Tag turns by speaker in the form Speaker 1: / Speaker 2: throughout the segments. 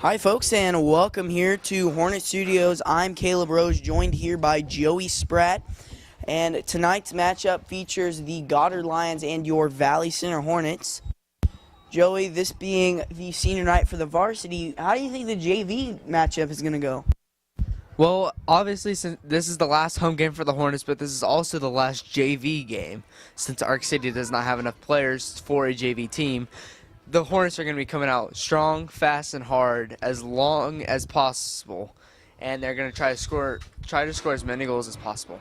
Speaker 1: Hi folks, and welcome here to Hornet Studios. I'm Caleb Rose, joined here by Joey Spratt, and tonight's matchup features the Goddard Lions and your Valley Center Hornets. Joey, this being the senior night for the varsity, how do you think the JV matchup is going to go?
Speaker 2: Well, obviously, since this is the last home game for the Hornets, but this is also the last JV game, since Arc City does not have enough players for a JV team. The Hornets are going to be coming out strong, fast, and hard as long as possible, and they're going to try to score as many goals as possible.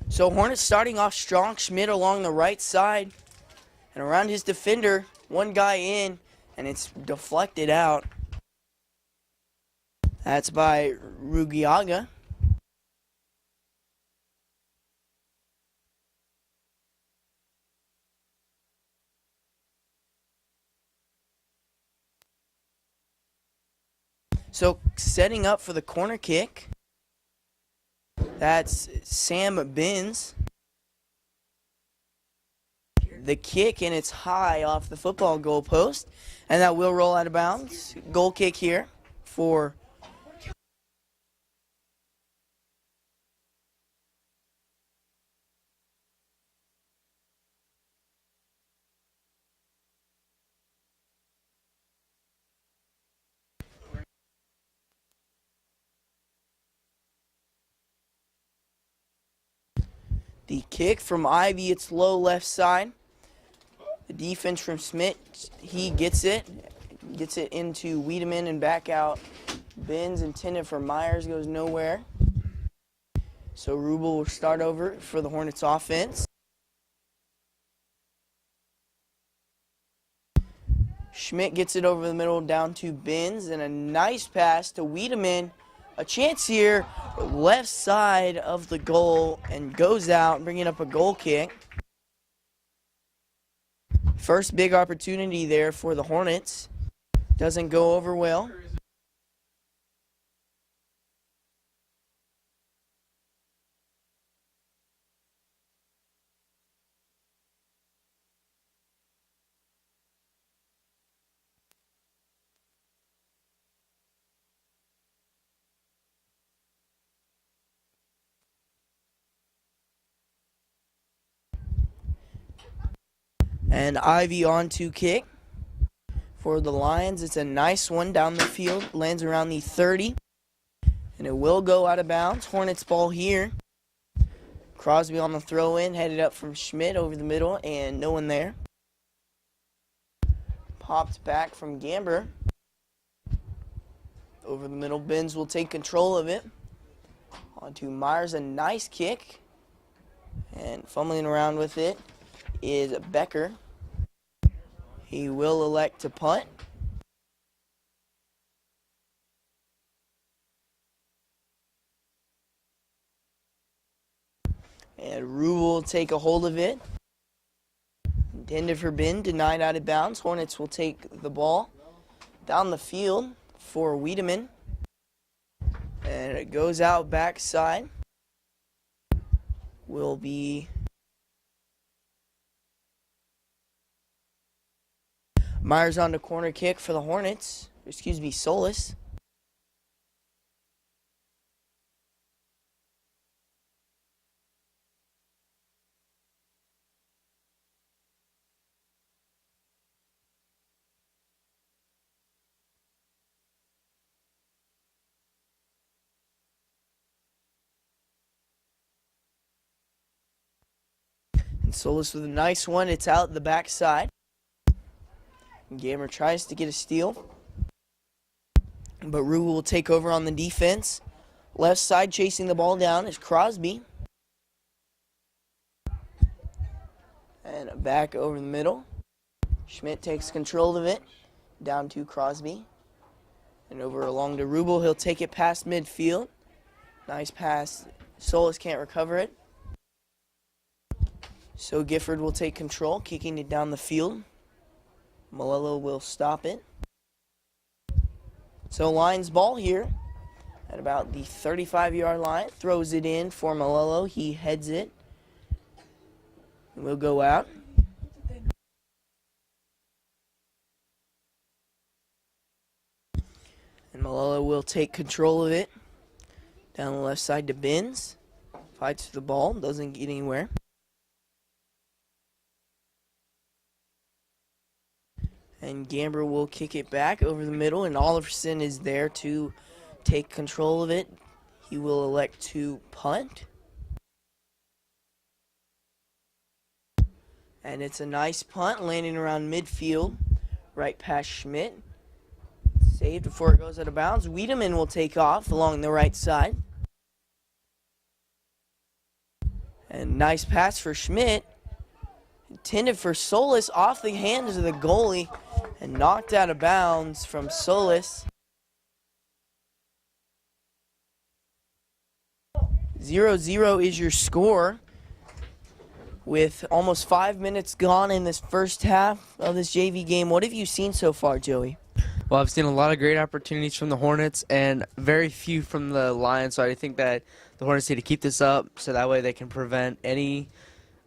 Speaker 1: So Hornets starting off strong, Schmidt along the right side, and around his defender, one guy in, and it's deflected out. That's by Rugiaga. So setting up for the corner kick, that's Sam Binns. The kick, and it's high off the football goal post, and that will roll out of bounds. Goal kick here for the kick from Ivy. It's low left side. The defense from Schmidt, he gets it into Wiedemann and back out. Binns intended for Myers, goes nowhere. So Rubel will start over for the Hornets offense. Schmidt gets it over the middle down to Binns, and a nice pass to Wiedemann. A chance here, left side of the goal, and goes out, bringing up a goal kick. First big opportunity there for the Hornets. Doesn't go over well. And Ivy on to kick for the Lions. It's a nice one down the field. Lands around the 30. And it will go out of bounds. Hornets ball here. Crosby on the throw-in. Headed up from Schmidt over the middle. And no one there. Popped back from Gamber. Over the middle. Binns will take control of it. On to Myers. A nice kick. And fumbling around with it is Becker. He will elect to punt. And Rue will take a hold of it. Intended for Bin, denied out of bounds. Hornets will take the ball down the field for Wiedemann. And it goes out backside. Will be Myers on the corner kick for the Hornets. Excuse me, Solis. And Solis with a nice one. It's out the backside. Gamer tries to get a steal, but Rue will take over on the defense. Left side chasing the ball down is Crosby. And back over the middle. Schmidt takes control of it. Down to Crosby. And over along to Rubel. He'll take it past midfield. Nice pass. Solis can't recover it. So Gifford will take control, kicking it down the field. Malello will stop it. So Lions ball here at about the 35-yard line. Throws it in for Malello. He heads it. And we'll go out. And Malello will take control of it. Down the left side to Binns. Fights for the ball. Doesn't get anywhere. And Gamber will kick it back over the middle. And Oliverson is there to take control of it. He will elect to punt. And it's a nice punt landing around midfield. Right past Schmidt. Saved before it goes out of bounds. Wiedemann will take off along the right side. And nice pass for Schmidt. Intended for Solis, off the hands of the goalie and knocked out of bounds from Solis. 0-0 is your score with almost 5 minutes gone in this first half of this JV game. What have you seen so far, Joey?
Speaker 2: Well, I've seen a lot of great opportunities from the Hornets and very few from the Lions, so I think that the Hornets need to keep this up so that way they can prevent any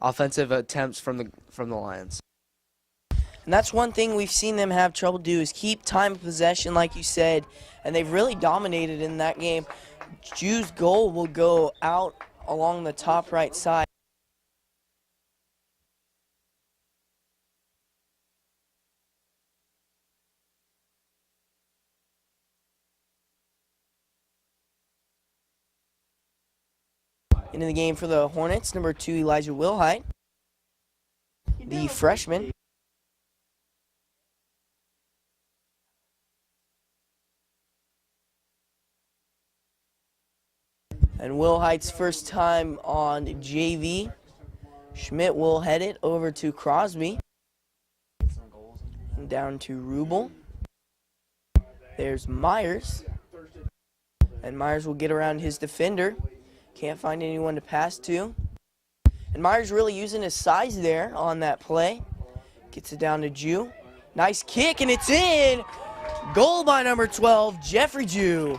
Speaker 2: offensive attempts from the Lions.
Speaker 1: And that's one thing we've seen them have trouble do is keep time of possession, like you said, and they've really dominated in that game. Jew's goal will go out along the top right side. Into the game for the Hornets, number 2, Elijah Wilhite, the freshman. And Wilhite's first time on JV. Schmidt will head it over to Crosby. And down to Rubel. There's Myers. And Myers will get around his defender. Can't find anyone to pass to. And Myers really using his size there on that play. Gets it down to Jew. Nice kick, and it's in! Goal by number 12, Jeffrey Jew.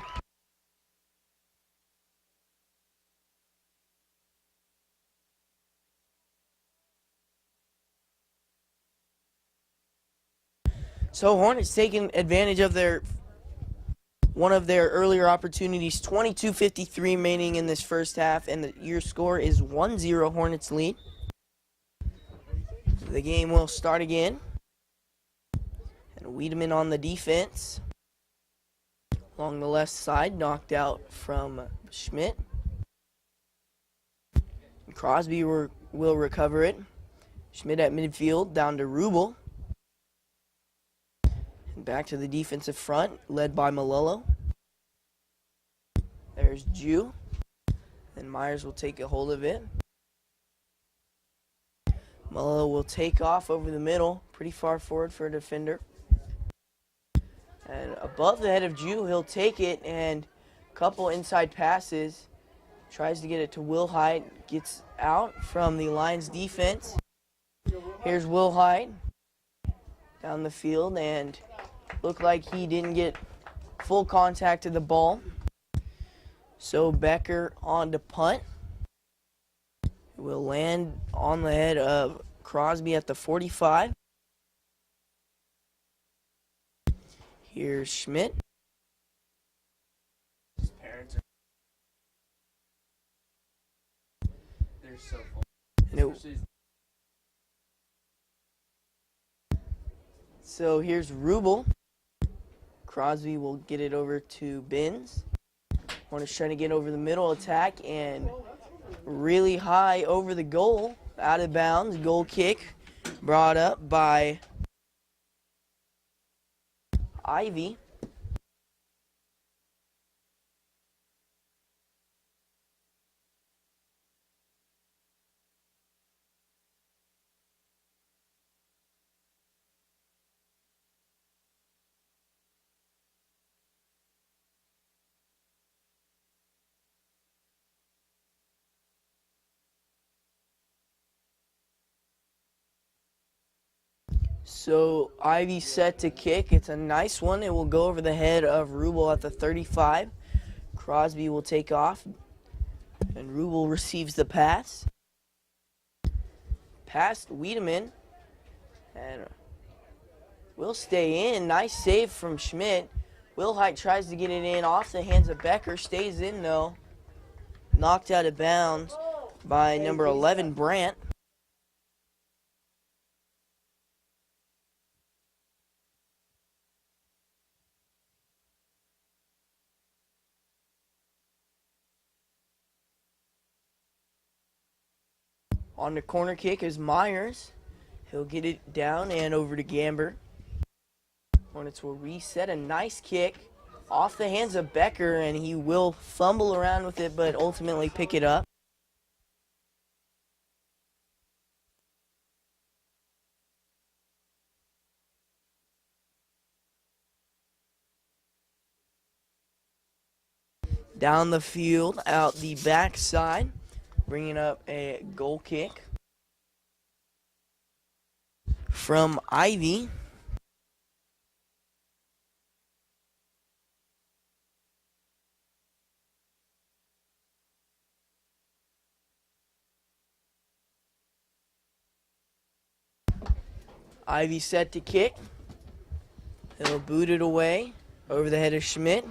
Speaker 1: So Hornets taking advantage of one of their earlier opportunities. 22:53 remaining in this first half, and your score is 1-0 Hornets lead. The game will start again. And Wiedemann on the defense. Along the left side, knocked out from Schmidt. And Crosby will recover it. Schmidt at midfield, down to Rubel. Back to the defensive front, led by Malello. There's Jew. And Myers will take a hold of it. Malello will take off over the middle, pretty far forward for a defender. And above the head of Jew, he'll take it, and a couple inside passes. Tries to get it to Wilhite, gets out from the Lions defense. Here's Wilhite down the field, and looked like he didn't get full contact of the ball. So Becker on to punt. Will land on the head of Crosby at the 45. Here's Schmidt.
Speaker 2: His parents are they're so full.
Speaker 1: So here's Rubel. Crosby will get it over to Binns. Hornets trying to get over the middle attack and really high over the goal. Out of bounds. Goal kick brought up by Ivy. So Ivy set to kick. It's a nice one. It will go over the head of Rubel at the 35. Crosby will take off, and Rubel receives the pass. Past Wiedemann, and will stay in. Nice save from Schmidt. Wilhite tries to get it in off the hands of Becker. Stays in, though. Knocked out of bounds by number 11, Brandt. On the corner kick is Myers. He'll get it down and over to Gamber. Hornets will reset. A nice kick off the hands of Becker, and he will fumble around with it, but ultimately pick it up. Down the field, out the backside, bringing up a goal kick from Ivy. Ivy set to kick. He'll boot it away over the head of Schmidt.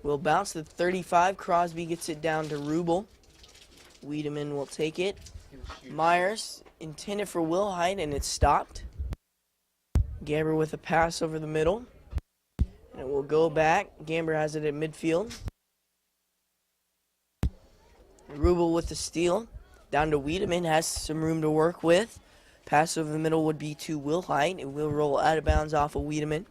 Speaker 1: Will bounce to 35. Crosby gets it down to Rubel. Wiedemann will take it. Myers intended for Wilhite, and it's stopped. Gamber with a pass over the middle. And it will go back. Gamber has it at midfield. Rubel with the steal. Down to Wiedemann. Has some room to work with. Pass over the middle would be to Wilhite. It will roll out of bounds off of Wiedemann.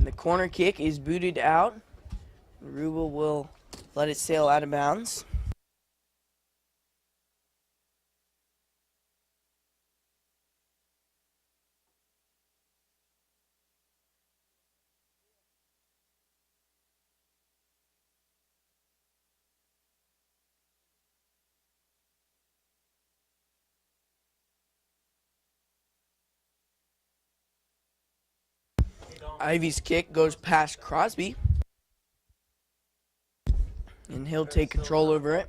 Speaker 1: The corner kick is booted out. Rubel will let it sail out of bounds. Ivy's kick goes past Crosby, and he'll take control over it.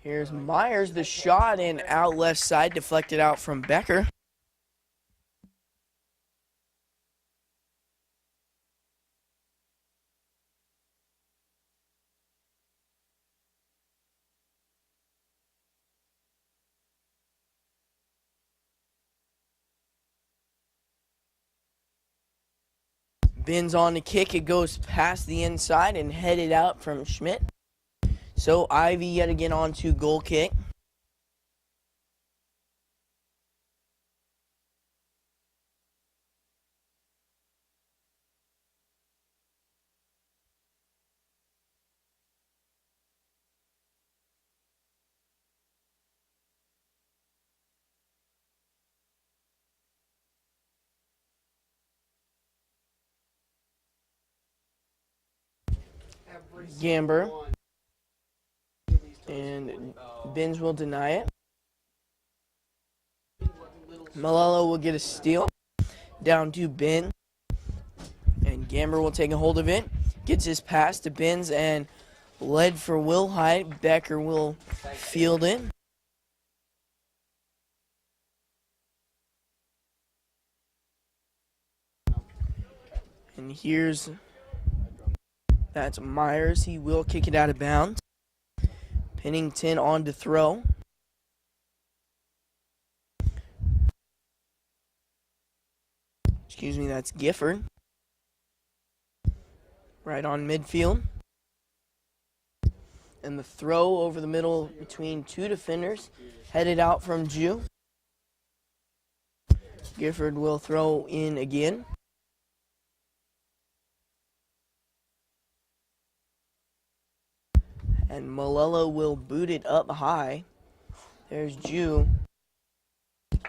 Speaker 1: Here's Myers, the shot, and out left side, deflected out from Becker. Ben's on the kick. It goes past the inside and headed out from Schmidt. So Ivy yet again on to goal kick. Gamber. And Benz will deny it. Malello will get a steal. Down to Ben. And Gamber will take a hold of it. Gets his pass to Benz and led for Wilhite. Becker will field it. And that's Myers. He will kick it out of bounds. Pennington on to throw. Excuse me, that's Gifford. Right on midfield. And the throw over the middle between two defenders. Headed out from Jew. Gifford will throw in again. And Malello will boot it up high. There's Jew.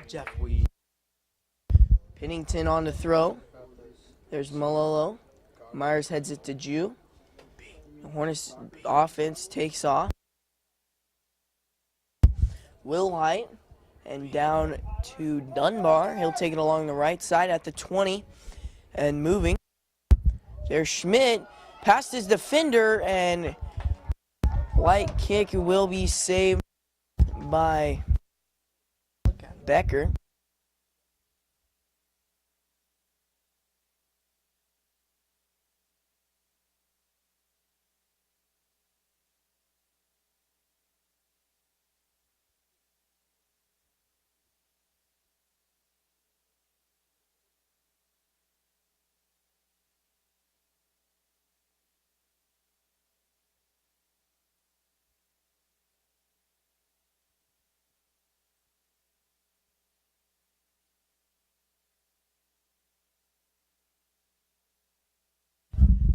Speaker 2: Jeff Weed.
Speaker 1: Pennington on the throw. There's Malello. Myers heads it to Jew. The Hornets offense takes off. Will Height. And down to Dunbar. He'll take it along the right side at the 20. And moving. There's Schmidt. Past his defender. And light kick will be saved by Becker.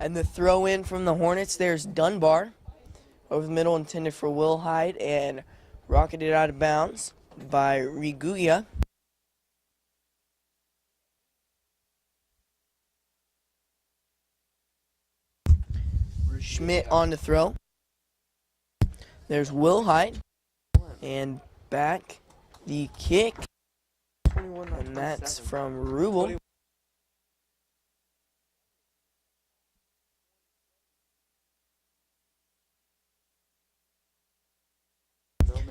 Speaker 1: And the throw in from the Hornets, there's Dunbar. Over the middle, intended for Will Hyde, and rocketed out of bounds by Riguya. Schmidt on the throw. There's Will Hyde. And back the kick. And that's from Rubel.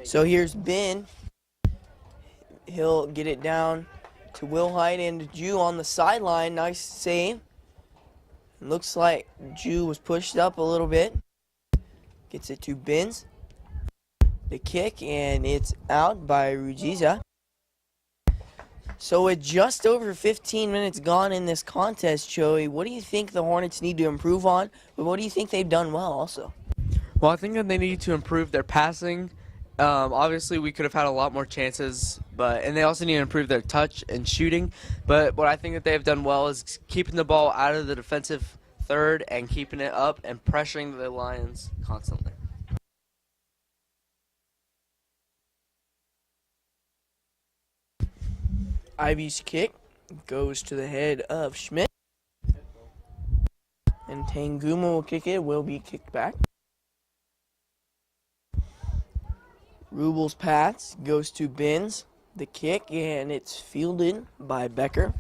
Speaker 1: So here's Ben. He'll get it down to Will Hyde and Jew on the sideline. Nice save. Looks like Jew was pushed up a little bit. Gets it to Benz. The kick, and it's out by Rujiza. So with just over 15 minutes gone in this contest, Joey, what do you think the Hornets need to improve on? But what do you think they've done well also?
Speaker 2: Well, I think that they need to improve their passing. Obviously, we could have had a lot more chances, and they also need to improve their touch and shooting. But what I think that they have done well is keeping the ball out of the defensive third and keeping it up and pressuring the Lions constantly.
Speaker 1: Ivy's kick goes to the head of Schmidt. And Tanguma will kick it. Will be kicked back. Rubel's pass goes to Benz. The kick, and it's fielded by Becker.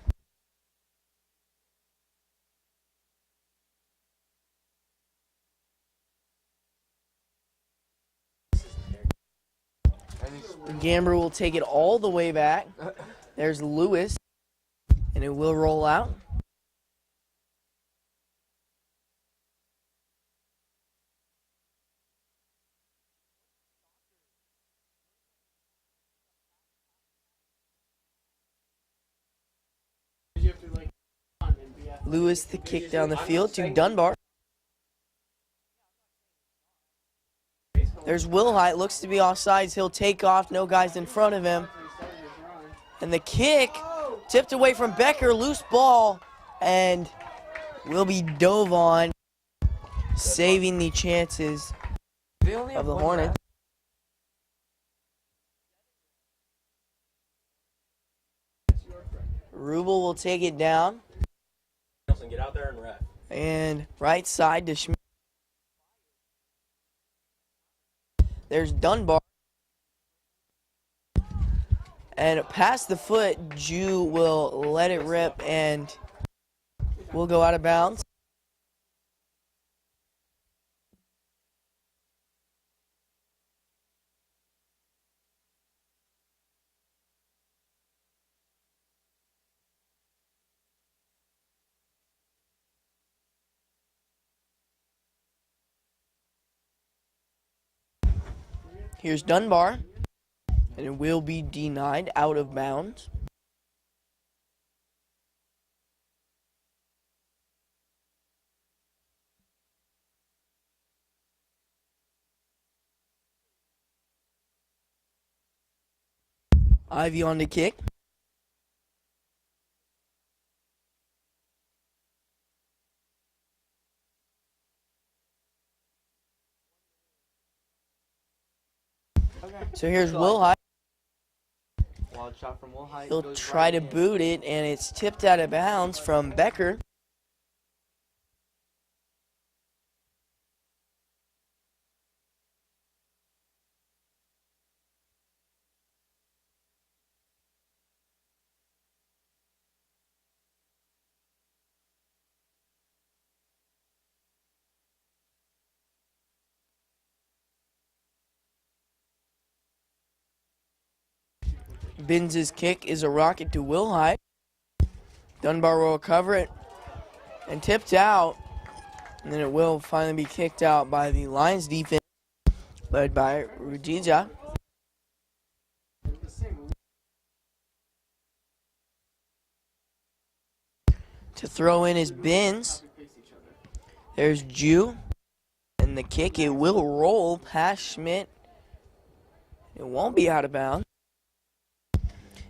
Speaker 1: Gamber will take it all the way back. There's Lewis, and it will roll out. Lewis the kick down the field to Dunbar. There's Will Height, looks to be offsides. He'll take off, no guys in front of him. And the kick tipped away from Becker, loose ball, and will be dove on, saving the chances of the Hornets. Rubel will take it down.
Speaker 3: Get out there and ref.
Speaker 1: And right side to Schmidt. There's Dunbar. And past the foot, Jew will let it rip and will go out of bounds. Here's Dunbar, and it will be denied out of bounds. Ivy on the kick. So here's Will High.
Speaker 2: Wild shot from Will High.
Speaker 1: He'll
Speaker 2: Goes
Speaker 1: try
Speaker 2: right
Speaker 1: to
Speaker 2: in.
Speaker 1: boot it, and it's tipped out of bounds from Becker. Binns' kick is a rocket to Will High. Dunbar will recover it and tipped out. And then it will finally be kicked out by the Lions defense, led by Rudija. To throw in is Binns. There's Jew. And the kick, it will roll past Schmidt. It won't be out of bounds.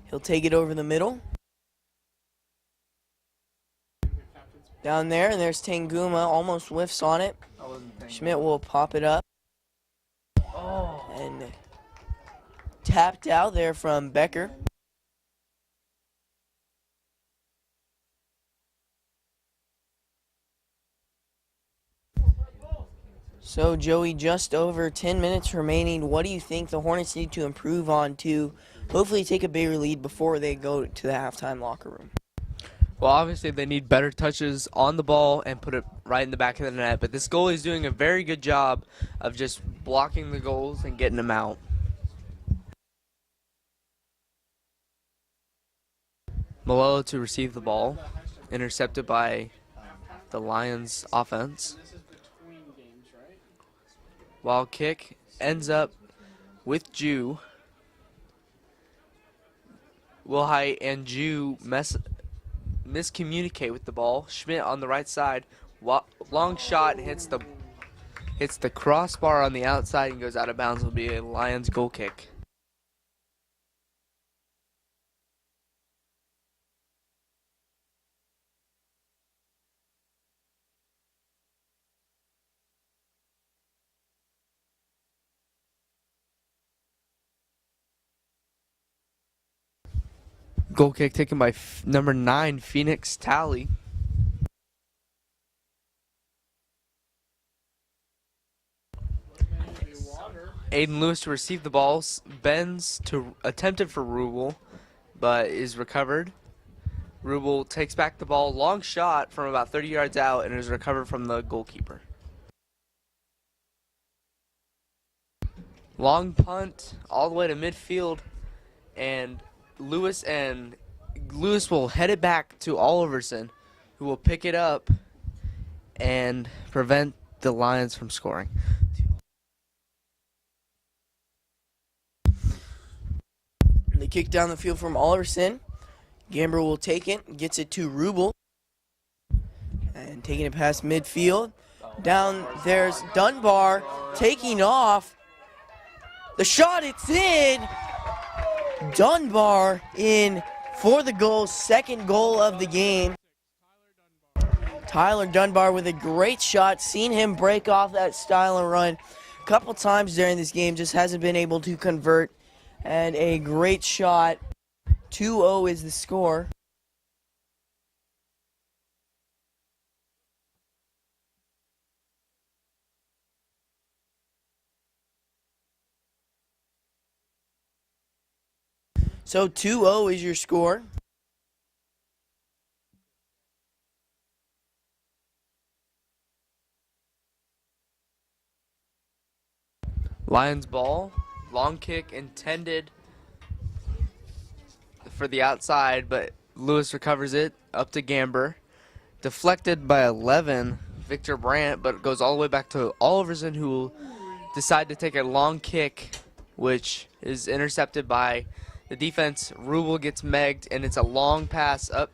Speaker 1: He'll take it over the middle. Down there, and there's Tanguma, almost whiffs on it. Schmidt will pop it up. And tapped out there from Becker. So, Joey, just over 10 minutes remaining. What do you think the Hornets need to improve on to hopefully take a bigger lead before they go to the halftime locker room?
Speaker 2: Well, obviously they need better touches on the ball and put it right in the back of the net. But this goalie is doing a very good job of just blocking the goals and getting them out. Malolo to receive the ball, intercepted by the Lions offense. Wild kick ends up with Jew. Wilhite and Jew miscommunicate with the ball. Schmidt on the right side, long shot, hits the crossbar on the outside and goes out of bounds. Will be a Lions goal kick. Goal kick taken by number 9, Phoenix Talley. Aiden Lewis to receive the balls. Benz to attempted for Rubel, but is recovered. Rubel takes back the ball. Long shot from about 30 yards out and is recovered from the goalkeeper. Long punt all the way to midfield, and Lewis will head it back to Oliverson, who will pick it up and prevent the Lions from scoring.
Speaker 1: They kick down the field from Oliverson. Gamber will take it, gets it to Rubel. And taking it past midfield. Down there's Dunbar taking off. The shot, it's in. Dunbar in for the goal, second goal of the game. Tyler Dunbar with a great shot. Seen him break off that style and run a couple times during this game. Just hasn't been able to convert. And a great shot. 2-0 is the score. So 2-0 is your score.
Speaker 2: Lions ball. Long kick intended for the outside, but Lewis recovers it up to Gamber. Deflected by 11, Victor Brandt, but it goes all the way back to Oliverson, who will decide to take a long kick, which is intercepted by the defense. Rubel gets megged, and it's a long pass up,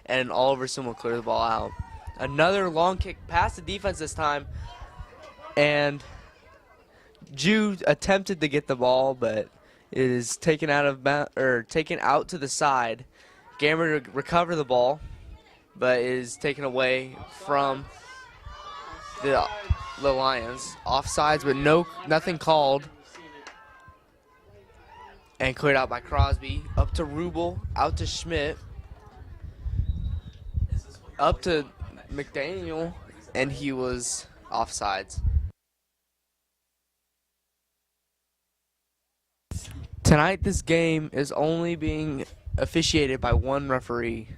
Speaker 2: and Oliverson will clear the ball out. Another long kick past the defense this time, and Jew attempted to get the ball, but it is taken out to the side. Gamber to recover the ball, but is taken away from the Lions. Offsides, but nothing called. and cleared out by Crosby. Up to Rubel, out to Schmidt, up to McDaniel, and he was offsides. Tonight, this game is only being officiated by one referee.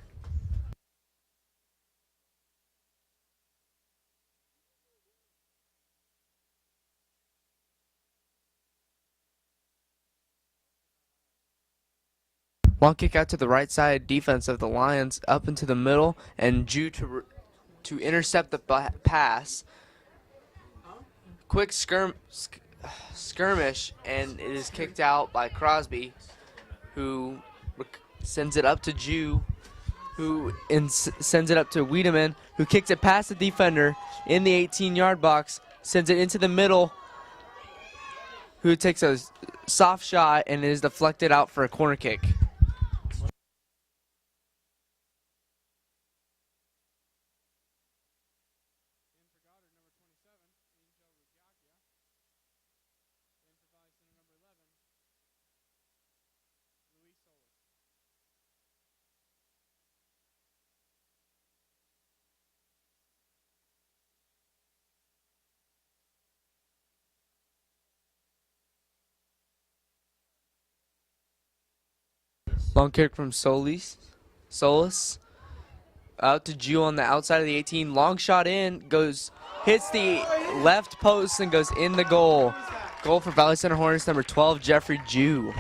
Speaker 2: Long kick out to the right side defense of the Lions, up into the middle, and Jew to intercept the pass. Quick skirmish, and it is kicked out by Crosby, who sends it up to Jew, who sends it up to Wiedemann, who kicks it past the defender in the 18-yard box, sends it into the middle, who takes a soft shot and is deflected out for a corner kick. Long kick from Solis. Out to Jew on the outside of the 18. Long shot in. Hits the left post and goes in the goal. Goal for Valley Center Hornets, number 12, Jeffrey Jew.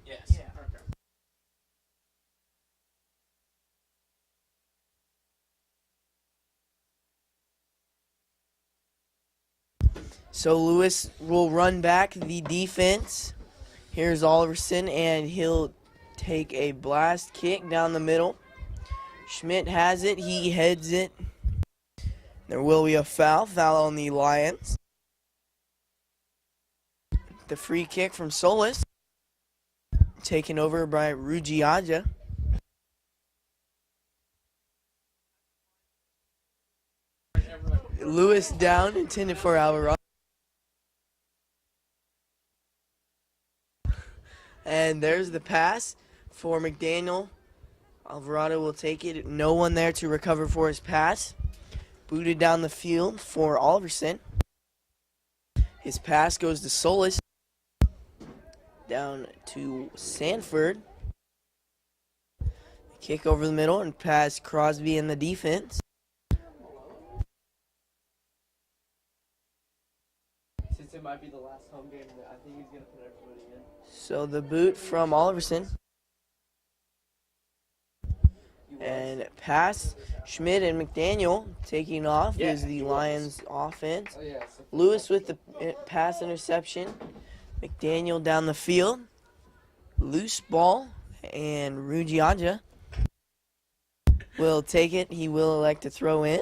Speaker 3: Yes.
Speaker 1: So Lewis will run back the defense. Here's Oliverson, and he'll take a blast kick down the middle. Schmidt has it. He heads it. There will be a foul on the Lions. The free kick from Solis, taken over by Rugiaja. Lewis down, intended for Alvarado. And there's the pass for McDaniel. Alvarado will take it. No one there to recover for his pass. Booted down the field for Oliverson. His pass goes to Solis. Down to Sanford. Kick over the middle and pass Crosby in the defense.
Speaker 2: Since it might be the last home game, I think he's going to put everybody in.
Speaker 1: So the boot from Oliverson. And pass Schmidt and McDaniel taking off is the Lions offense. Lewis with the pass interception. McDaniel down the field. Loose ball. And Rugiaja will take it. He will elect to throw in.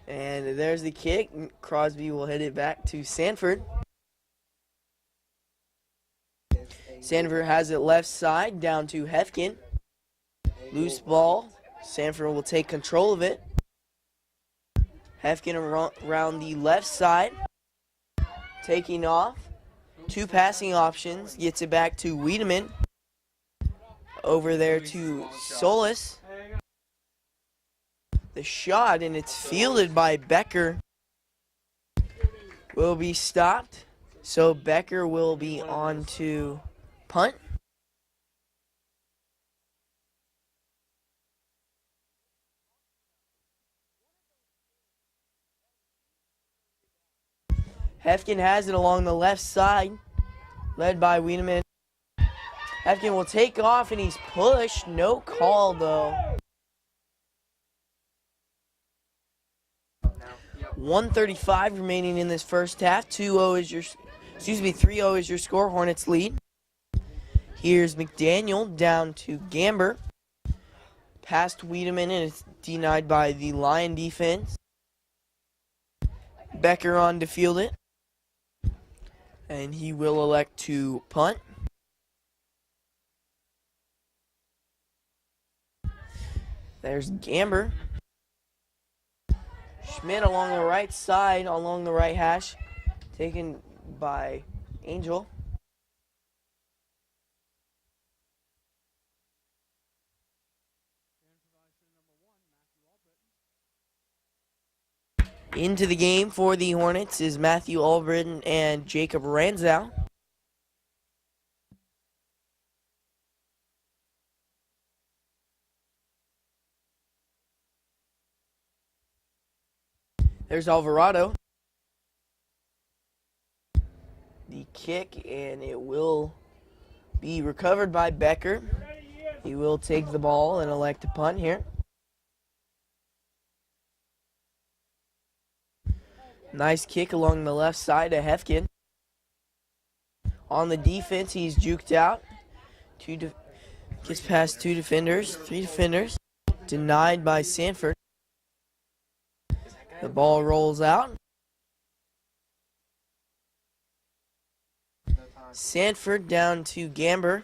Speaker 1: And there's the kick. Crosby will hit it back to Sanford. Sanford has it left side down to Hefkin. Loose ball. Sanford will take control of it. Hefkin around the left side. Taking off. Two passing options. Gets it back to Wiedemann. Over there to Solis. The shot, and it's fielded by Becker, will be stopped. So Becker will be on to punt. Hefkin has it along the left side, led by Wiedemann. Hefkin will take off, and he's pushed. No call, though. 1:35 remaining in this first half. 3-0 is your score. Hornets lead. Here's McDaniel down to Gamber. Past Wiedemann, and it's denied by the Lion defense. Becker on to field it. And he will elect to punt. There's Gamber. Schmidt along the right side, along the right hash, taken by Angel. Into the game for the Hornets is Matthew Albritton and Jacob Ranzow. There's Alvarado. The kick, and it will be recovered by Becker. He will take the ball and elect to punt here. Nice kick along the left side to Hefkin. On the defense, he's juked out. Gets past three defenders. Denied by Sanford. The ball rolls out. Sanford down to Gamber.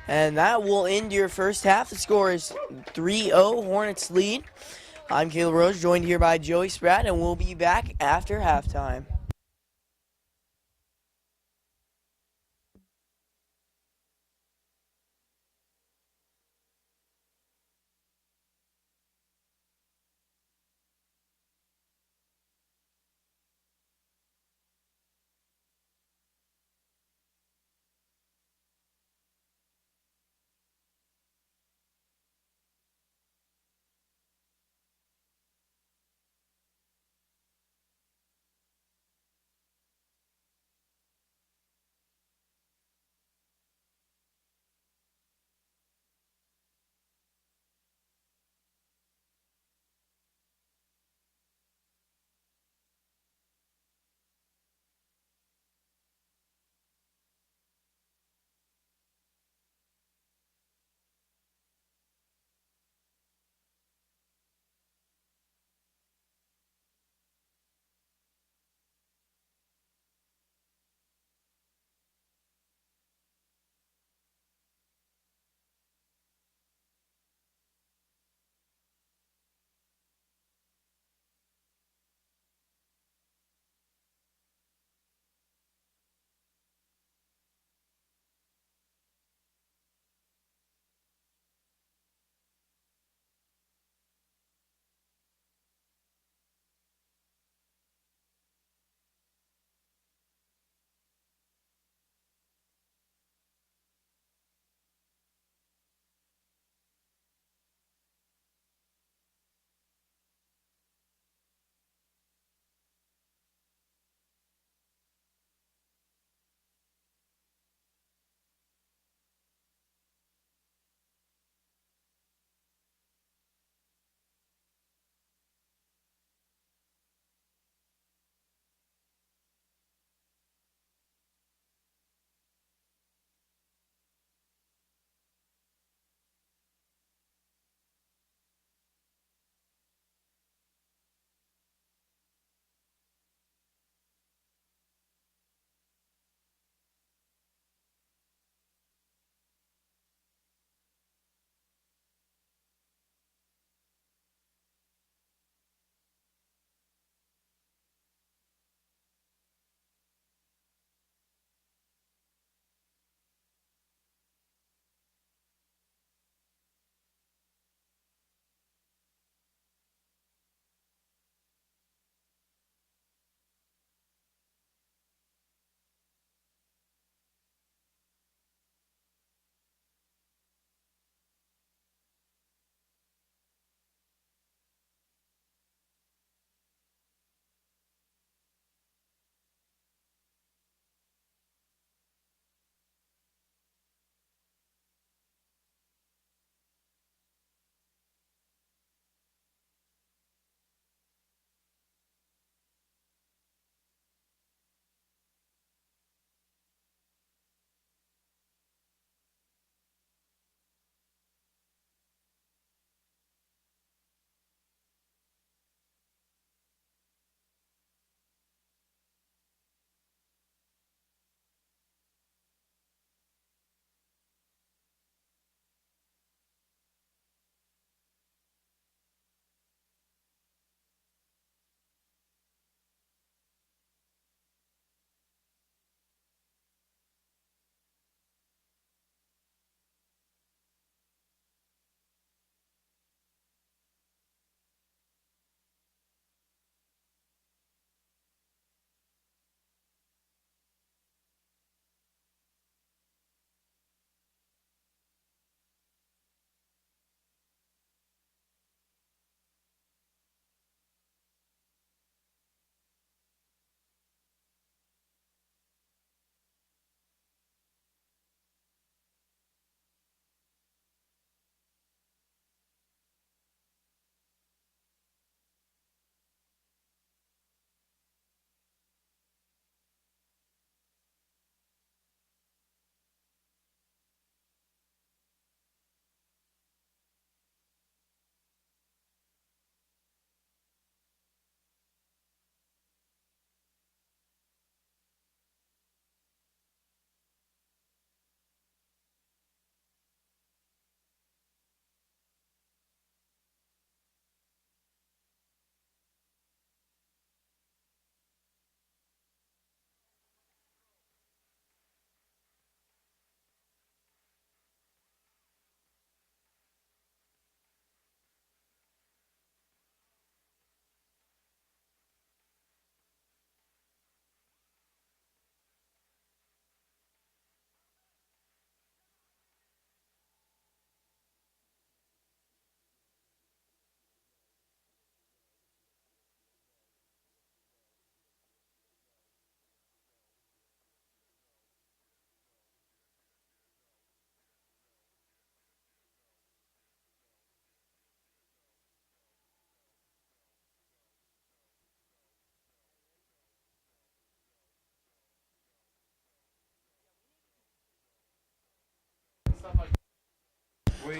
Speaker 1: And that will end your first half. The score is 3-0, Hornets lead. I'm Caleb Rose, joined here by Joey Spratt, and we'll be back after halftime.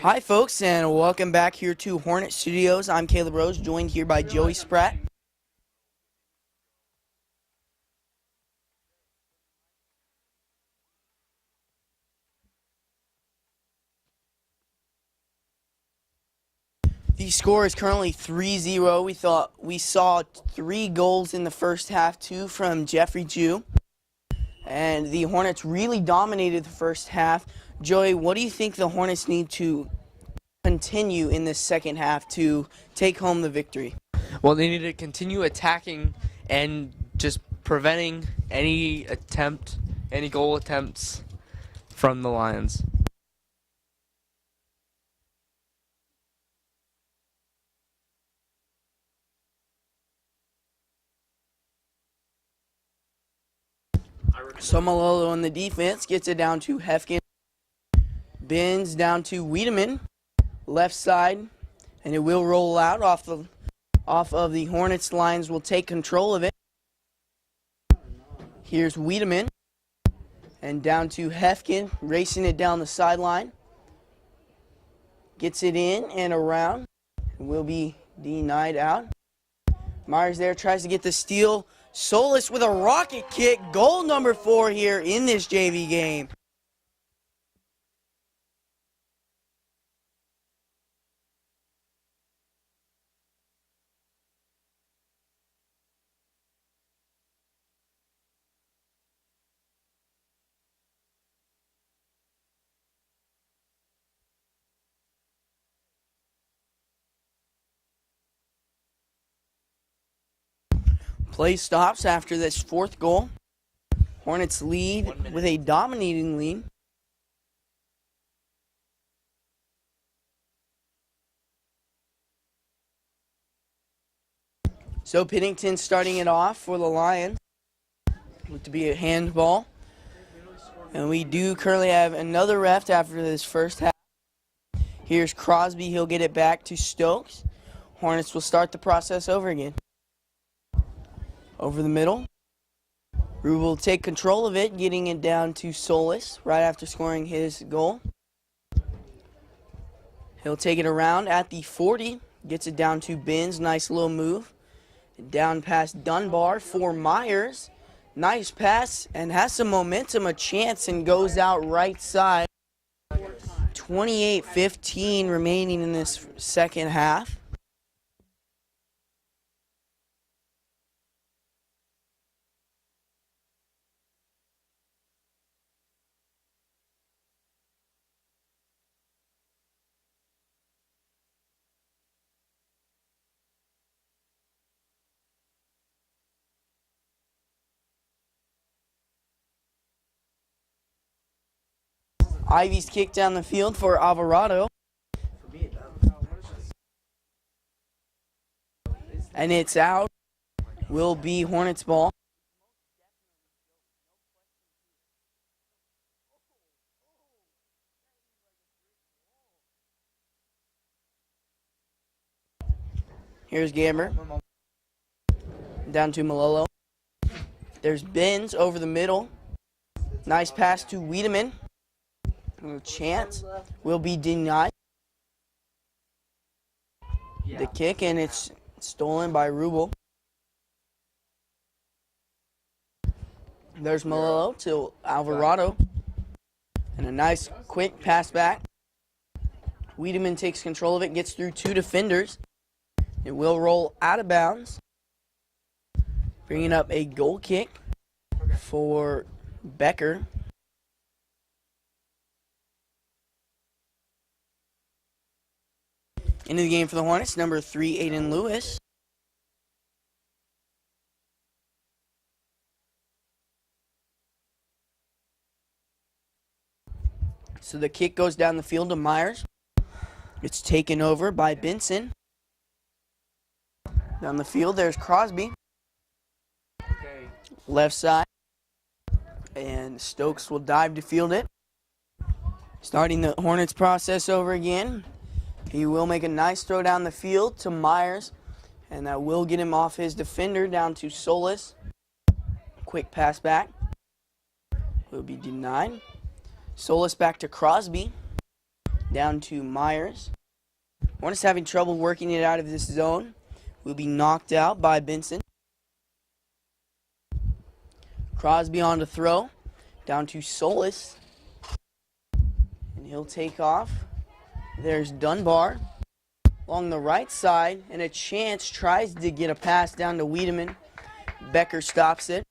Speaker 1: Hi, folks, and welcome back here to Hornet Studios. I'm Caleb Rose, joined here by Joey Spratt. The score is currently 3-0. We saw 3 goals in the first half, 2 from Jeffrey Jew. And the Hornets really dominated the first half. Joey, what do you think the Hornets need to continue in this second half to take home the victory?
Speaker 2: Well, they need to continue attacking and just preventing any goal attempts from the Lions.
Speaker 1: Somalolo on the defense gets it down to Hefkin. Bins down to Wiedemann, left side, and it will roll out off of the Hornets. Lions will take control of it. Here's Wiedemann, and down to Hefkin, racing it down the sideline. Gets it in and around. It will be denied out. Myers there tries to get the steal. Solis with a rocket kick. Goal number 4 here in this JV game. Play stops after this 4th goal. Hornets lead with a dominating lead. So Pennington starting it off for the Lions. Look to be a handball. And we do currently have another ref after this first half. Here's Crosby. He'll get it back to Stokes. Hornets will start the process over again. Over the middle. Rubel will take control of it, getting it down to Solis right after scoring his goal. He'll take it around at the 40. Gets it down to Binns. Nice little move. Down past Dunbar for Myers. Nice pass and has some momentum, a chance, and goes out right side. 28-15 remaining in this second half. Ivy's kick down the field for Alvarado. And it's out. Will be Hornets ball. Here's Gamber. Down to Malolo. There's Benz over the middle. Nice pass to Wiedemann. Chance will be denied. The kick, and it's stolen by Rubel. There's Malolo to Alvarado. And a nice quick pass back. Wiedemann takes control of it, gets through 2 defenders. It will roll out of bounds. Bringing up a goal kick for Becker. Into the game for the Hornets, number 3, Aiden Lewis. So the kick goes down the field to Myers. It's taken over by Benson. Down the field, there's Crosby. Left side. And Stokes will dive to field it. Starting the Hornets process over again. He will make a nice throw down the field to Myers, and that will get him off his defender down to Solis. Quick pass back. Will be denied. Solis back to Crosby. Down to Myers. Hornets having trouble working it out of this zone. Will be knocked out by Benson. Crosby on to throw. Down to Solis. And he'll take off. There's Dunbar along the right side. And a chance tries to get a pass down to Wiedemann. Becker stops it.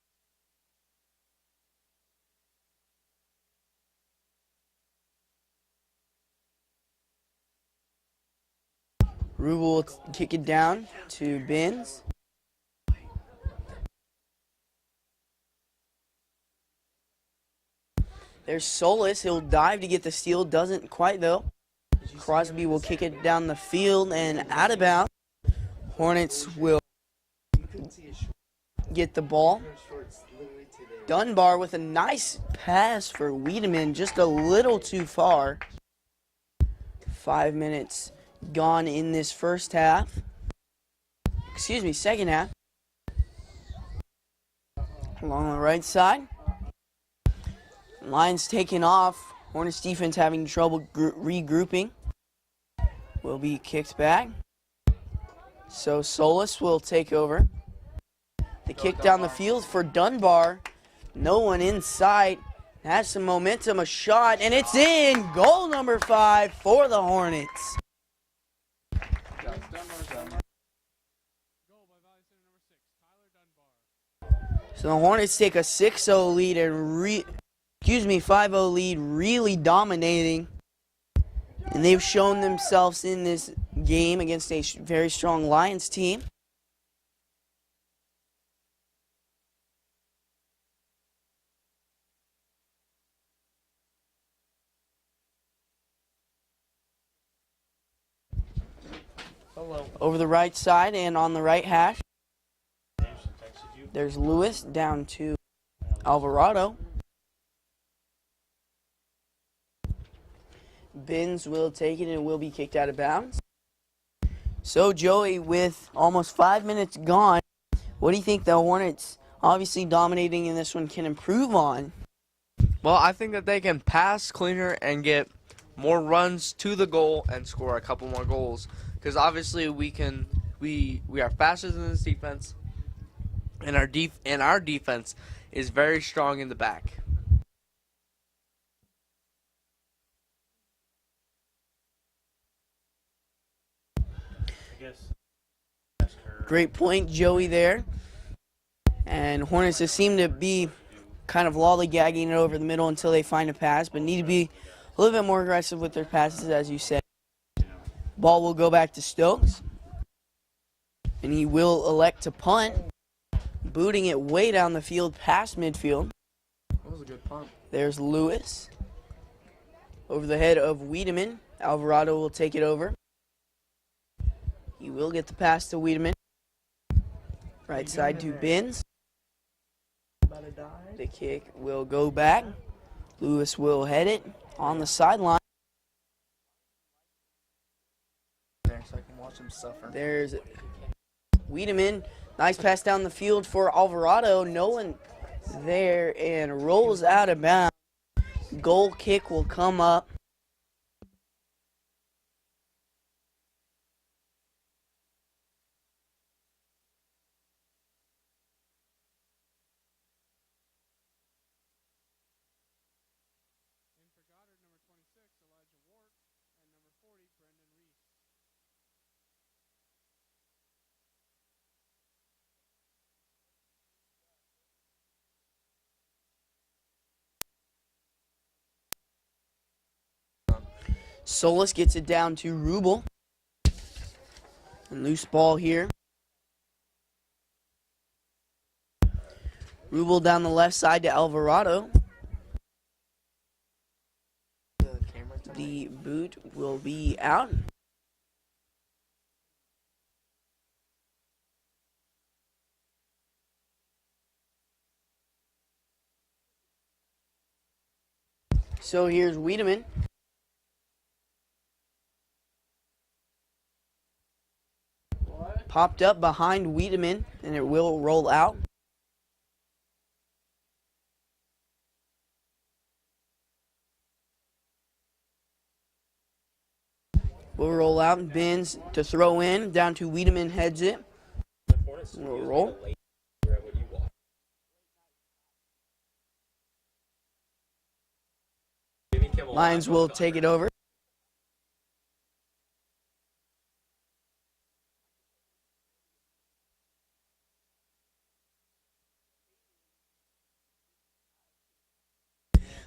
Speaker 1: Rubel will kick it down to Benz. There's Solis. He'll dive to get the steal. Doesn't quite, though. Crosby will kick it down the field and out of bounds. Hornets will get the ball. Dunbar with a nice pass for Wiedemann. Just a little too far. 5 minutes gone in this first half. Excuse me, second half. Along the right side. Lions taking off. Hornets defense having trouble regrouping. Will be kicked back. So Solis will take over. The kick down the field for Dunbar. No one in sight. Has some momentum, a shot, and it's in. Goal number 5 for the Hornets. So the Hornets take a 6-0 lead and 5-0 lead, really dominating. And they've shown themselves in this game against a very strong Lions team. Over the right side and on the right hash. There's Lewis down to Alvarado. Benz will take it and will be kicked out of bounds. So Joey, with almost 5 minutes gone, what do you think the Hornets, obviously dominating in this one, can improve on?
Speaker 2: Well, I think that they can pass cleaner and get more runs to the goal and score a couple more goals. Because obviously we are faster than this defense, and our defense is very strong in the back.
Speaker 1: Great point, Joey, there. And Hornets just seem to be kind of lollygagging it over the middle until they find a pass, but need to be a little bit more aggressive with their passes, as you said. Ball will go back to Stokes. And he will elect to punt, booting it way down the field past midfield.
Speaker 2: That was a good punt.
Speaker 1: There's Lewis. Over the head of Wiedemann. Alvarado will take it over. He will get the pass to Wiedemann. Right side to Benz. The kick will go back. Lewis will head it on the sideline.
Speaker 2: There, so I can watch him suffer.
Speaker 1: There's Wiedemann. Nice pass down the field for Alvarado. No one there and rolls out of bounds. Goal kick will come up. Solis gets it down to Rubel. And loose ball here. Rubel down the left side to Alvarado. The boot will be out. So here's Wiedemann. Popped up behind Wiedemann, and it will roll out. will roll out and Binns to throw in. Down to Wiedemann, heads it. Will roll. Lions will take it over.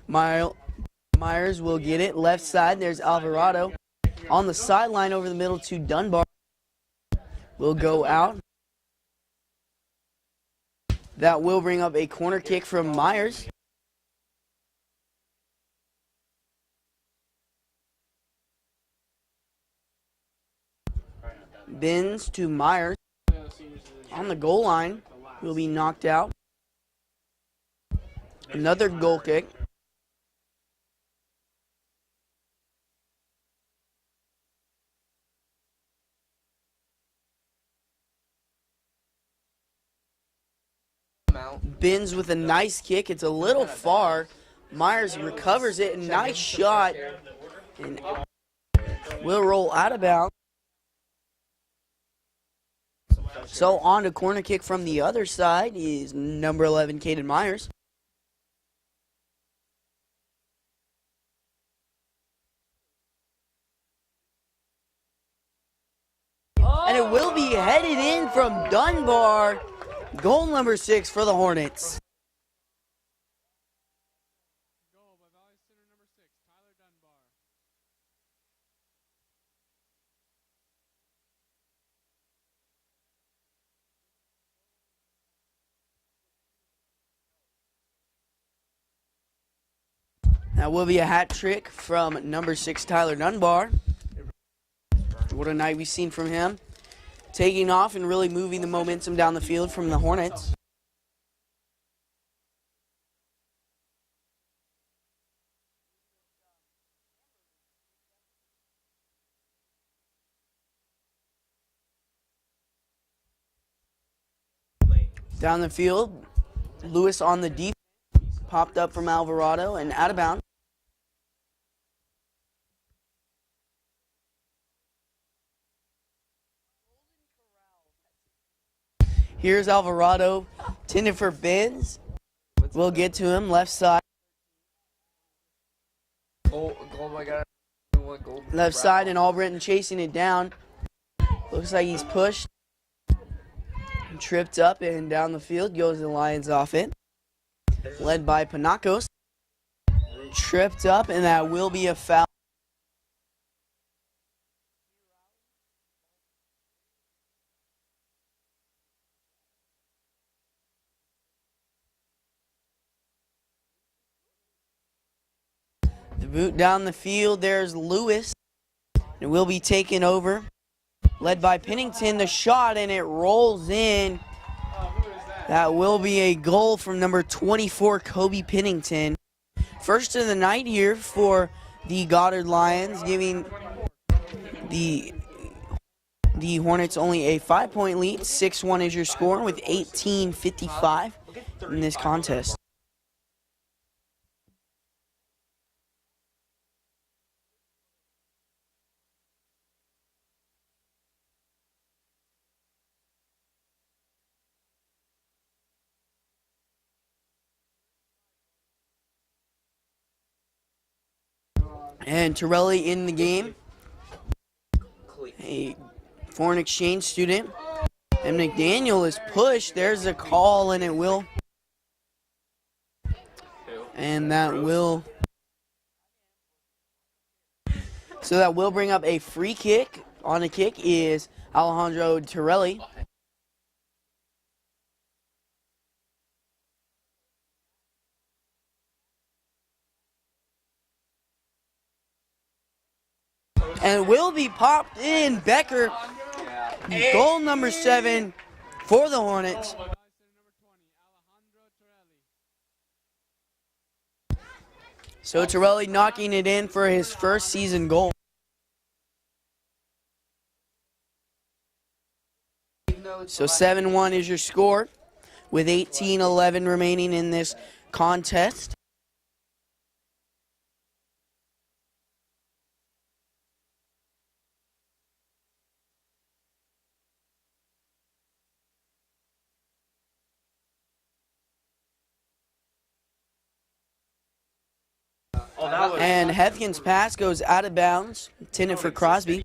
Speaker 1: Myers will get it. Left side, there's Alvarado. On the sideline over the middle to Dunbar. Will go out. That will bring up a corner kick from Myers. Binns to Myers. On the goal line, will be knocked out. Another goal kick. Binns with a nice kick. It's a little far. Myers recovers it. Nice shot. And will roll out of bounds. So on to corner kick from the other side is number 11, Caden Myers. And it will be headed in from Dunbar. Goal number 6 for the Hornets.
Speaker 4: Goal by Valley Center number 6, Tyler Dunbar.
Speaker 1: That will be a hat trick from number 6, Tyler Dunbar. What a night we've seen from him. Taking off and really moving the momentum down the field from the Hornets. Down the field, Lewis on the deep, popped up from Alvarado and out of bounds. Here's Alvarado, intended for Binns. We'll get to him, left side. Left side and Albritton chasing it down. Looks like he's pushed. Tripped up and down the field goes the Lions off it. Led by Panakos. Tripped up and that will be a foul. The boot down the field, there's Lewis. It will be taken over. Led by Pennington, the shot, and it rolls in. That will be a goal from number 24, Kobe Pennington. First of the night here for the Goddard Lions, giving the Hornets only a 5-point lead. 6-1 is your score with 18:55 in this contest. And Torelli in the game, a foreign exchange student. And McDaniel is pushed. There's a call, and it will. And that will. So that will bring up a free kick. On the kick is Alejandro Torelli. And will be popped in. Becker, goal number 7 for the Hornets. So Torelli knocking it in for his first season goal. So 7-1 is your score with 18:11 remaining in this contest. And Hefkin's pass goes out of bounds, intended for Crosby.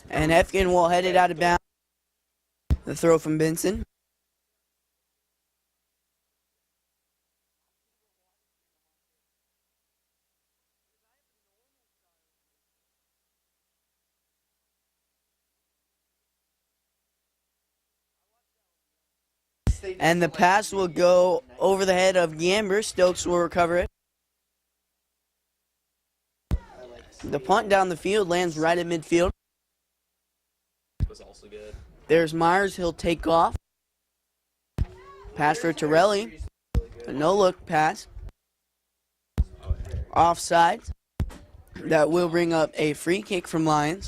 Speaker 1: And Hefkin will head it out of bounds. The throw from Benson. And the pass will go over the head of Gamber. Stokes will recover it. The punt down the field lands right at midfield. There's Myers. He'll take off. Pass for Torelli. A no-look pass. Offside. That will bring up a free kick from Lions.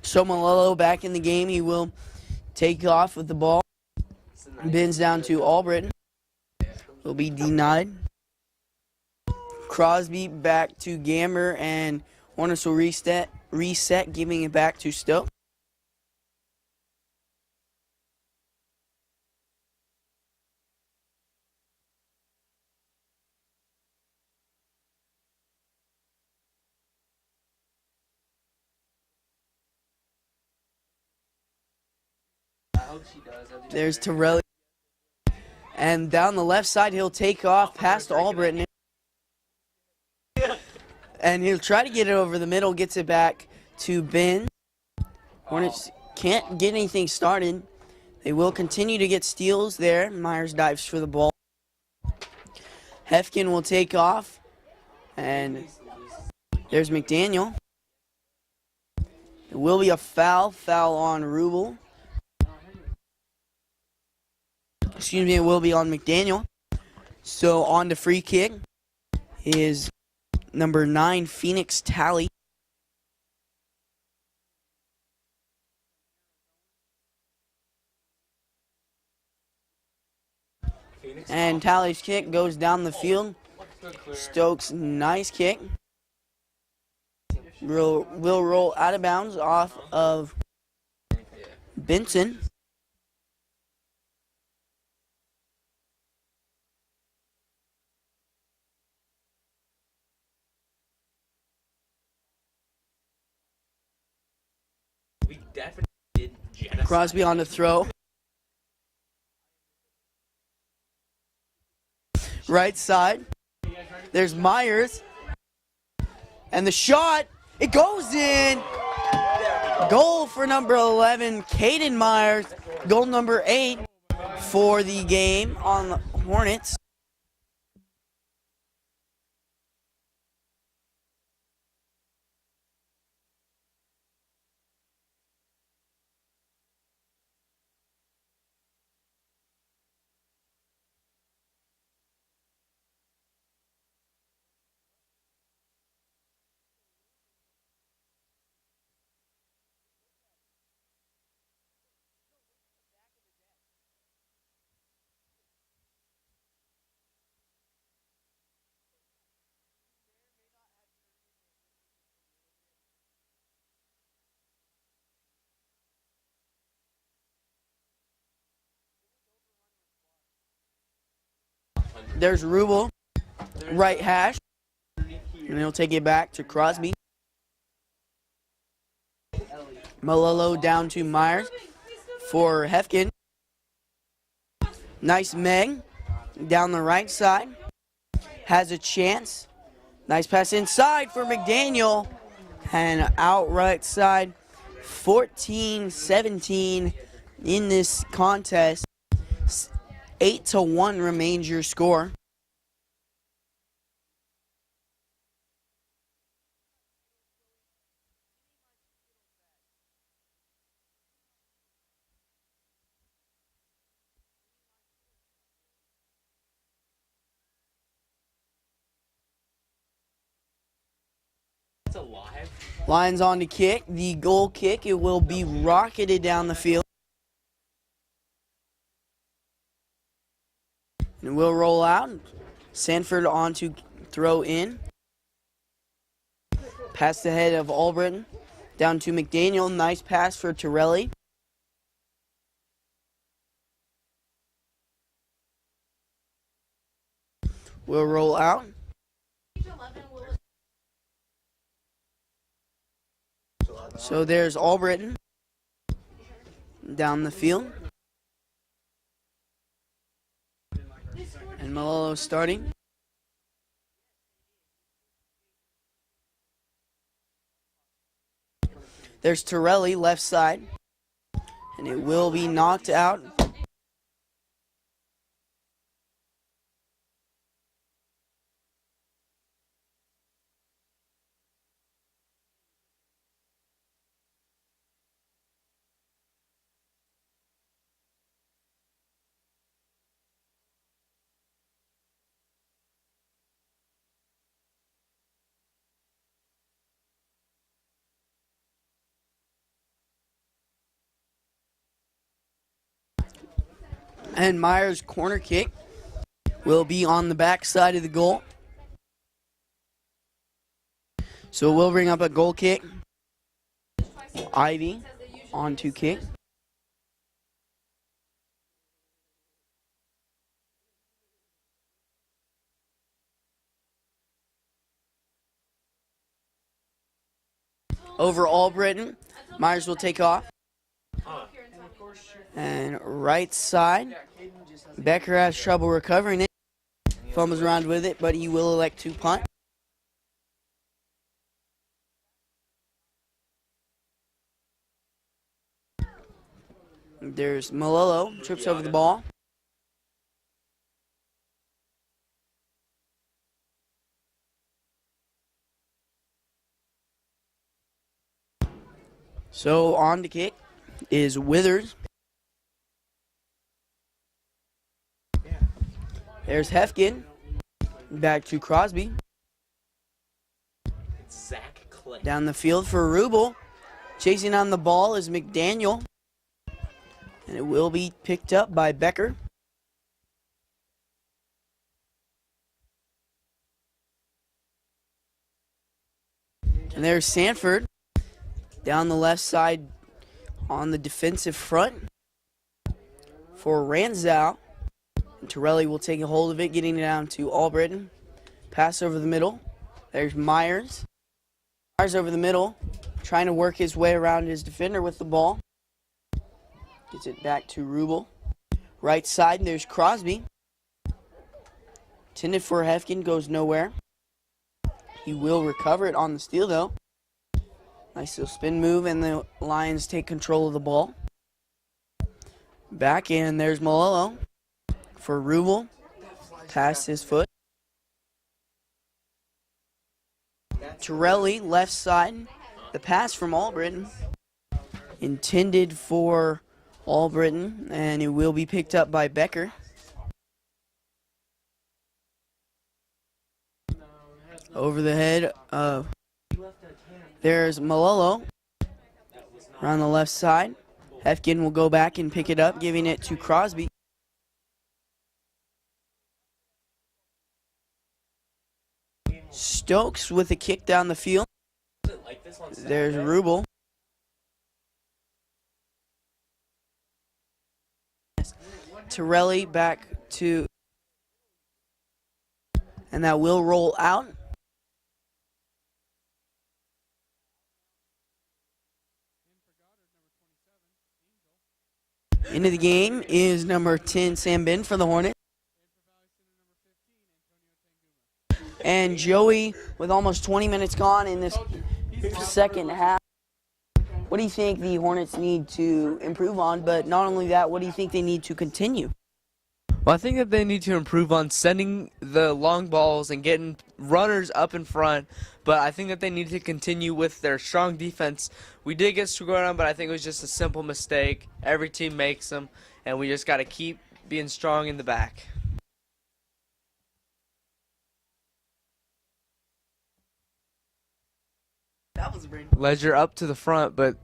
Speaker 1: So Malolo back in the game. He will take off with the ball. Bends down to Albritton. Will be denied. Crosby back to Gamber, and Hornets will reset, giving it back to Stokes. There's Torelli. And down the left side, he'll take off past Albritton. And he'll try to get it over the middle, gets it back to Ben. Hornets can't get anything started. They will continue to get steals there. Myers dives for the ball. Hefkin will take off. And there's McDaniel. There will be a foul on Rubel. Excuse me, it will be on McDaniel. So on to free kick is number 9, Phoenix Talley. And Talley's kick goes down the field. Stokes, nice kick. Will roll out of bounds off of Benson. Crosby on the throw. Right side. There's Myers. And the shot, it goes in. Goal for number 11, Caden Myers. Goal number 8 for the game on the Hornets. There's Rubel, right hash, and he'll take it back to Crosby. Malolo down to Myers for Hefkin. Nice Meg down the right side. Has a chance. Nice pass inside for McDaniel. And out right side. 14-17 in this contest. 8-1 remains your score. Lions on to kick. The goal kick, it will be rocketed down the field. And will roll out. Sanford on to throw in. Pass the head of Albritton. Down to McDaniel. Nice pass for Torelli. Will roll out. So there's Albritton down the field. And Malolo starting. There's Torelli left side. And it will be knocked out. And Myers' corner kick will be on the back side of the goal. So we'll bring up a goal kick. Ivy on to kick. Over Albritton. Myers will take off. And right side. Becker has trouble recovering it. Fumbles around with it, but he will elect to punt. There's Malolo, trips over the ball. So on to kick is Withers. There's Hefkin. Back to Crosby.
Speaker 3: Zach Clay.
Speaker 1: Down the field for Rubel. Chasing on the ball is McDaniel. And it will be picked up by Becker. And there's Sanford. Down the left side on the defensive front for Ranzow. And Torelli will take a hold of it, getting it down to Albritton. Pass over the middle. There's Myers. Myers over the middle, trying to work his way around his defender with the ball. Gets it back to Rubel. Right side, there's Crosby. Intended for Hefkin, goes nowhere. He will recover it on the steal, though. Nice little spin move, and the Lions take control of the ball. Back in, there's Malolo for Rubel. Past his foot. Torelli, left side. The pass from Albritton. Intended for Albritton, and it will be picked up by Becker. Over the head of... There's Malolo around the left side. Hefkin will go back and pick it up, giving it to Crosby. Stokes with a kick down the field. There's Rubel. Torelli back to... And that will roll out. Into the game is number 10, Sam Ben for the Hornets. And Joey, with almost 20 minutes gone in this second half, what do you think the Hornets need to improve on? But not only that, what do you think they need to continue?
Speaker 2: Well, I think that they need to improve on sending the long balls and getting runners up in front, but I think that they need to continue with their strong defense. We did get scored on, but I think it was just a simple mistake. Every team makes them, and we just got to keep being strong in the back.
Speaker 1: That was a brain.
Speaker 2: Ledger up to the front, but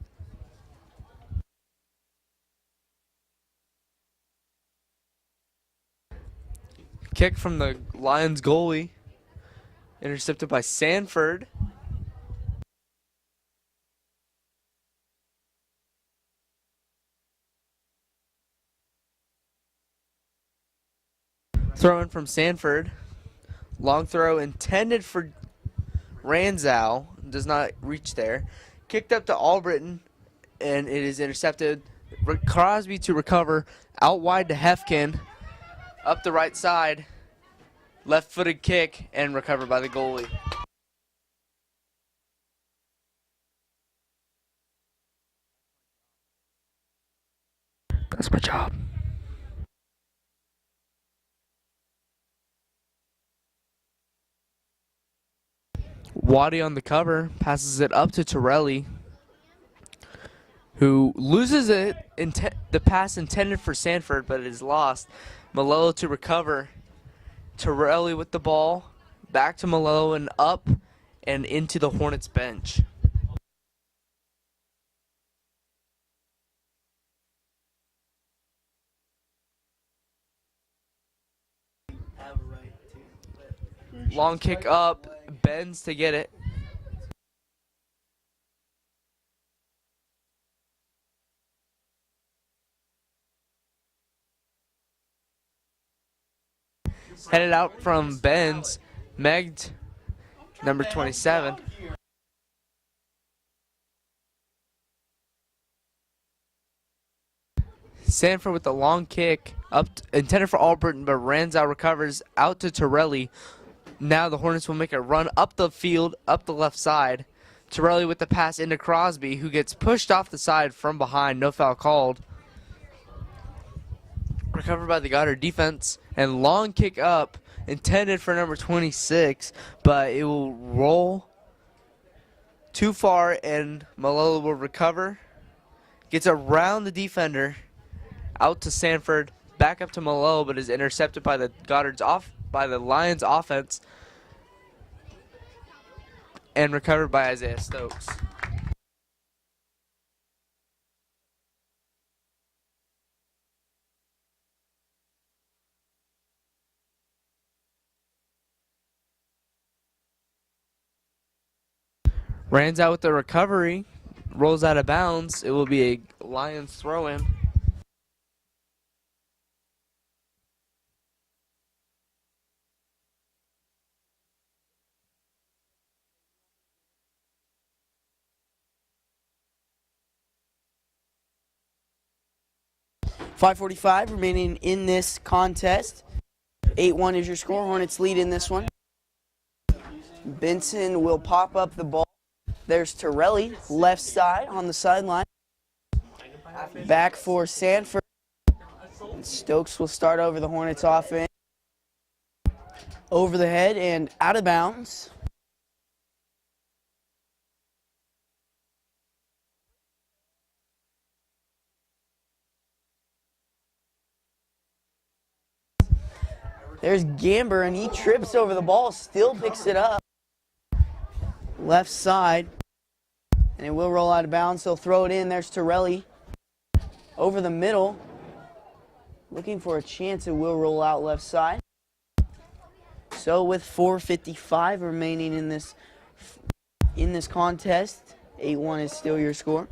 Speaker 2: Kick from the Lions goalie. Intercepted by Sanford. Throw in from Sanford. Long throw intended for Ranzow. Does not reach there. Kicked up to Albritton, and it is intercepted. Crosby to recover. Out wide to Hefkin. Up the right side. Left-footed kick, and recovered by the goalie. That's my job. Waddy on the cover, passes it up to Torelli, who loses it. The pass intended for Sanford, but it is lost. Malolo to recover. Torelli with the ball, back to Malolo and up and into the Hornets bench. Long kick up, bends to get it. Headed out from Benz, Megged, number 27. Sanford with the long kick, intended for Albritton, but Ranzow recovers out to Torelli. Now the Hornets will make a run up the field, up the left side. Torelli with the pass into Crosby, who gets pushed off the side from behind, no foul called. Recovered by the Goddard defense, and long kick up, intended for number 26, but it will roll too far, and Malolo will recover. Gets around the defender, out to Sanford, back up to Malolo, but is intercepted by the Lions offense, and recovered by Isaiah Stokes. Rands out with the recovery, rolls out of bounds. It will be a Lions throw-in.
Speaker 1: .545 remaining in this contest. 8-1 is your score. Hornets lead in this one. Benson will pop up the ball. There's Torelli, left side on the sideline. Back for Sanford. And Stokes will start over the Hornets offense. Over the head and out of bounds. There's Gamber, and he trips over the ball, still picks it up. Left side, and it will roll out of bounds. He'll throw it in. There's Torelli. Over the middle. Looking for a chance. It will roll out left side. So with 4:55 remaining in this contest, 8-1 is still your score.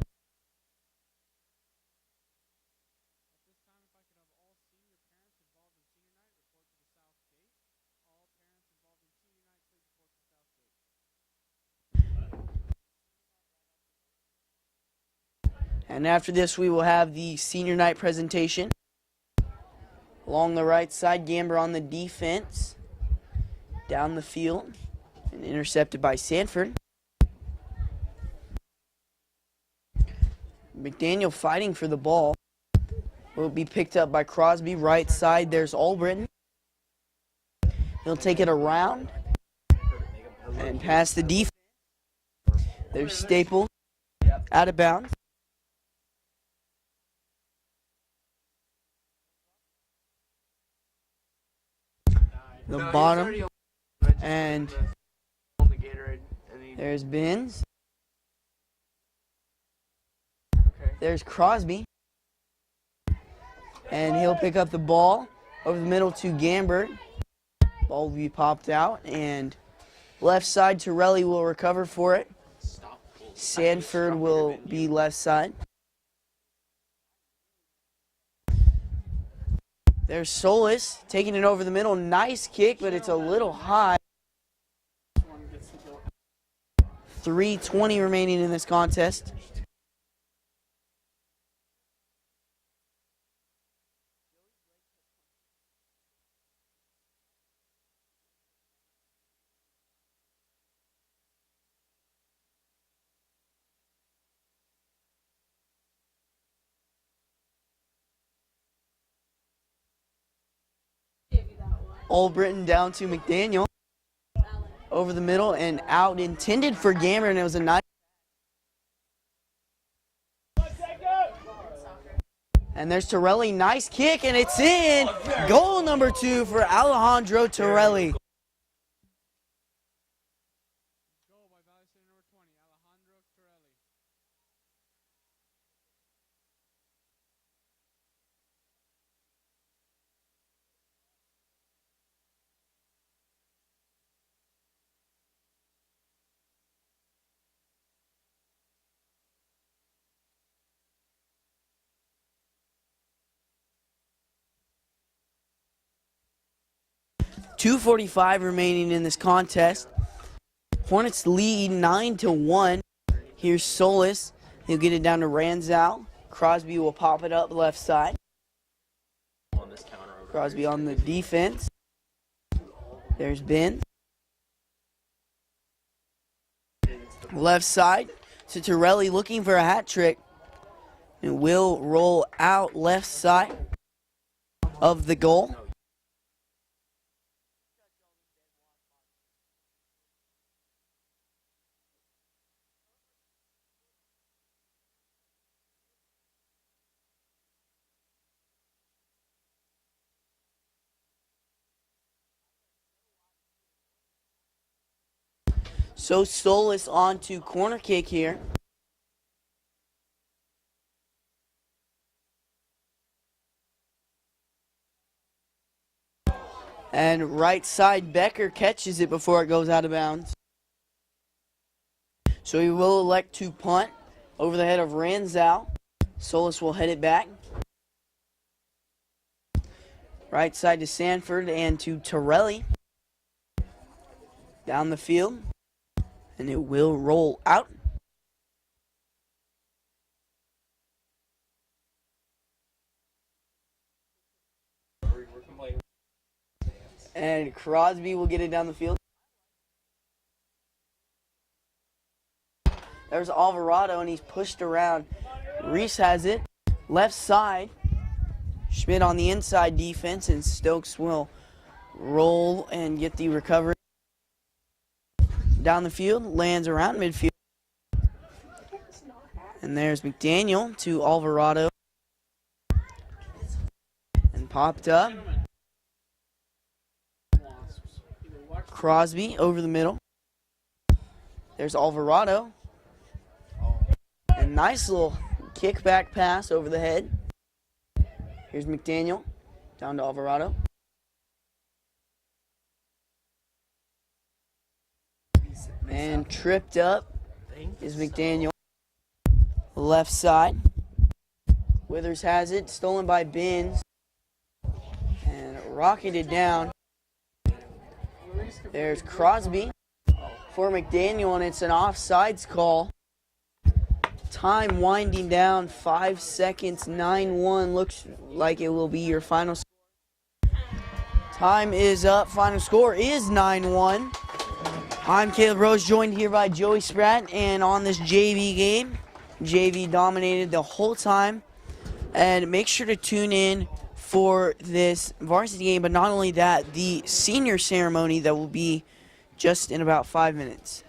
Speaker 1: And after this, we will have the senior night presentation. Along the right side, Gamber on the defense. Down the field. And intercepted by Sanford. McDaniel fighting for the ball. Will be picked up by Crosby. Right side, there's Albritton. He'll take it around. And past the defense. There's Staple. Out of bounds. The bottom, and there's Benz. There's Crosby, and he'll pick up the ball over the middle to Gambert. Ball will be popped out, and left side, Torelli will recover for it. Sanford will be left side. There's Solis taking it over the middle. Nice kick, but it's a little high. 3:20 remaining in this contest. Old Britain down to McDaniel. Over the middle and out, intended for Gammer, and it was a nice. And there's Torelli, nice kick, and it's in. Goal number 2 for Alejandro Torelli.
Speaker 4: Goal by Valley Center number 20, Alejandro Torelli.
Speaker 1: 2:45 remaining in this contest. Hornets lead 9-1. Here's Solis. He'll get it down to Ranzow. Crosby will pop it up left side. Crosby on the defense. There's Ben. Left side to Torelli looking for a hat trick. And will roll out left side of the goal. So Solis on to corner kick here. And right side, Becker catches it before it goes out of bounds. So he will elect to punt over the head of Ranzow. Solis will head it back. Right side to Sanford and to Torelli. Down the field. And it will roll out. And Crosby will get it down the field. There's Alvarado, and he's pushed around. Reese has it. Left side. Schmidt on the inside defense, and Stokes will roll and get the recovery. Down the field, lands around midfield. And there's McDaniel to Alvarado. And popped up. Crosby over the middle. There's Alvarado. And nice little kickback pass over the head. Here's McDaniel down to Alvarado. And tripped up is McDaniel. Left side. Withers has it. Stolen by Binns. And rocketed down. There's Crosby for McDaniel, and it's an offsides call. Time winding down, 5 seconds, 9-1. Looks like it will be your final score. Time is up. Final score is 9-1. I'm Caleb Rose, joined here by Joey Spratt, and on this JV game, JV dominated the whole time. And make sure to tune in for this varsity game, but not only that, the senior ceremony that will be just in about 5 minutes.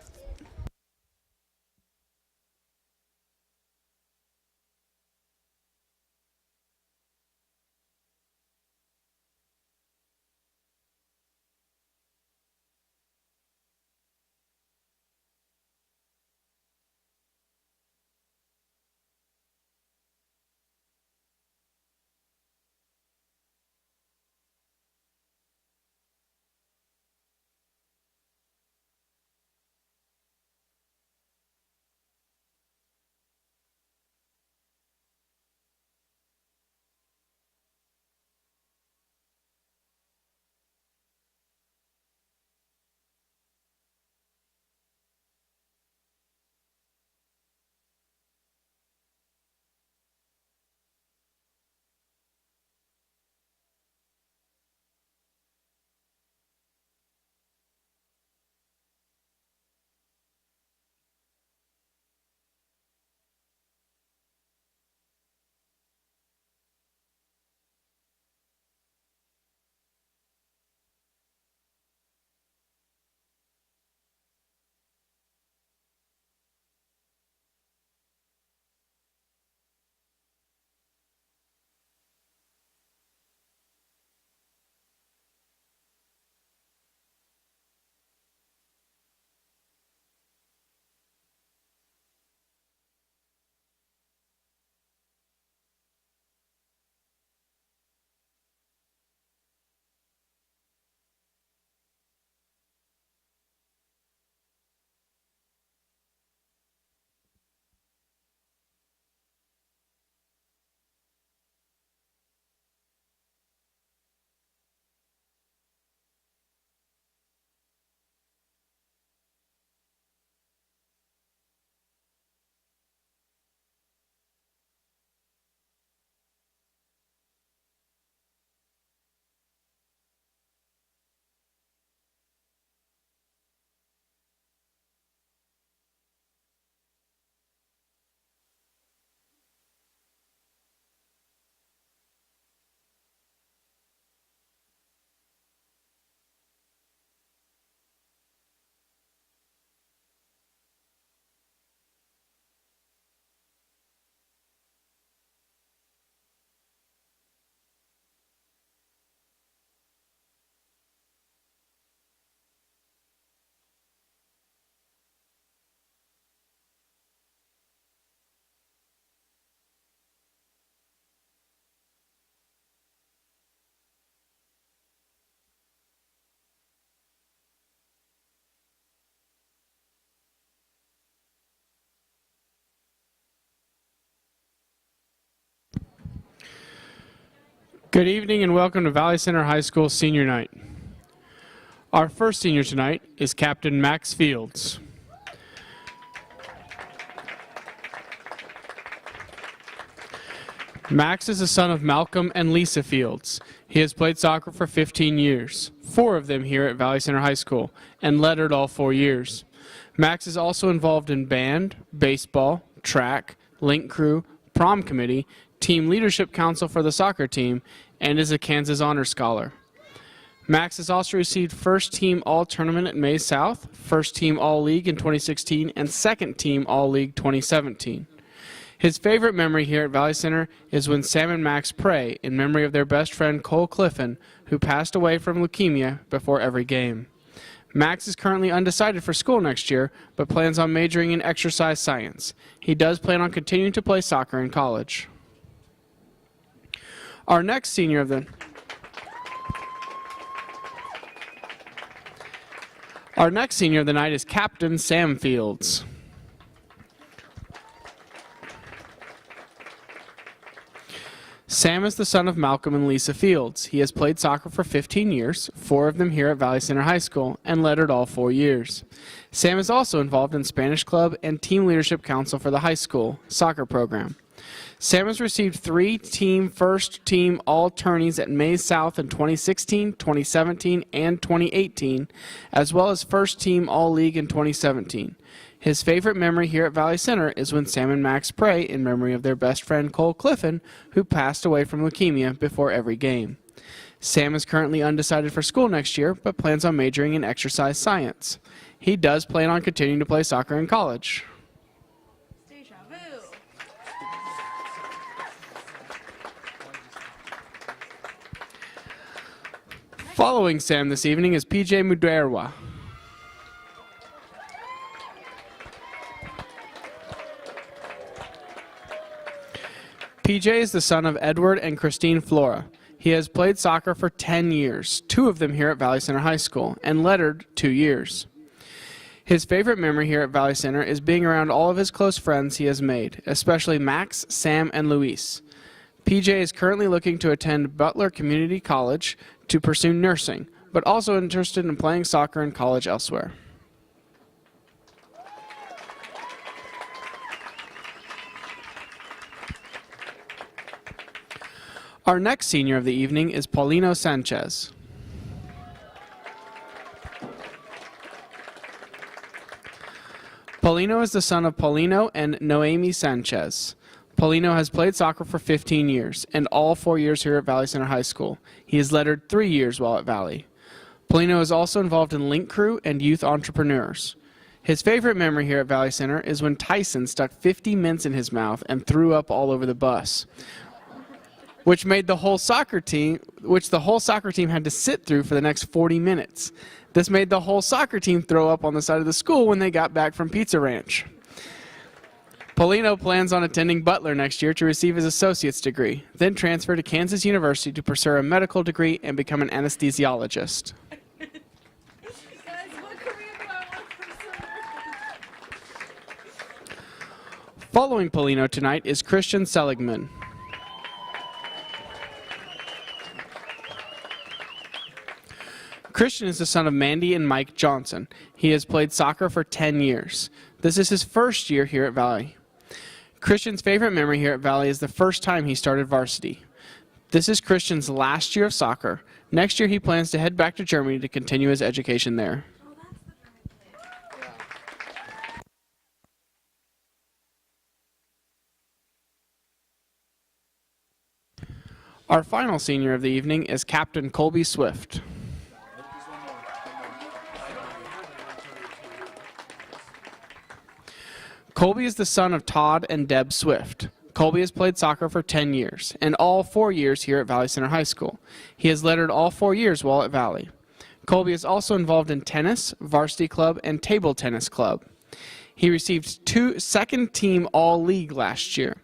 Speaker 4: Good evening and welcome to Valley Center High School Senior Night. Our first senior tonight is Captain Max Fields. Max is the son of Malcolm and Lisa Fields. He has played soccer for 15 years, 4 of them here at Valley Center High School, and lettered all 4 years. Max is also involved in band, baseball, track, link crew, prom committee, team leadership council for the soccer team, and is a Kansas Honor Scholar. Max has also received First Team All-Tournament at May South, First Team All-League in 2016, and Second Team All-League 2017. His favorite memory here at Valley Center is when Sam and Max pray in memory of their best friend Cole Cliffin, who passed away from leukemia before every game. Max is currently undecided for school next year, but plans on majoring in exercise science. He does plan on continuing to play soccer in college. Our next senior of the night is Captain Sam Fields. Sam is the son of Malcolm and Lisa Fields. He has played soccer for 15 years, 4 of them here at Valley Center High School, and lettered all 4 years. Sam is also involved in Spanish Club and Team Leadership Council for the high school soccer program. Sam has received 3 First Team All-Tourneys at May South in 2016, 2017, and 2018, as well as First Team All-League in 2017. His favorite memory here at Valley Center is when Sam and Max pray in memory of their best friend Cole Cliffin, who passed away from leukemia before every game. Sam is currently undecided for school next year, but plans on majoring in exercise science. He does plan on continuing to play soccer in college.
Speaker 5: Deja vu.
Speaker 4: Following Sam this evening is PJ Muderwa. PJ is the son of Edward and Christine Flora. He has played soccer for 10 years, 2 of them here at Valley Center High School, and lettered 2 years. His favorite memory here at Valley Center is being around all of his close friends he has made, especially Max, Sam, and Luis. PJ is currently looking to attend Butler Community College to pursue nursing, but also interested in playing soccer in college elsewhere. Our next senior of the evening is Paulino Sanchez. Paulino is the son of Paulino and Noemi Sanchez. Paulino has played soccer for 15 years, and all 4 years here at Valley Center High School. He has lettered 3 years while at Valley. Paulino is also involved in link crew and youth entrepreneurs. His favorite memory here at Valley Center is when Tyson stuck 50 mints in his mouth and threw up all over the bus, which the whole soccer team had to sit through for the next 40 minutes. This made the whole soccer team throw up on the side of the school when they got back from Pizza Ranch. Paulino plans on attending Butler next year to receive his associate's degree, then transfer to Kansas University to pursue a medical degree and become an anesthesiologist.
Speaker 5: Guys, what career do I want to pursue?
Speaker 4: Following Paulino tonight is Christian Seligman. Christian is the son of Mandy and Mike Johnson. He has played soccer for 10 years. This is his first year here at Valley. Christian's favorite memory here at Valley is the first time he started varsity. This is Christian's last year of soccer. Next year he plans to head back to Germany to continue his education there. Our final senior of the evening is Captain Colby Swift. Colby is the son of Todd and Deb Swift. Colby has played soccer for 10 years, and all 4 years here at Valley Center High School. He has lettered all 4 years while at Valley. Colby is also involved in tennis, varsity club, and table tennis club. He received 2 second-team All-League last year.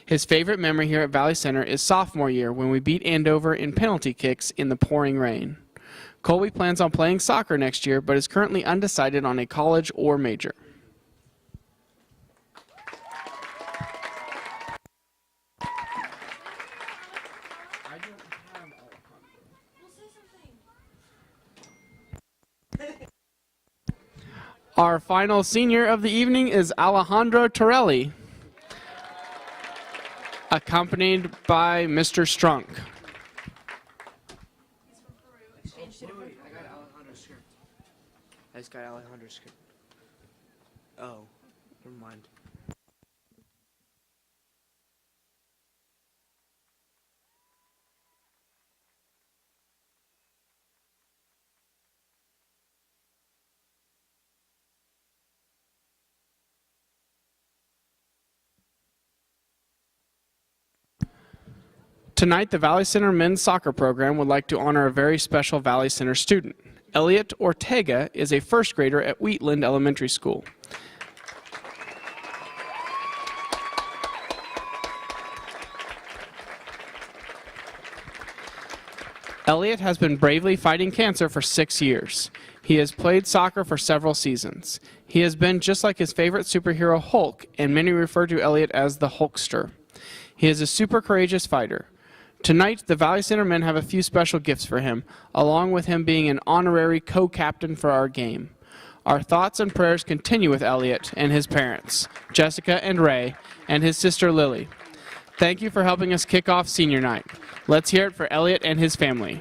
Speaker 4: His favorite memory here at Valley Center is sophomore year when we beat Andover in penalty kicks in the pouring rain. Colby plans on playing soccer next year, but is currently undecided on a college or major. Our final senior of the evening is Alejandro Torelli, accompanied by Mr. Strunk.
Speaker 2: I just got Alejandro's script. Oh, never mind.
Speaker 4: Tonight, the Valley Center men's soccer program would like to honor a very special Valley Center student. Elliot Ortega is a first grader at Wheatland Elementary School. Elliot has been bravely fighting cancer for 6 years. He has played soccer for several seasons. He has been just like his favorite superhero Hulk, and many refer to Elliot as the Hulkster. He is a super courageous fighter. Tonight, the Valley Center men have a few special gifts for him, along with him being an honorary co-captain for our game. Our thoughts and prayers continue with Elliot and his parents, Jessica and Ray, and his sister Lily. Thank you for helping us kick off senior night. Let's hear it for Elliot and his family.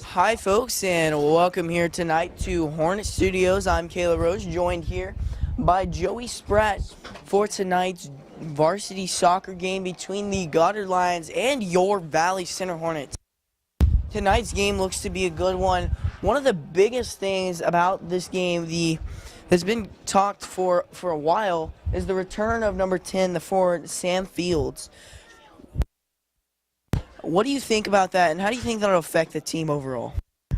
Speaker 1: Hi, folks, and welcome here tonight to Hornet Studios. I'm Caleb Rose, joined here by Joey Spratt for tonight's varsity soccer game between the Goddard Lions and your Valley Center Hornets. Tonight's game looks to be a good one. One of the biggest things about this game has been talked for a while is the return of number 10, the forward Sam Fields. What do you think about that, and how do you think that'll affect the team overall?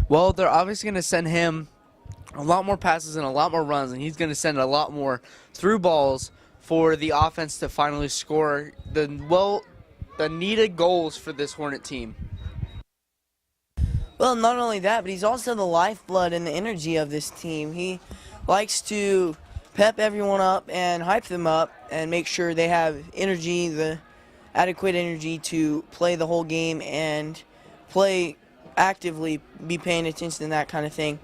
Speaker 2: Well, they're obviously going to send him a lot more passes and a lot more runs, and he's going to send a lot more through balls for the offense to finally score the needed goals for this Hornet team.
Speaker 1: Well, not only that, but he's also the lifeblood and the energy of this team. He likes to pep everyone up and hype them up and make sure they have energy, the adequate energy to play the whole game and play actively, be paying attention and that kind of thing.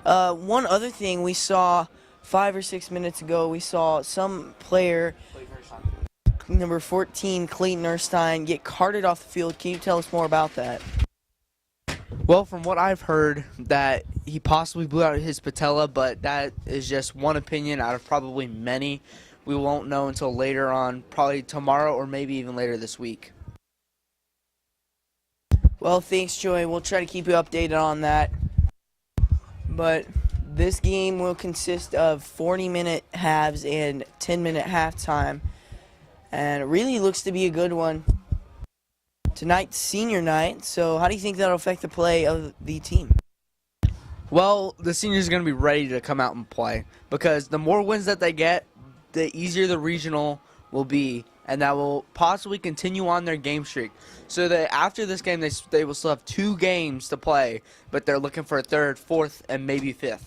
Speaker 1: One other thing we saw 5 or 6 minutes ago, we saw some player, number 14, Clayton Erstein, get carted off the field. Can you tell us more about that?
Speaker 2: Well, from what I've heard, that he possibly blew out his patella, but that is just one opinion out of probably many. We won't know until later on, probably tomorrow or maybe even later this week.
Speaker 1: Well, thanks, Joey. We'll try to keep you updated on that. But this game will consist of 40-minute halves and 10-minute halftime. And it really looks to be a good one. Tonight's senior night, so how do you think that'll affect the play of the team?
Speaker 2: Well, the seniors are going to be ready to come out and play because the more wins that they get, the easier the regional will be, and that will possibly continue on their game streak. So that after this game, they will still have 2 games to play, but they're looking for a 3rd, 4th, and maybe 5th.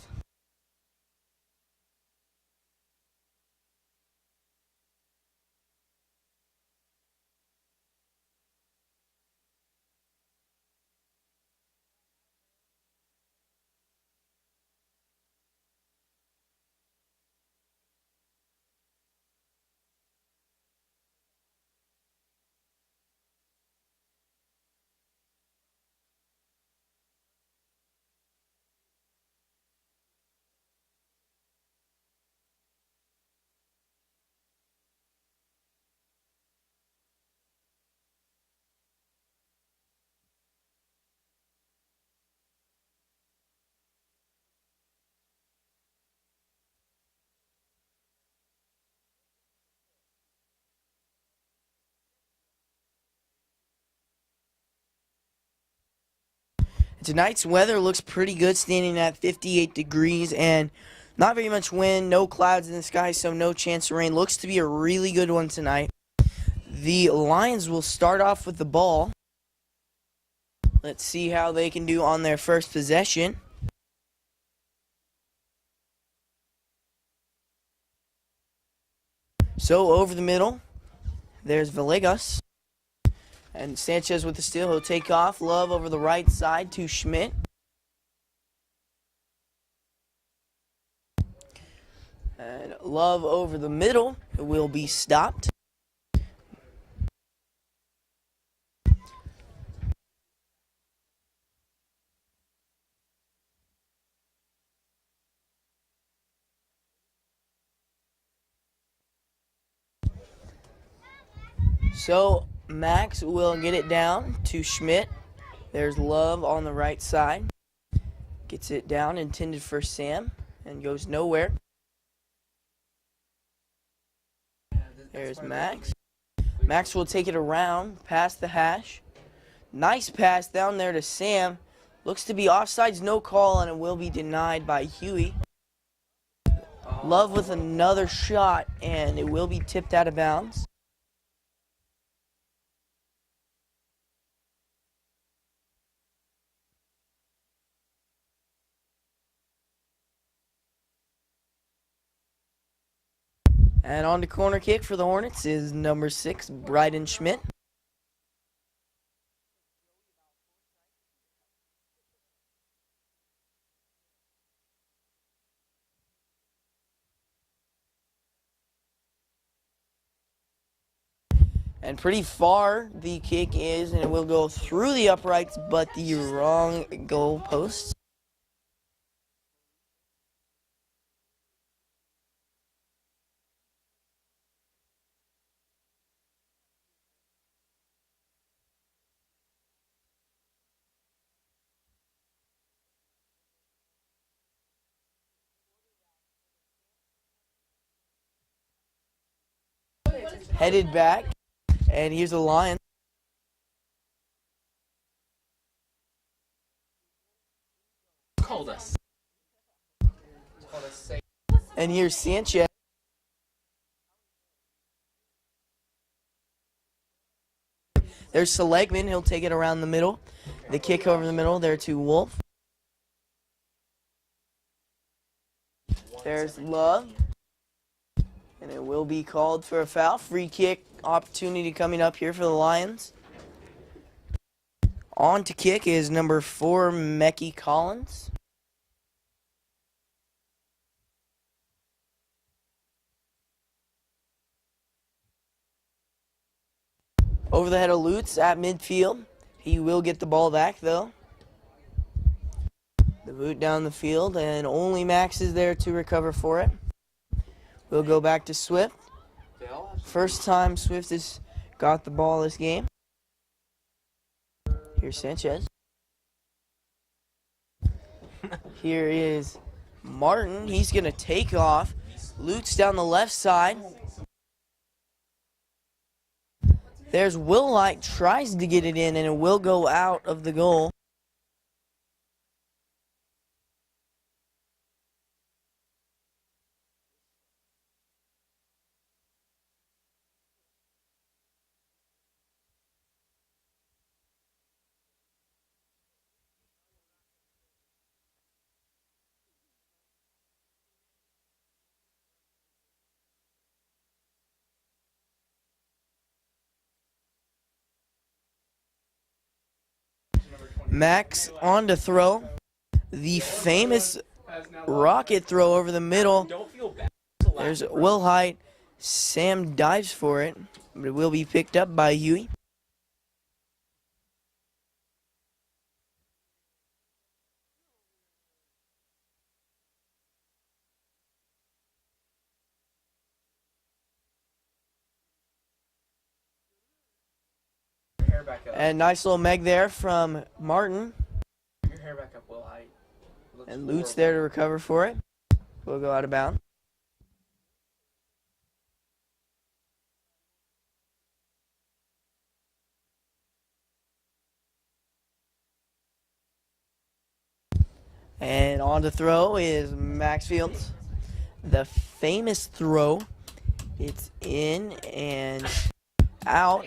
Speaker 1: Tonight's weather looks pretty good, standing at 58 degrees and not very much wind, no clouds in the sky, so no chance of rain. Looks to be a really good one tonight. The Lions will start off with the ball. Let's see how they can do on their first possession. So over the middle, there's Villegas. And Sanchez with the steal. He'll take off. Love over the right side to Schmidt. And Love over the middle. It will be stopped. So Max will get it down to Schmidt. There's Love on the right side. Gets it down, intended for Sam, and goes nowhere. There's Max. Max will take it around, past the hash. Nice pass down there to Sam. Looks to be offsides, no call, and it will be denied by Huey. Love with another shot, and it will be tipped out of bounds. And on to corner kick for the Hornets is number 6, Bryden Schmidt. And pretty far the kick is, and it will go through the uprights, but the wrong goal post. Headed back, and here's the Lions.
Speaker 3: Called us.
Speaker 1: And here's Sanchez. There's Seligman. He'll take it around the middle. The kick over the middle there to Wolf. There's Love. And it will be called for a foul. Free kick opportunity coming up here for the Lions. On to kick is number 4, Mecky Collins. Over the head of Lutz at midfield. He will get the ball back, though. The boot down the field, and only Max is there to recover for it. We'll go back to Swift. First time Swift has got the ball this game. Here's Sanchez. Here is Martin. He's going to take off. Lutz down the left side. There's Willight, tries to get it in, and it will go out of the goal. Max on to throw. The famous rocket throw over the middle. There's Willight. Sam dives for it, but it will be picked up by Huey. And nice little Meg there from Martin.
Speaker 3: Your hair back up, Will.
Speaker 1: And Lutz there to recover for it. We'll go out of bounds. And on to throw is Max Fields. The famous throw. It's in and out.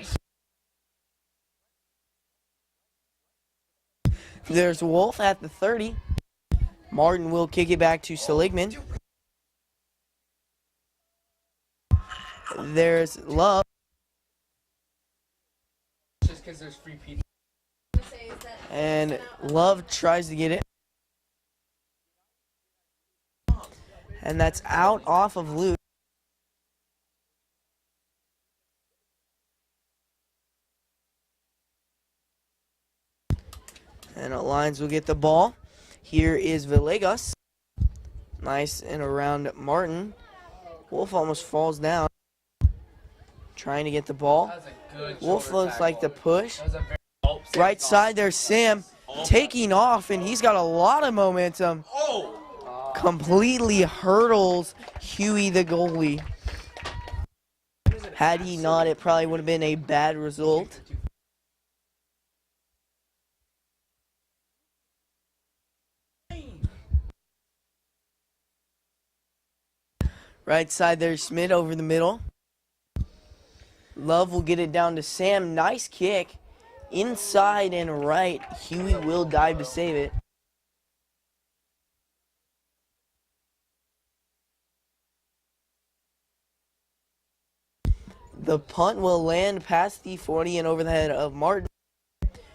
Speaker 1: There's Wolf at the 30. Martin will kick it back to Seligman. There's Love.
Speaker 3: Just because there's free pizza.
Speaker 1: And Love tries to get it. And that's out off of Luke. And Lions will get the ball. Here is Villegas. Nice and around Martin. Wolf almost falls down. Trying to get the ball. Wolf looks like the push. Right side there's Sam taking off, and he's got a lot of momentum. Completely hurdles Huey the goalie. Had he not, it probably would have been a bad result. Right side there's Schmidt over the middle. Love will get it down to Sam. Nice kick. Inside and right. Huey will dive to save it. The punt will land past the 40 and over the head of Martin.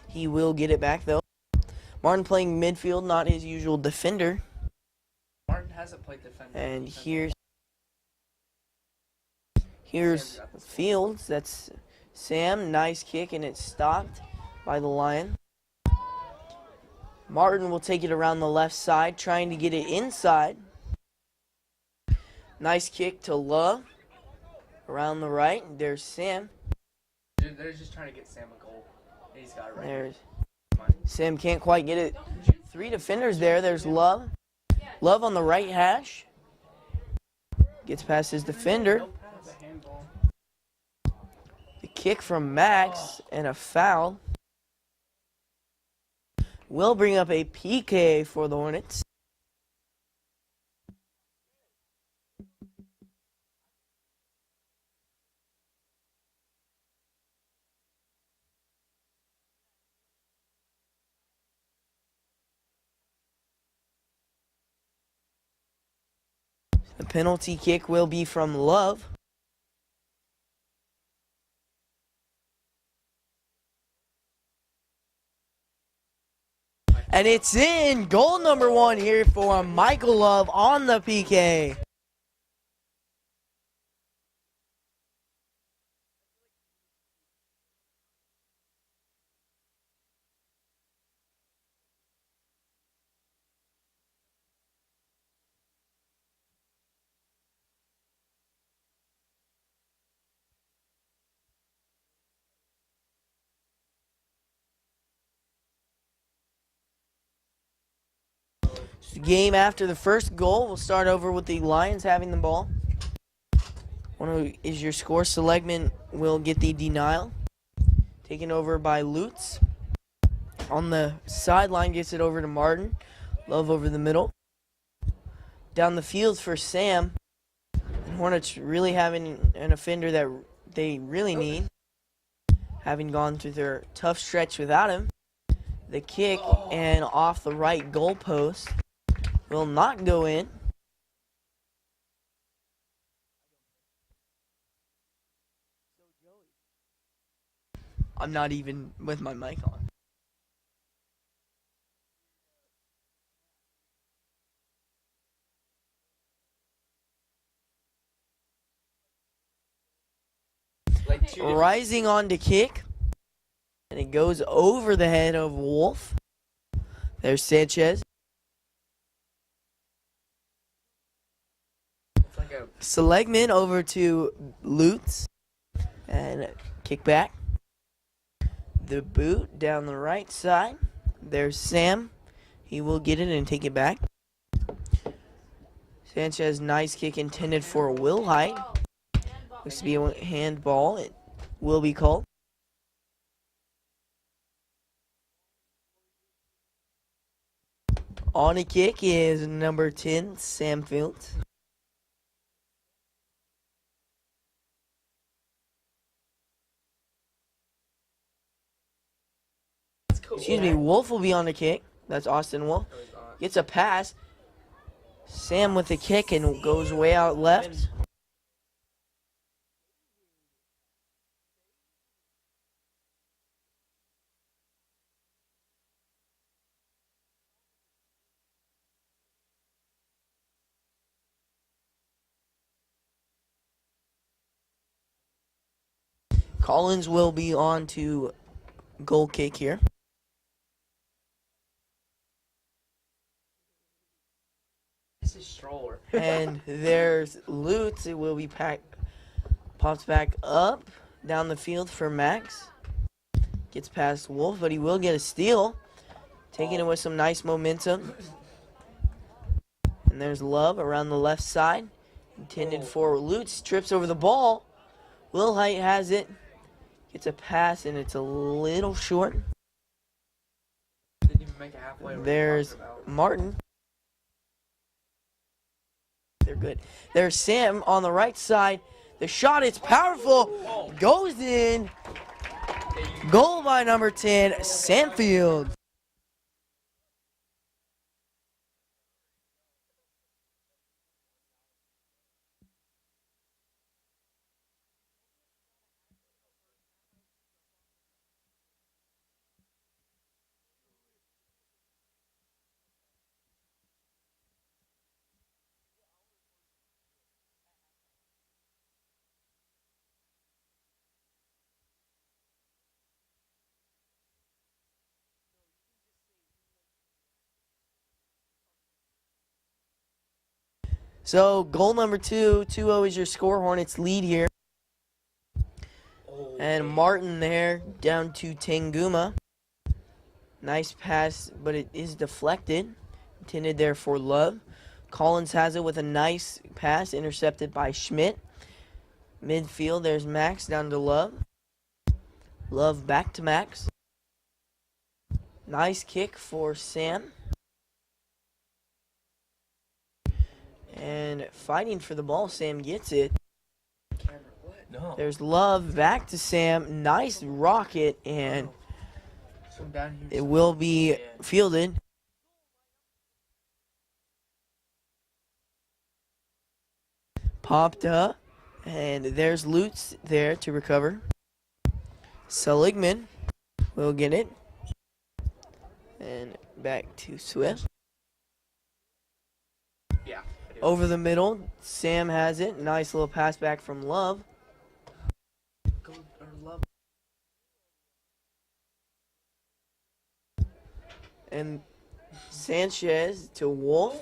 Speaker 1: He will get it back, though. Martin playing midfield, not his usual defender.
Speaker 3: Martin hasn't played defender.
Speaker 1: And here's Fields. That's Sam, nice kick, and it's stopped by the Lion. Martin will take it around the left side, trying to get it inside. Nice kick to Love. Around the right, there's Sam.
Speaker 3: They're just trying to get Sam a goal. He's got it right.
Speaker 1: There's Sam, can't quite get it. 3 defenders there. There's Love. Love on the right hash. Gets past his defender. The kick from Max and a foul will bring up a PK for the Hornets. The penalty kick will be from Love. And it's in. Goal number 1 here for Michael Love on the PK. The game after the first goal, we'll start over with the Lions having the ball. Is your score. Seligman will get the denial. Taken over by Lutz. On the sideline, gets it over to Martin. Love over the middle. Down the field for Sam. Hornets really having an offender that they really need. Having gone through their tough stretch without him. The kick and off the right goalpost will not go in. I'm not even with my mic on. Rising on to kick. And it goes over the head of Wolf. There's Sanchez. Seligman over to Lutz. And kick back. The boot down the right side. There's Sam. He will get it and take it back. Sanchez, nice kick intended for Will Height. Looks to be a handball. It will be called. On a kick is number 10, Sam Fields. Excuse me, Wolf will be on the kick. That's Austin Wolf. Gets a pass. Sam with the kick and goes way out left. Collins will be on to goal kick here.
Speaker 3: This is Stroller.
Speaker 1: And there's Lutz. It will be pops back up down the field for Max. Gets past Wolf, but he will get a steal. Taking it with some nice momentum. And there's Love around the left side. Intended for Lutz. Trips over the ball. Will Height has it. Gets a pass, and it's a little short.
Speaker 3: Didn't even make a halfway.
Speaker 1: There's Martin. They're good. There's Sam on the right side. The shot is powerful. Goes in. Goal by number 10, Sam Fields. So goal number 2, 2-0 is your score. Hornets lead here. And Martin there down to Tanguma. Nice pass, but it is deflected. Intended there for Love. Collins has it with a nice pass, intercepted by Schmidt. Midfield, there's Max down to Love. Love back to Max. Nice kick for Sam. And fighting for the ball, Sam gets it. There's Love back to Sam. Nice rocket, and it will be fielded. Popped up, and there's Lutz there to recover. Seligman will get it. And back to Swift.
Speaker 3: Yeah.
Speaker 1: Over the middle, Sam has it. Nice little pass back from Love. And Sanchez to Wolf.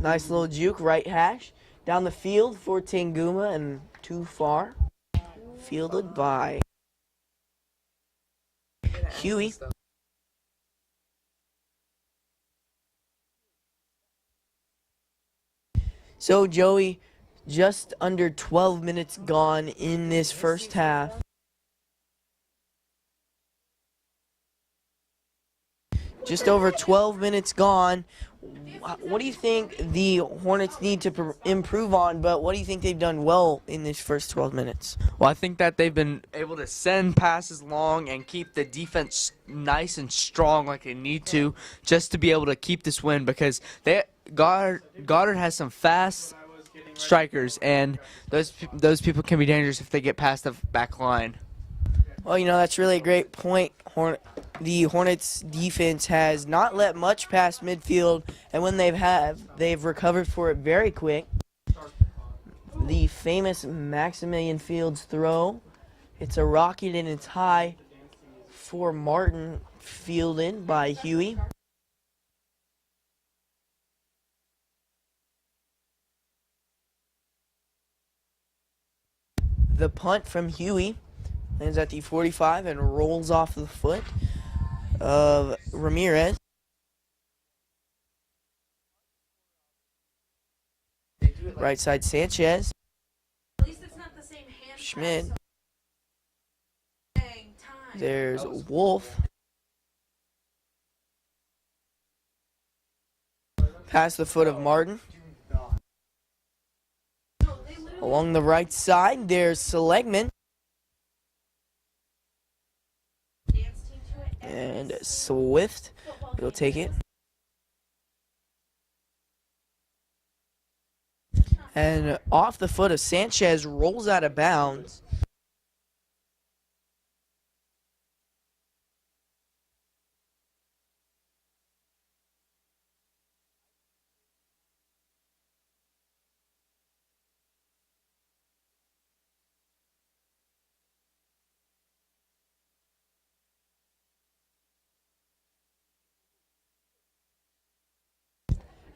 Speaker 1: Nice little juke, right hash. Down the field for Tanguma and too far. Fielded by Huey. So, Joey, just under 12 minutes gone in this first half. Just over 12 minutes gone. What do you think the Hornets need to improve on, but what do you think they've done well in this first 12 minutes?
Speaker 2: Well, I think that they've been able to send passes long and keep the defense nice and strong like they need to, just to be able to keep this win, because Goddard has some fast strikers, and those people can be dangerous if they get past the back line.
Speaker 1: Well, that's really a great point. The Hornets defense has not let much past midfield, and when they've recovered for it very quick. The famous Maximilian Fields throw. It's a rocket and it's high for Martin, fielded by Huey. The punt from Huey lands at the 45 and rolls off the foot of Ramirez. Right side Sanchez.
Speaker 5: At least it's not the same hand.
Speaker 1: Schmidt.
Speaker 5: Dang, time.
Speaker 1: There's Wolf. Past the foot of Martin. Along the right side, there's Seligman. And Swift will take it. And off the foot of Sanchez, rolls out of bounds.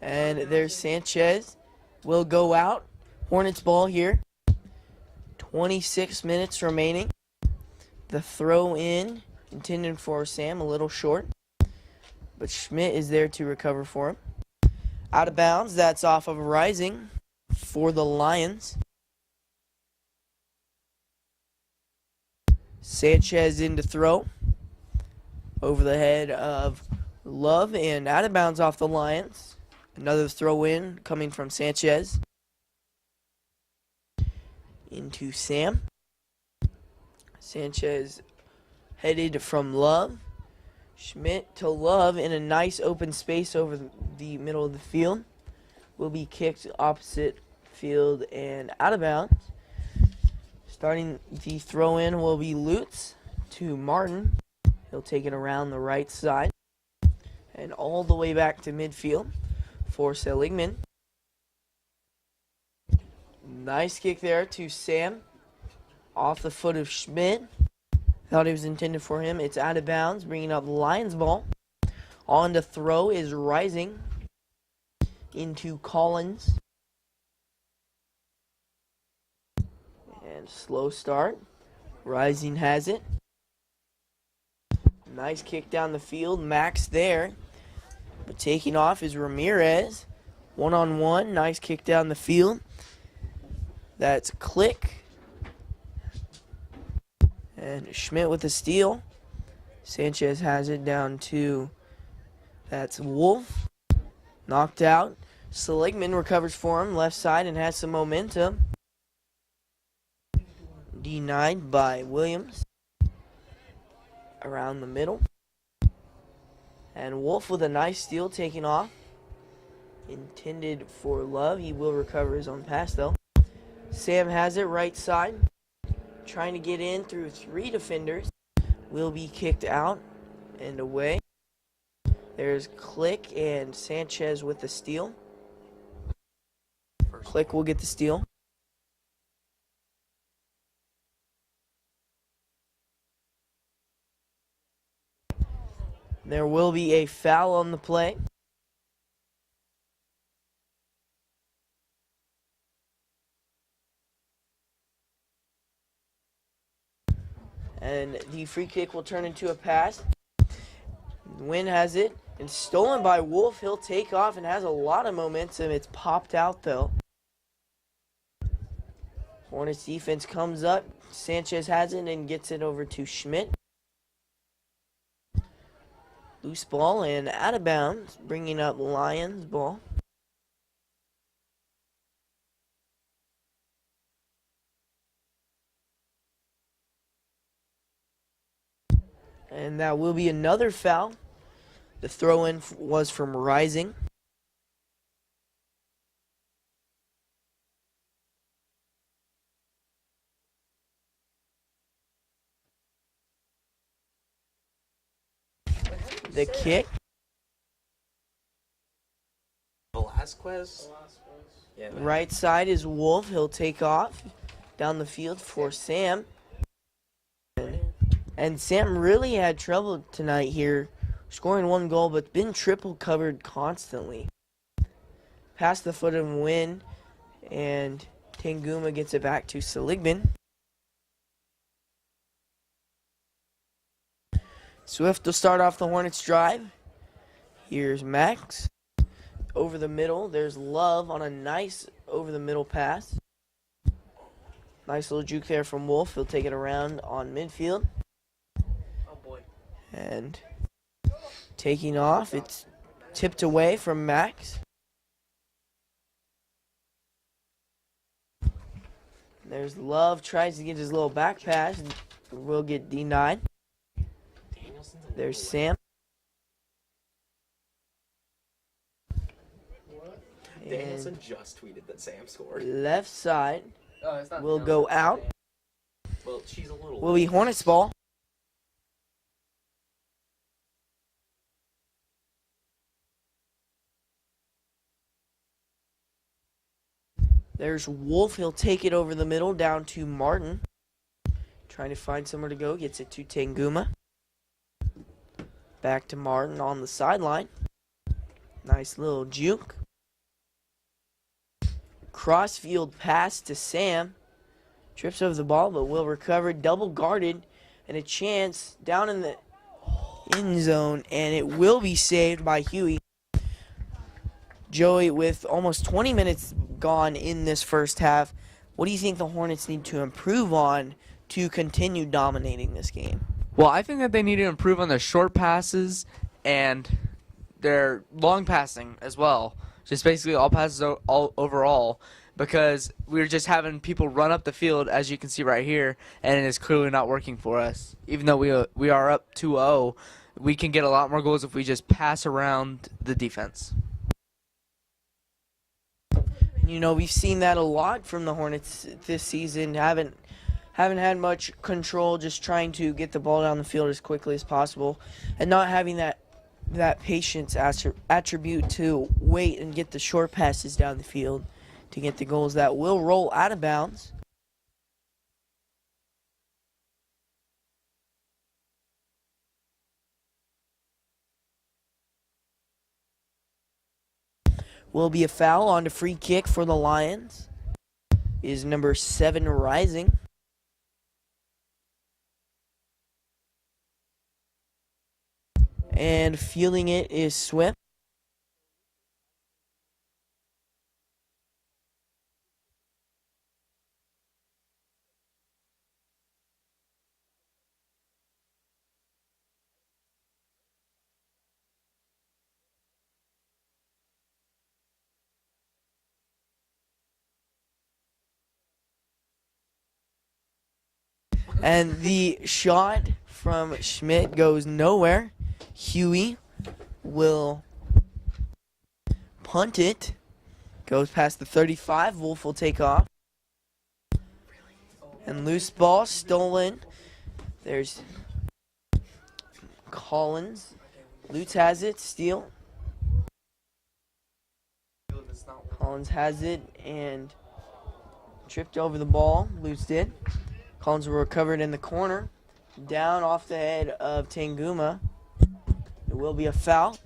Speaker 1: And there's Sanchez. Will go out. Hornets ball here. 26 minutes remaining. The throw in intended for Sam, a little short. But Schmidt is there to recover for him. Out of bounds. That's off of Rising for the Lions. Sanchez in to throw. Over the head of Love and out of bounds off the Lions. Another throw in coming from Sanchez. Into Sam. Sanchez headed from Love. Schmidt to Love in a nice open space over the middle of the field. Will be kicked opposite field and out of bounds. Starting the throw in will be Lutz to Martin. He'll take it around the right side and all the way back to midfield for Seligman. Nice kick there to Sam. Off the foot of Schmidt. Thought it was intended for him. It's out of bounds, bringing up Lions ball. On to throw is Rising into Collins. And slow start. Rising has it. Nice kick down the field. Max there. But taking off is Ramirez. One-on-one. Nice kick down the field. That's Click. And Schmidt with the steal. Sanchez has it down to, that's Wolf. Knocked out. Seligman recovers for him, left side, and has some momentum. Denied by Williams. Around the middle. And Wolf with a nice steal taking off. Intended for Love. He will recover his own pass though. Sam has it right side. Trying to get in through 3 defenders. Will be kicked out and away. There's Click and Sanchez with the steal. Click will get the steal. There will be a foul on the play. And the free kick will turn into a pass. Wynn has it. And stolen by Wolf. He'll take off and has a lot of momentum. It's popped out though. Hornets defense comes up. Sanchez has it and gets it over to Schmidt. Loose ball and out of bounds. Bringing up Lions ball. And that will be another foul. The throw-in was from Rising. The kick.
Speaker 6: Velasquez? Yeah,
Speaker 1: Right side is Wolf. He'll take off down the field for Sam. And Sam really had trouble tonight here, scoring 1 goal, but been triple covered constantly. Past the foot of Wynn, and Tanguma gets it back to Seligman. Swift will start off the Hornets drive. Here's Max. Over the middle, there's Love on a nice over the middle pass. Nice little juke there from Wolf. He'll take it around on midfield.
Speaker 3: Oh boy.
Speaker 1: And taking off, it's tipped away from Max. There's Love, tries to get his little back pass, will get denied. There's Sam.
Speaker 6: Danielson just tweeted that Sam scored.
Speaker 1: Left side
Speaker 3: Oh, it's not
Speaker 1: will go out.
Speaker 6: Well, she's a little.
Speaker 1: Will be Hornets ball. There's Wolf. He'll take it over the middle down to Martin. Trying to find somewhere to go. Gets it to Tanguma. Back to Martin on the sideline. Nice little juke. Crossfield pass to Sam. Trips over the ball, but will recover. Double guarded. And a chance down in the end zone. And it will be saved by Huey. Joey, with almost 20 minutes gone in this first half, what do you think the Hornets need to improve on to continue dominating this game?
Speaker 2: Well, I think that they need to improve on their short passes and their long passing as well. Just basically all passes all overall, because we're just having people run up the field, as you can see right here, and it is clearly not working for us. Even though we are up 2-0, we can get a lot more goals if we just pass around the defense.
Speaker 1: You know, we've seen that a lot from the Hornets this season. Haven't had much control, just trying to get the ball down the field as quickly as possible, and not having that patience attribute to wait and get the short passes down the field to get the goals that will roll out of bounds. Will be a foul on the free kick for the Lions. is number 7, Rising. And fielding it is Swift. And the shot from Schmidt goes nowhere. Huey will punt it. Goes past the 35. Wolf will take off. And loose ball stolen. There's Collins. Lutz has it. Steal. Collins has it and tripped over the ball. Lutz did. Collins will recover it in the corner. Down off the head of Tanguma. It will be a foul.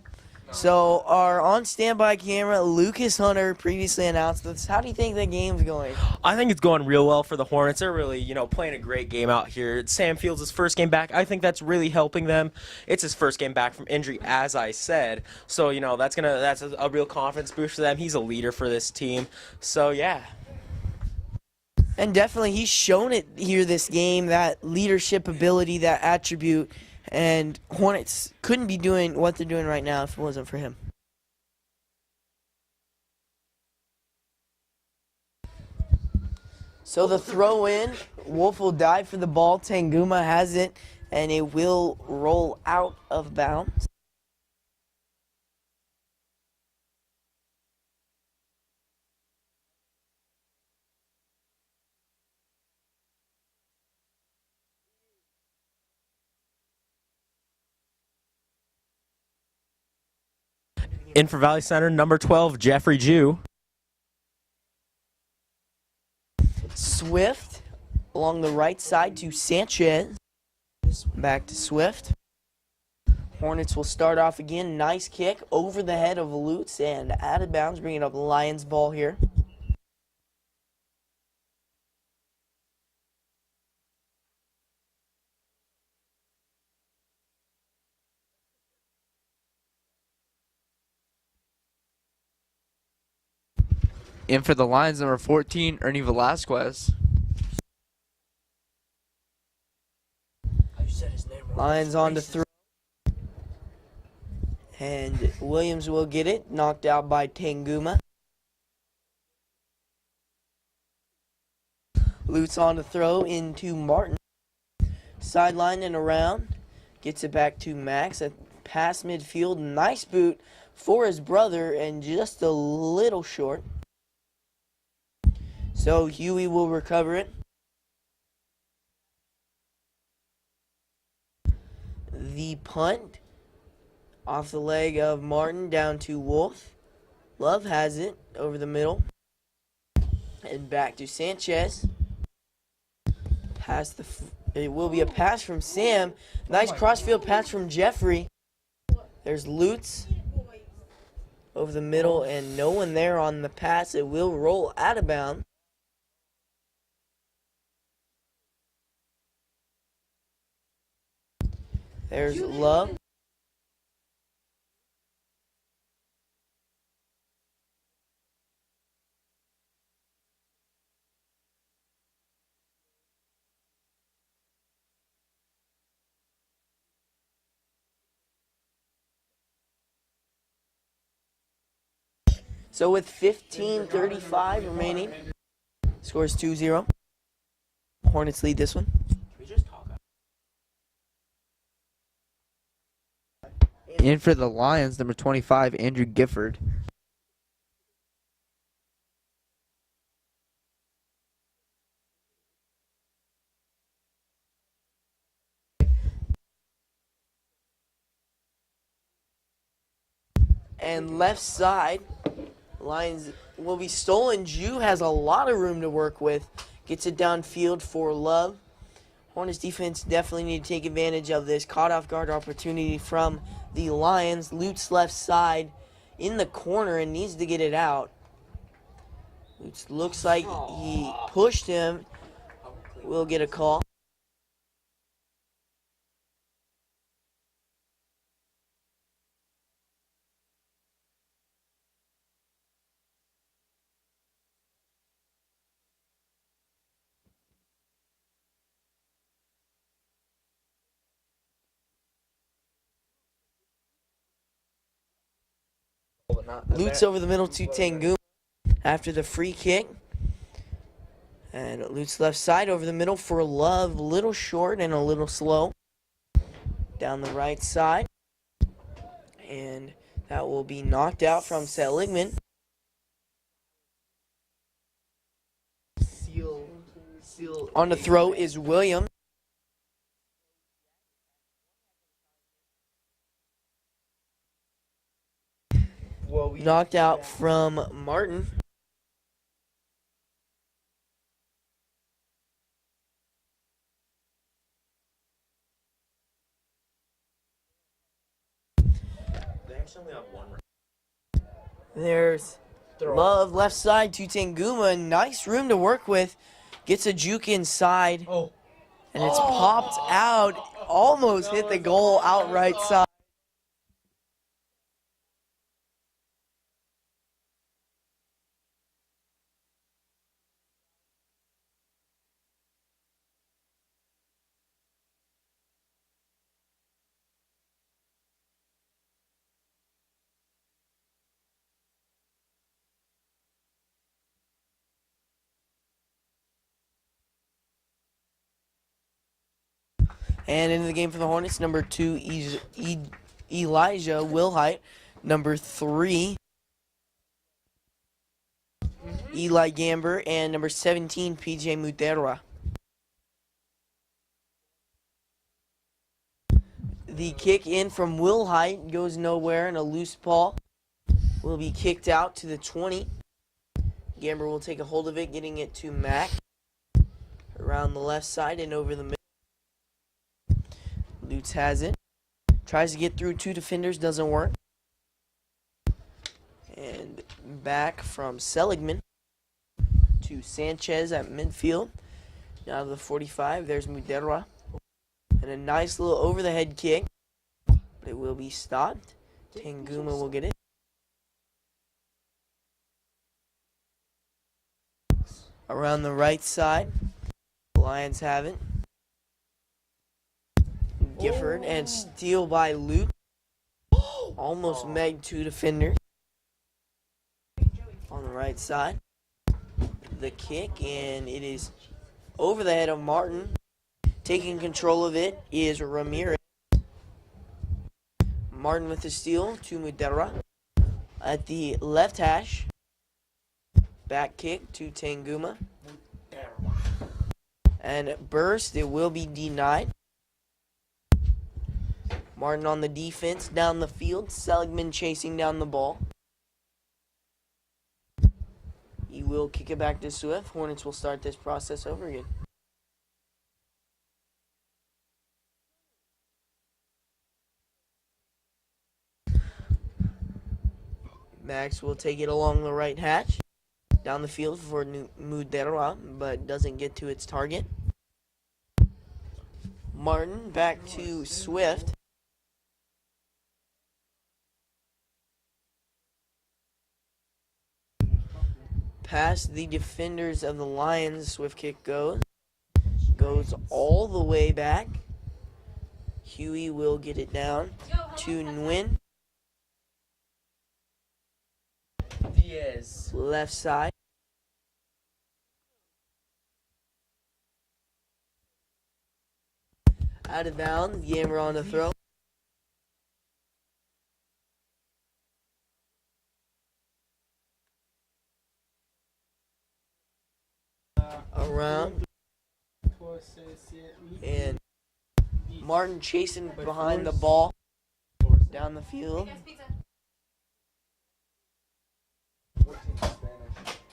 Speaker 1: So our on standby camera, Lucas Hunter, previously announced this. How do you think the game's going?
Speaker 6: I think it's going real well for the Hornets. They're really, playing a great game out here. Sam Fields' his first game back. I think that's really helping them. It's his first game back from injury, as I said. So, that's a real confidence boost for them. He's a leader for this team. So, yeah.
Speaker 1: And definitely he's shown it here this game, that leadership ability, that attribute. And Hornets couldn't be doing what they're doing right now if it wasn't for him. So the throw in, Wolf will dive for the ball. Tanguma has it, and it will roll out of bounds.
Speaker 6: In for Valley Center, number 12, Jeffrey Jew.
Speaker 1: Swift along the right side to Sanchez. Back to Swift. Hornets will start off again. Nice kick over the head of Lutz and out of bounds, bringing up Lions ball here.
Speaker 2: In for the Lions, number 14, Ernie Velasquez.
Speaker 1: Lions on to throw. And Williams will get it. Knocked out by Tanguma. Lutz on to throw into Martin. Sideline and around. Gets it back to Max. A pass midfield. Nice boot for his brother and just a little short. So Huey will recover it. The punt off the leg of Martin down to Wolf. Love has it over the middle. And back to Sanchez. It will be a pass from Sam. Nice crossfield pass from Jeffrey. There's Lutz over the middle and no one there on the pass. It will roll out of bounds. There's Love. So with 15:35 remaining, scores 2-0. Hornets lead this one.
Speaker 2: In for the Lions, number 25, Andrew Gifford.
Speaker 1: And left side, Lions will be stolen. Jew has a lot of room to work with. Gets it downfield for Love. Hornets defense definitely need to take advantage of this caught off guard opportunity from the Lions. Lutz left side in the corner and needs to get it out. It looks like he pushed him. We'll get a call. Lutz over the middle to Tanguma after the free kick. And Lutz left side over the middle for Love. A little short and a little slow. Down the right side. And that will be knocked out from Seligman. On the throw is William. Knocked out from Martin.
Speaker 6: They actually have one.
Speaker 1: There's Love left side to Tanguma. Nice room to work with. Gets a juke inside.
Speaker 6: Oh.
Speaker 1: And it's popped out. Almost hit the goal outright side. And into the game for the Hornets, number 2, Elijah Wilhite. Number 3, Eli Gamber. And number 17, PJ Mudera. The kick in from Wilhite goes nowhere, and a loose ball will be kicked out to the 20. Gamber will take a hold of it, getting it to Mack. Around the left side and over the middle. Lutz has it. Tries to get through 2 defenders, doesn't work. And back from Seligman to Sanchez at midfield. Now to the 45, there's Mudera. And a nice little over-the-head kick. But it will be stopped. Tanguma will get it. Around the right side, the Lions have it. Gifford and steal by Luke. Almost made 2 defenders. On the right side. The kick, and it is over the head of Martin. Taking control of it is Ramirez. Martin with the steal to Mudera. At the left hash. Back kick to Tanguma. And burst, it will be denied. Martin on the defense, down the field. Seligman chasing down the ball. He will kick it back to Swift. Hornets will start this process over again. Max will take it along the right hatch. Down the field for Mudera, but doesn't get to its target. Martin back to Swift. Past the defenders of the Lions, Swift kick goes. Goes all the way back. Huey will get it down to Nguyen.
Speaker 2: Diaz.
Speaker 1: Left side. Out of bounds. Gamer on the throw. Around. And Martin chasing behind the ball. Down the field.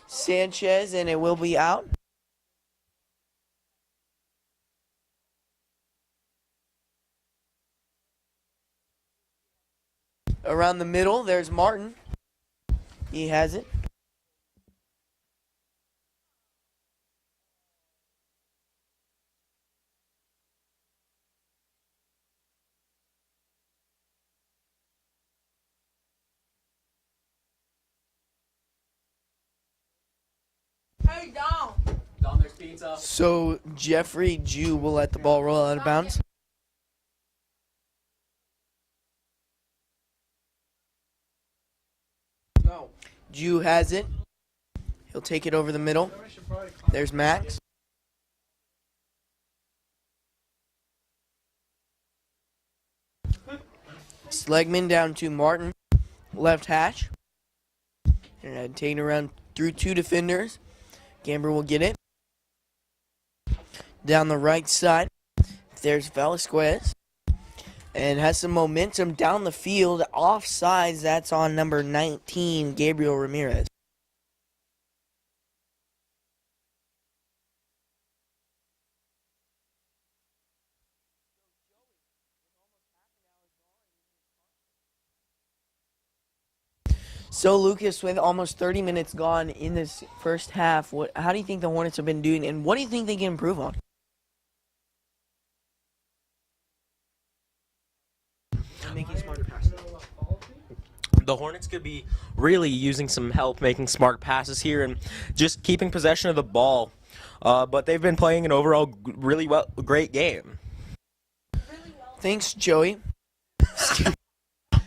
Speaker 1: Sanchez, and it will be out. Around the middle, there's Martin. He has it. So Jeffrey Jew will let the ball roll out of bounds. Jew has it. He'll take it over the middle. There's Max. Slegman down to Martin. Left hash. And taking it around through two defenders. Gamber will get it. Down the right side. There's Velasquez. And has some momentum down the field. Offsides, that's on number 19, Gabriel Ramirez. So, Lucas, with almost 30 minutes gone in this first half, how do you think the Hornets have been doing, and what do you think they can improve on? Making smarter passes.
Speaker 6: The Hornets could be really using some help making smart passes here and just keeping possession of the ball. But they've been playing an overall great game.
Speaker 1: Thanks, Joey.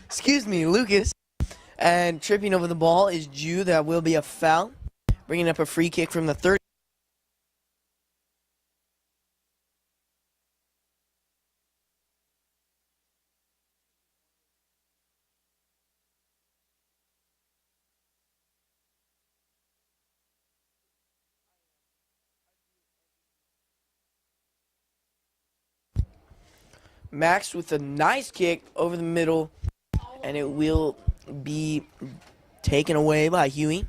Speaker 1: Excuse me, Lucas. And tripping over the ball is Jew. That will be a foul. Bringing up a free kick from the 30. Max with a nice kick over the middle, and it will be taken away by Huey.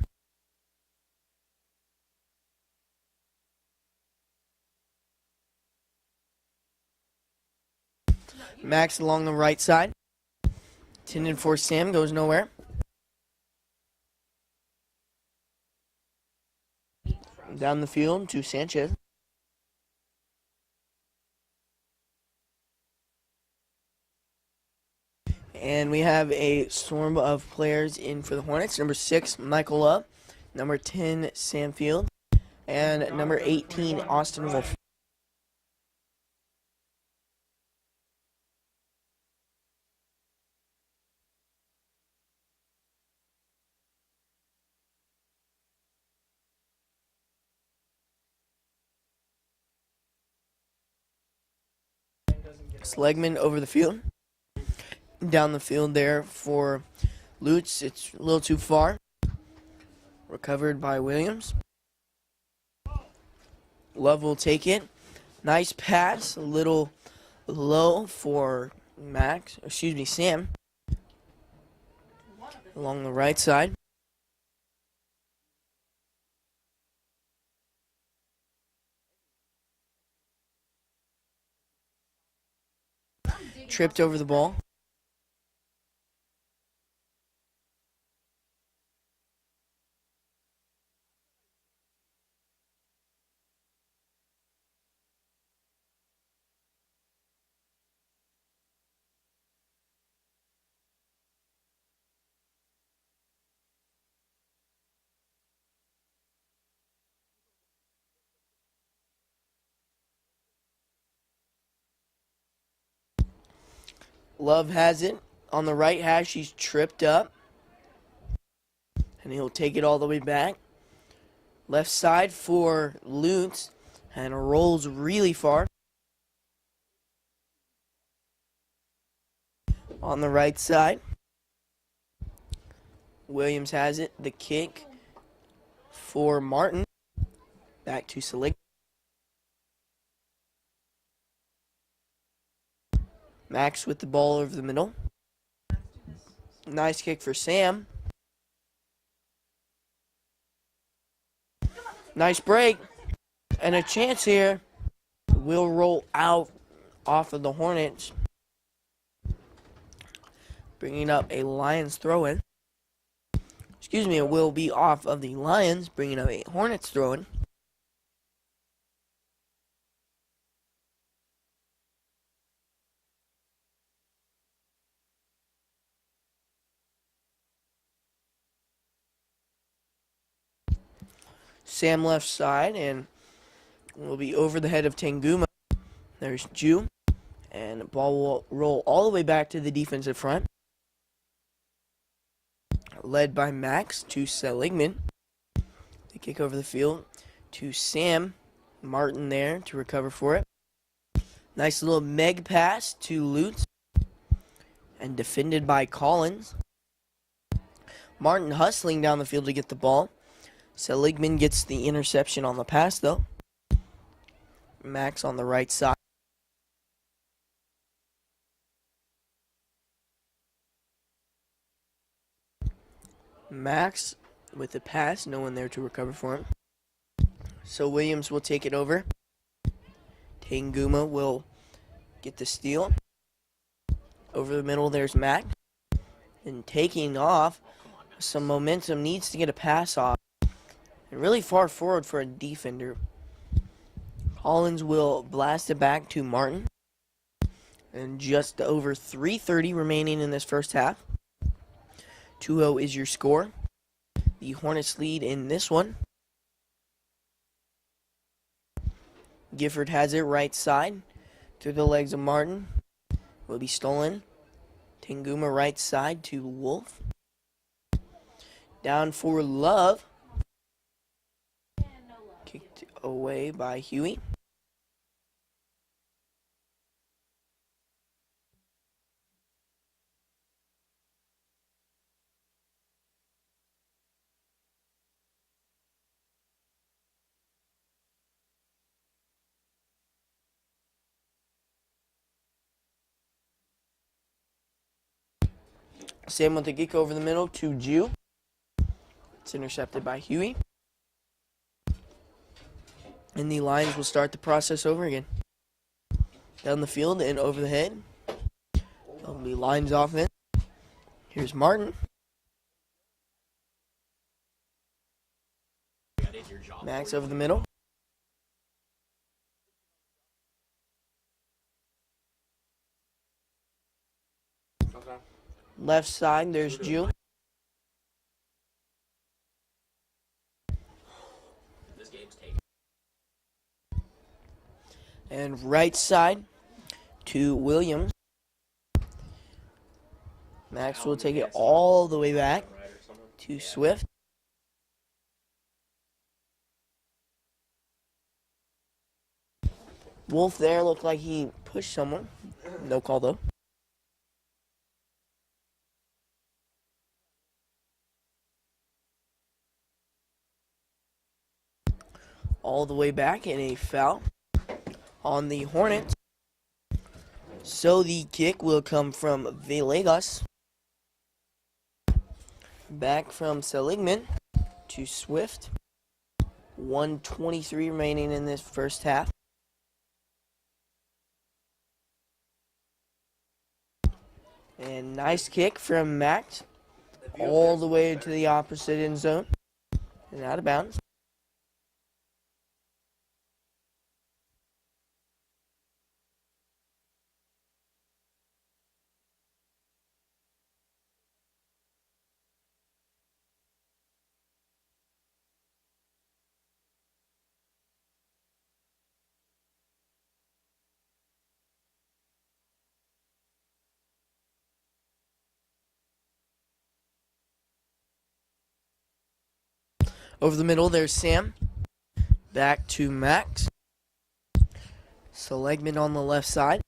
Speaker 1: Max along the right side. Intended for Sam, goes nowhere. Down the field to Sanchez. And we have a swarm of players in for the Hornets. Number 6, Michael Love. Number 10, Sam Field. And number 18, Austin Wolf. Slegman over the field. Down the field there for Lutz. It's a little too far. Recovered by Williams. Love will take it. Nice pass. A little low for Sam. Along the right side. Tripped over the ball. Love has it on the right hash. He's tripped up. And he'll take it all the way back. Left side for Lutz. And rolls really far. On the right side. Williams has it. The kick for Martin. Back to Selig. Max with the ball over the middle. Nice kick for Sam. Nice break. And a chance here. Will roll out off of the Hornets. Bringing up a Lions throw-in. Excuse me, it will be off of the Lions. Bringing up a Hornets throw-in. Sam left side, and will be over the head of Tanguma. There's Jew. And the ball will roll all the way back to the defensive front. Led by Max to Seligman. They kick over the field to Sam. Martin there to recover for it. Nice little meg pass to Lutz. And defended by Collins. Martin hustling down the field to get the ball. Seligman gets the interception on the pass, though. Max on the right side. Max with the pass, no one there to recover for him. So Williams will take it over. Tanguma will get the steal. Over the middle, there's Max. And taking off, some momentum, needs to get a pass off. And really far forward for a defender. Collins will blast it back to Martin. And just over 3:30 remaining in this first half. 2-0 is your score. The Hornets lead in this one. Gifford has it right side. Through the legs of Martin. Will be stolen. Tanguma right side to Wolf. Down for Love. Kicked away by Huey. Sam with the kick over the middle to Jew. It's intercepted by Huey. And the Lions will start the process over again. Down the field and over the head. That'll be Lions offense. Here's Martin. Max over the middle. Left side, there's Jew. And right side to Williams. Max will take it all the way back to Swift. Wolf there looked like he pushed someone. No call though. All the way back in a foul on the Hornets. So the kick will come from Villegas. Back from Seligman to Swift. 1:23 remaining in this first half. And nice kick from Max. All the way to the opposite end zone. And out of bounds. Over the middle, there's Sam. Back to Max. Seligman on the left side.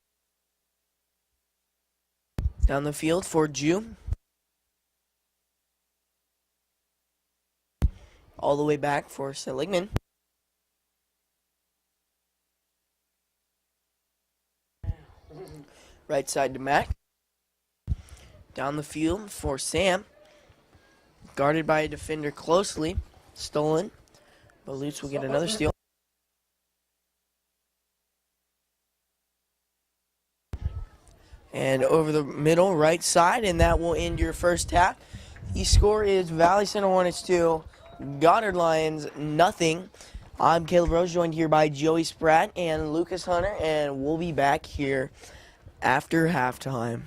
Speaker 1: Down the field for Jew. All the way back for Seligman. Right side to Max. Down the field for Sam. Guarded by a defender closely. Stolen. But Lutz will get another steal. And over the middle, right side, and that will end your first half. The score is Valley Center Hornets 2, Goddard Lions nothing. I'm Caleb Rose, joined here by Joey Spratt and Lucas Hunter, and we'll be back here after halftime.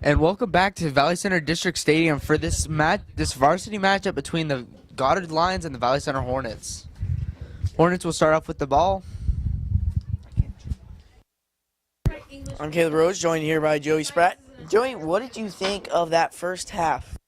Speaker 2: And welcome back to Valley Center District Stadium for this varsity matchup between the Goddard Lions and the Valley Center Hornets. Hornets will start off with the ball.
Speaker 1: I'm Caleb Rose, joined here by Joey Spratt. Joey, what did you think of that first half?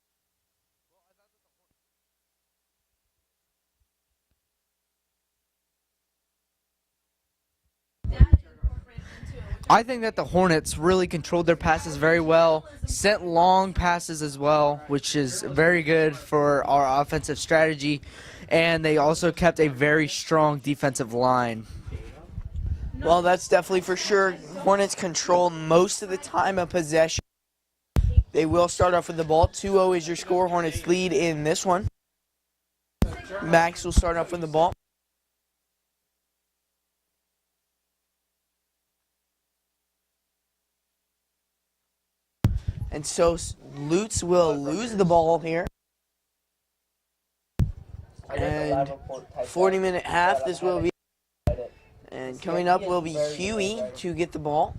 Speaker 2: I think that the Hornets really controlled their passes very well, sent long passes as well, which is very good for our offensive strategy, and they also kept a very strong defensive line.
Speaker 1: Well, that's definitely for sure. Hornets control most of the time of possession. They will start off with the ball. 2-0 is your score. Hornets lead in this one. Max will start off with the ball. And so Lutz will lose the ball here. And 40-minute half this will be. And coming up will be Huey to get the ball.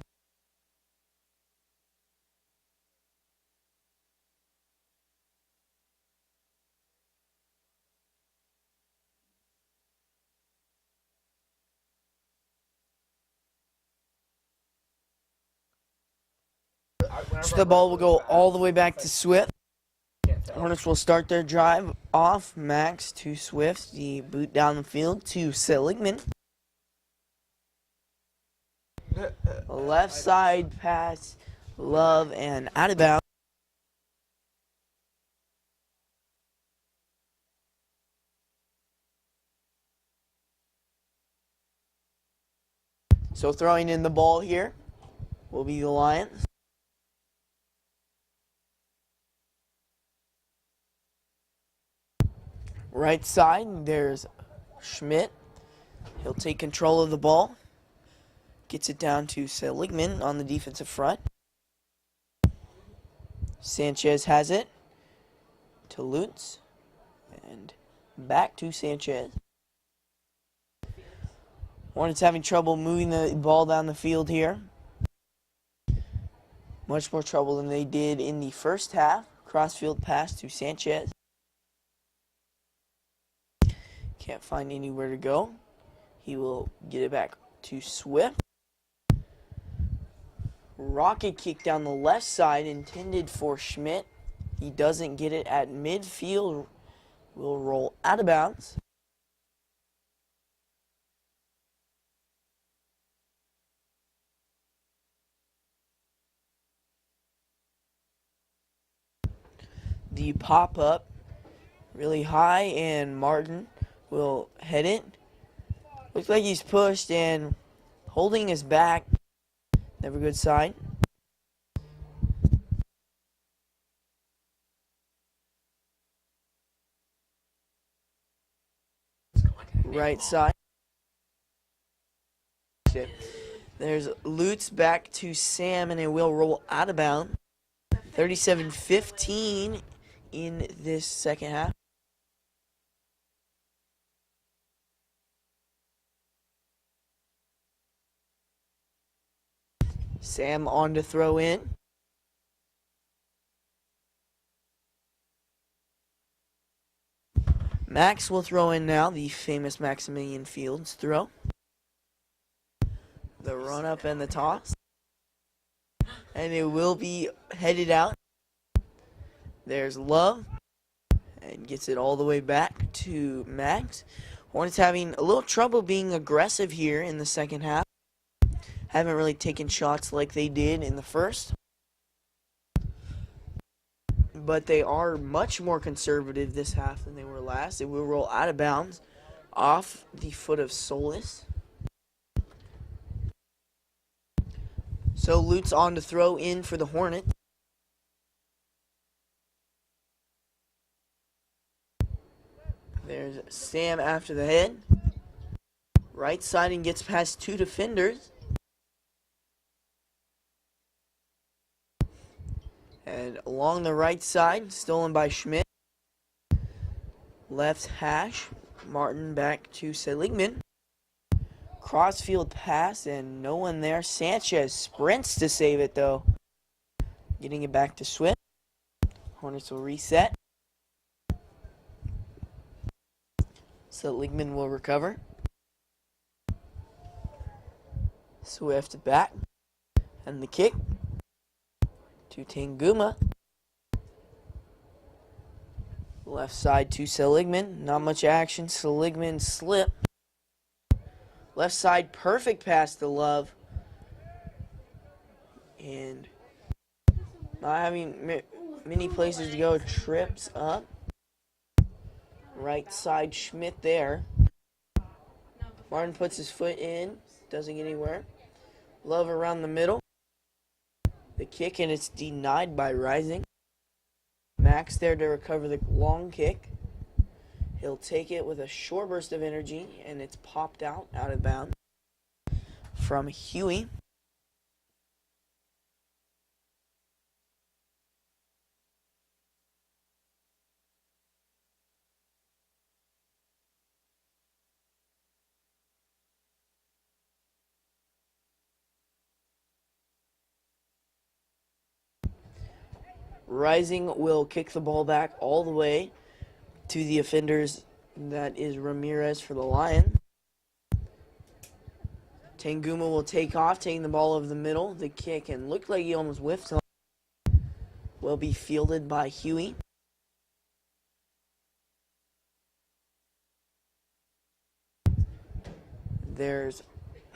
Speaker 1: So the ball will go all the way back to Swift. Hornets will start their drive off. Max to Swift. The boot down the field to Seligman. Left side pass, Love, and out of bounds. So throwing in the ball here will be the Lions. Right side, there's Schmidt. He'll take control of the ball. Gets it down to Seligman on the defensive front. Sanchez has it to Lutz. And back to Sanchez. Hornets having trouble moving the ball down the field here. Much more trouble than they did in the first half. Crossfield pass to Sanchez. Can't find anywhere to go. He will get it back to Swift. Rocket kick down the left side intended for Schmidt. He doesn't get it at midfield. Will roll out of bounds. The pop-up really high, and Martin will head it. Looks like he's pushed and holding his back. Never good sign. Right side. There's Lutz back to Sam, and it will roll out of bounds. 37-15 in this second half. Sam on to throw in. Max will throw in now, the famous Maximilian Fields throw. The run up and the toss. And it will be headed out. There's Love. And gets it all the way back to Max. Hornets having a little trouble being aggressive here in the second half. Haven't really taken shots like they did in the first. But they are much more conservative this half than they were last. It will roll out of bounds off the foot of Solis. So Lutz on to throw in for the Hornets. There's Sam after the head. Right side and gets past two defenders. And along the right side, stolen by Schmidt. Left hash, Martin back to Seligman. Crossfield pass and no one there. Sanchez sprints to save it though. Getting it back to Swift. Hornets will reset. Seligman will recover. Swift back. And the kick to Tanguma. Left side to Seligman. Not much action. Seligman slip. Left side, perfect pass to Love. And not having many places to go. Trips up. Right side, Schmidt there. Martin puts his foot in. Doesn't get anywhere. Love around the middle. The kick, and it's denied by Rising. Max there to recover the long kick. He'll take it with a short burst of energy, and it's popped out of bounds from Huey. Rising will kick the ball back all the way to the offenders. That is Ramirez for the Lion. Tanguma will take off, taking the ball over the middle. The kick, and looked like he almost whiffed on, will be fielded by Huey. There's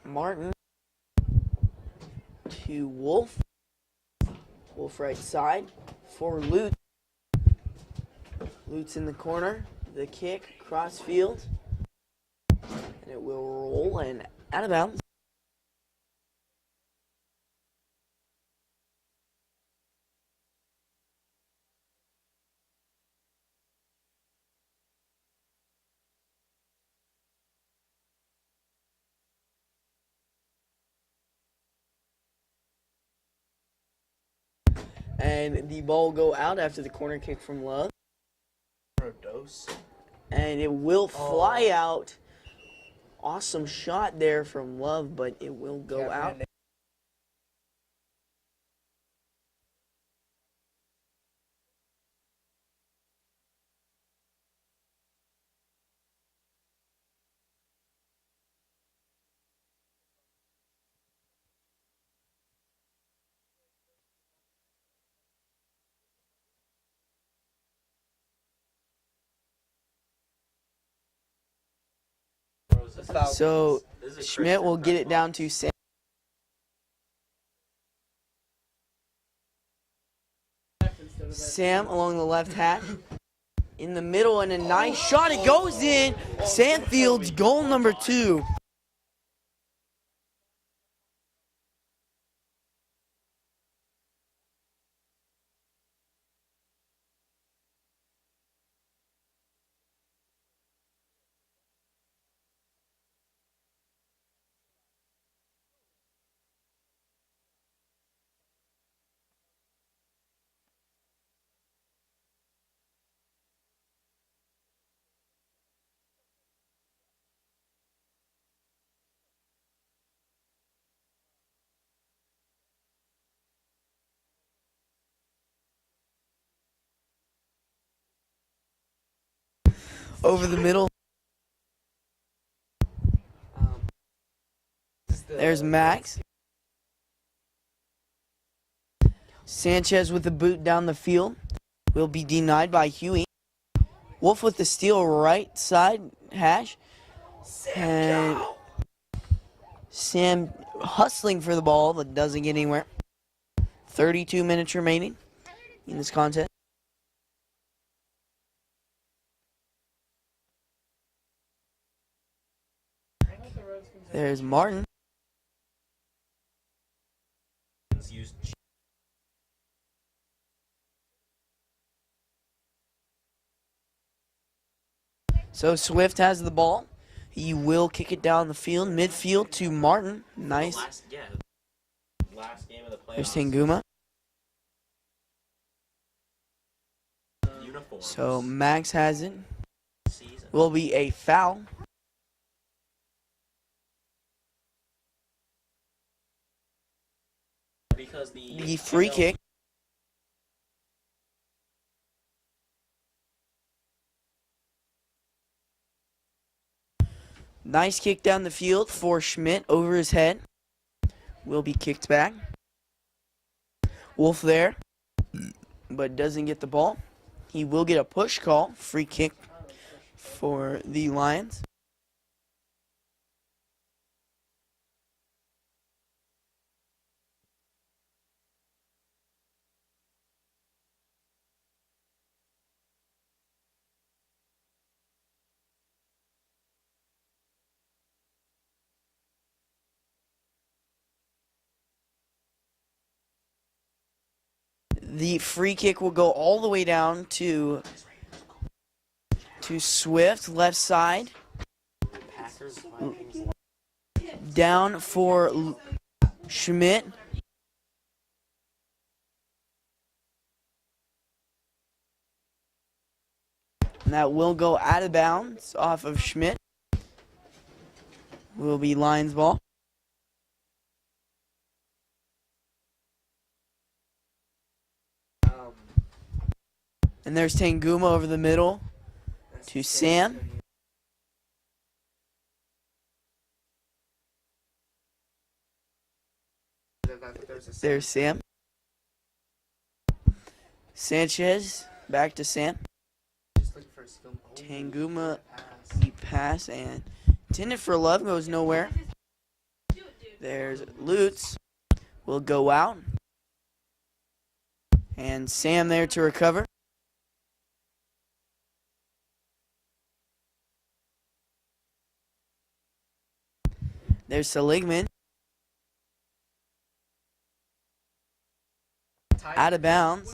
Speaker 1: Martin to Wolf. Wolf right side for Lute. Lute's in the corner. The kick, cross field. And it will roll and out of bounds. And the ball will go out after the corner kick from Love. And it will fly out. Awesome shot there from Love, but it will go out. So Schmidt will get it down to Sam. Sam along the left hash. In the middle, and a nice shot. It goes in. Sandfield's goal number 2. Over the middle. There's Max. Sanchez with the boot down the field. Will be denied by Huey. Wolf with the steal right side hash. And Sam hustling for the ball, but doesn't get anywhere. 32 minutes remaining in this contest. There's Martin. So Swift has the ball. He will kick it down the field, midfield to Martin. Nice.
Speaker 6: Last game of the playoffs.
Speaker 1: There's Tanguma. So Max has it. Will be a foul.
Speaker 6: Because
Speaker 1: The free kick Nice kick down the field for Schmidt over his head. Will be kicked back. Wolf there, but doesn't get the ball. He will get a push call, free kick for the Lions. The free kick will go all the way down to Swift, left side. Down for Schmidt. And that will go out of bounds off of Schmidt. Will be Lions ball. And there's Tanguma over the middle to Sam. There's Sam. Sanchez back to Sam. Tanguma, the pass and intended for Love goes nowhere. There's Lutz. Will go out. And Sam there to recover. There's Seligman. Out of bounds.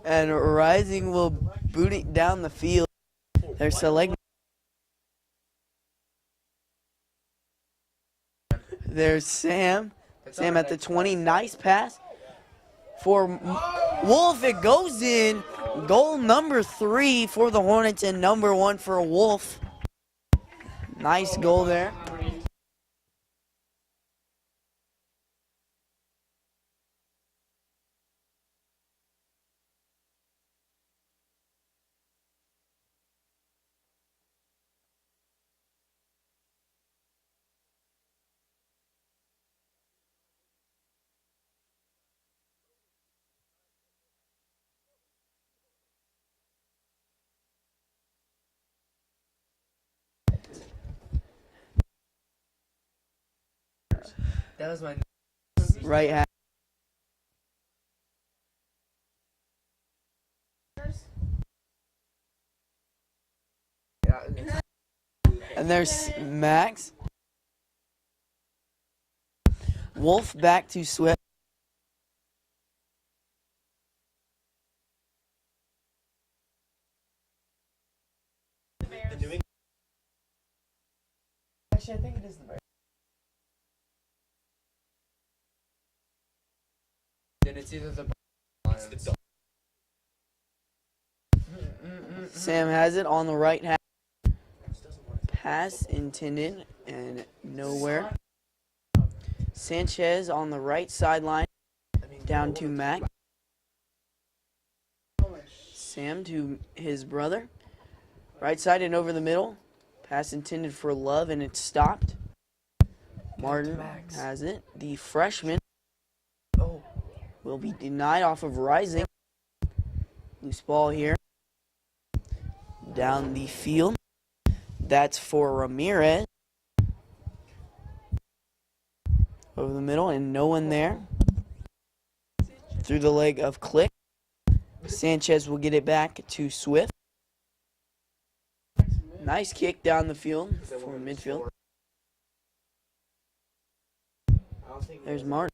Speaker 1: And Rising will boot it down the field. There's Seligman. There's Sam. Sam at the 20. Nice pass for Wolf. It goes in. Goal number 3 for the Hornets and number 1 for Wolf. Nice goal there.
Speaker 2: That was my
Speaker 1: Right half. And there's Max. Wolf back to Swift.
Speaker 2: Actually, I think it is the Bears. Then it's either the Lions.
Speaker 1: Sam has it on the right half. Pass intended and nowhere. Sanchez on the right sideline. Down to Mac. Sam to his brother. Right side and over the middle. Pass intended for Love and it's stopped. Martin has it. The freshman will be denied off of Rising. Loose ball here. Down the field. That's for Ramirez. Over the middle and no one there. Through the leg of Click. Sanchez will get it back to Swift. Nice kick down the field for midfield. There's Martin.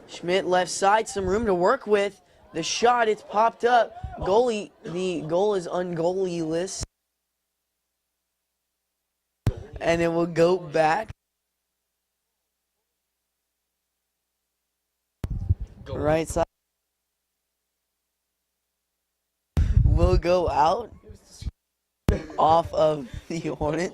Speaker 1: Schmidt left side, some room to work with. The shot, it's popped up. Goalie, the goal is ungoalieless. And it will go back. Right side. Will go out off of the Hornet.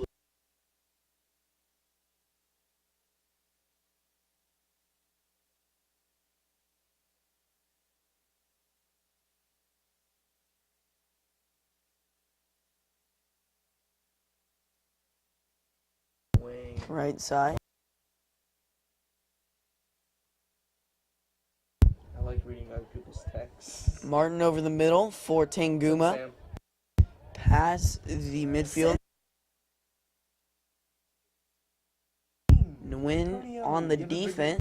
Speaker 1: right side.
Speaker 3: I like reading other people's texts.
Speaker 1: Martin over the middle for Tanguma.
Speaker 3: Sam.
Speaker 1: Pass the midfield. Nguyen on the defense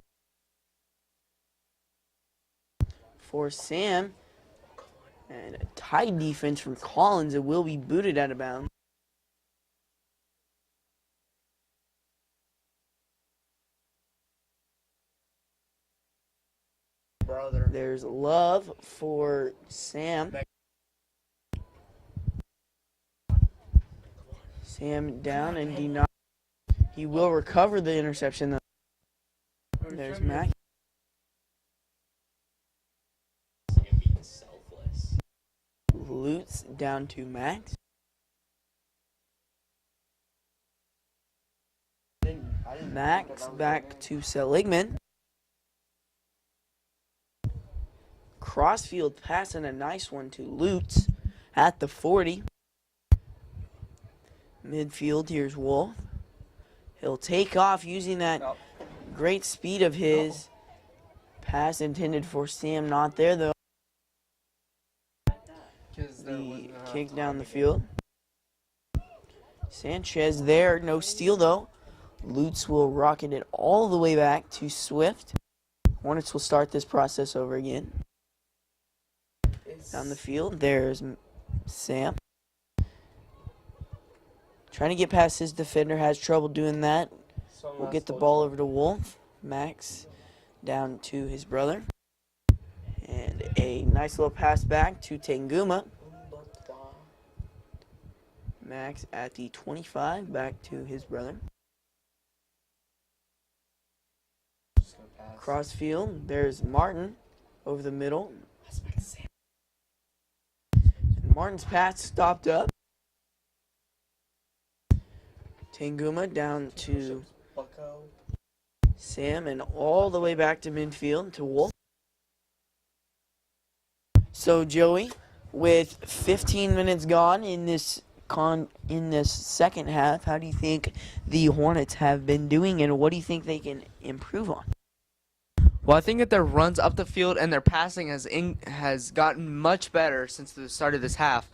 Speaker 1: for Sam. And a tight defense for Collins. It will be booted out of bounds.
Speaker 3: Brother.
Speaker 1: There's Love for Sam. Sam down and denied. He will recover the interception though. There's Mac. Lutz down to Max. Max back to Seligman. Crossfield passing a nice one to Lutz at the 40. Midfield, here's Wolf. He'll take off using that great speed of his. Pass intended for Sam, not there though. The kick down the field. Sanchez there, no steal though. Lutz will rocket it all the way back to Swift. Hornets will start this process over again. Down the field, there's Sam. Trying to get past his defender, has trouble doing that. We'll get the ball over to Wolf. Max down to his brother. And a nice little pass back to Tanguma. Max at the 25, back to his brother. Crossfield, there's Martin over the middle. And Martin's pass stopped up. Tanguma down to Sam and all the way back to midfield to Wolf. So Joey, with 15 minutes gone in this second half, how do you think the Hornets have been doing, and what do you think they can improve on?
Speaker 2: Well, I think that their runs up the field and their passing has gotten much better since the start of this half.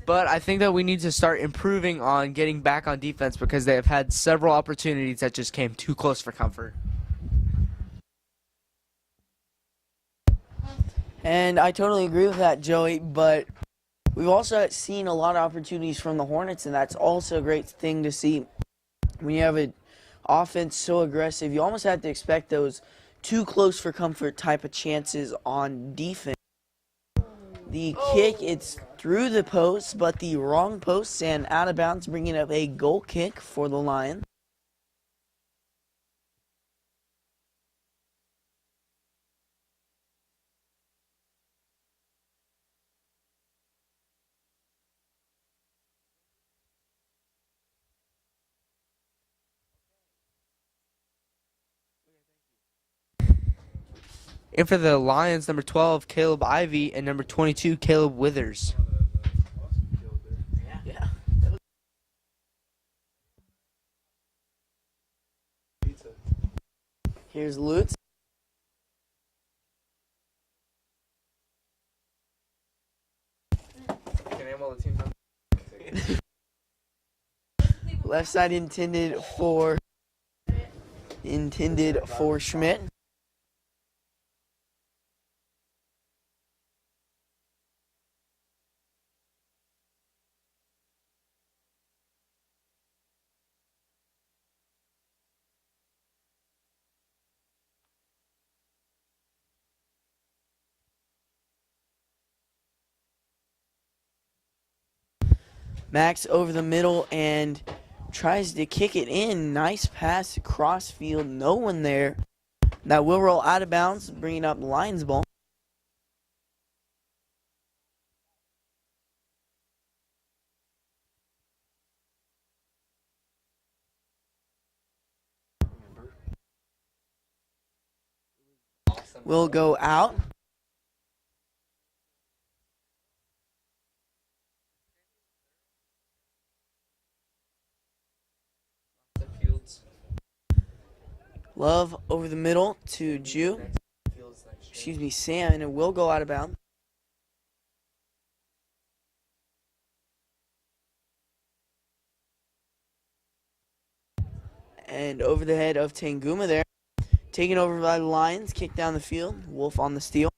Speaker 2: But I think that we need to start improving on getting back on defense because they have had several opportunities that just came too close for comfort.
Speaker 1: And I totally agree with that, Joey, but we've also seen a lot of opportunities from the Hornets, and that's also a great thing to see. When you have an offense so aggressive, you almost have to expect those too close for comfort type of chances on defense. The kick, it's through the post, but the wrong post and out of bounds, bringing up a goal kick for the Lions.
Speaker 2: And for the Lions, number 12, Caleb Ivey, and number 22, Caleb Withers.
Speaker 1: Yeah. Here's Lutz. Left side intended for Schmidt. Max over the middle and tries to kick it in. Nice pass across field. No one there. That will roll out of bounds, bringing up Lions ball. Will go out. Love over the middle to Jew. Excuse me, Sam, and it will go out of bounds. And over the head of Tanguma there. Taken over by the Lions, kick down the field. Wolf on the steal.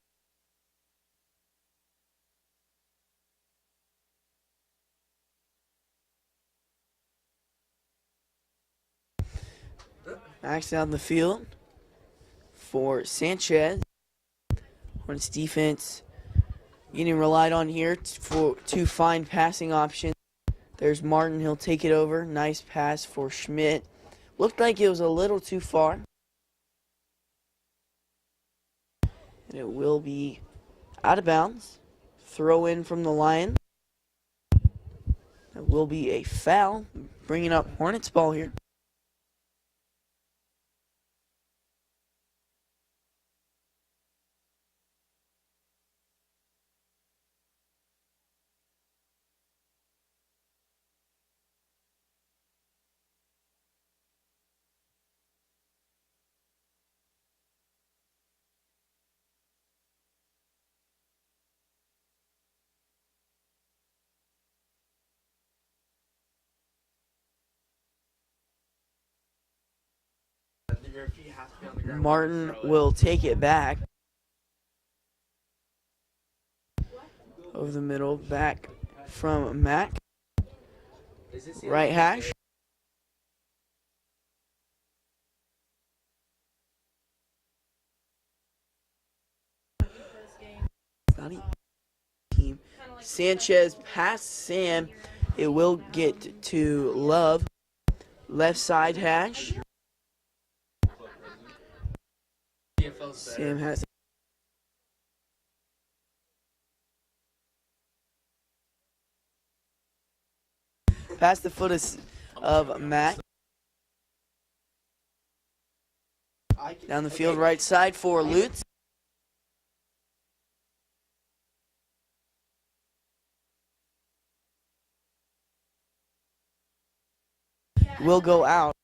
Speaker 1: Max down the field for Sanchez. Hornets defense getting relied on here to find passing options. There's Martin. He'll take it over. Nice pass for Schmidt. Looked like it was a little too far. And it will be out of bounds. Throw in from the Lion. It will be a foul. Bringing up Hornets ball here. Martin will take it back. Over the middle, back from Mac. Right hash. Team. Sanchez past Sam. It will get to Love. Left side hash. Sam has past the foot of Matt. Down the field, right side for Lutz. Will go out.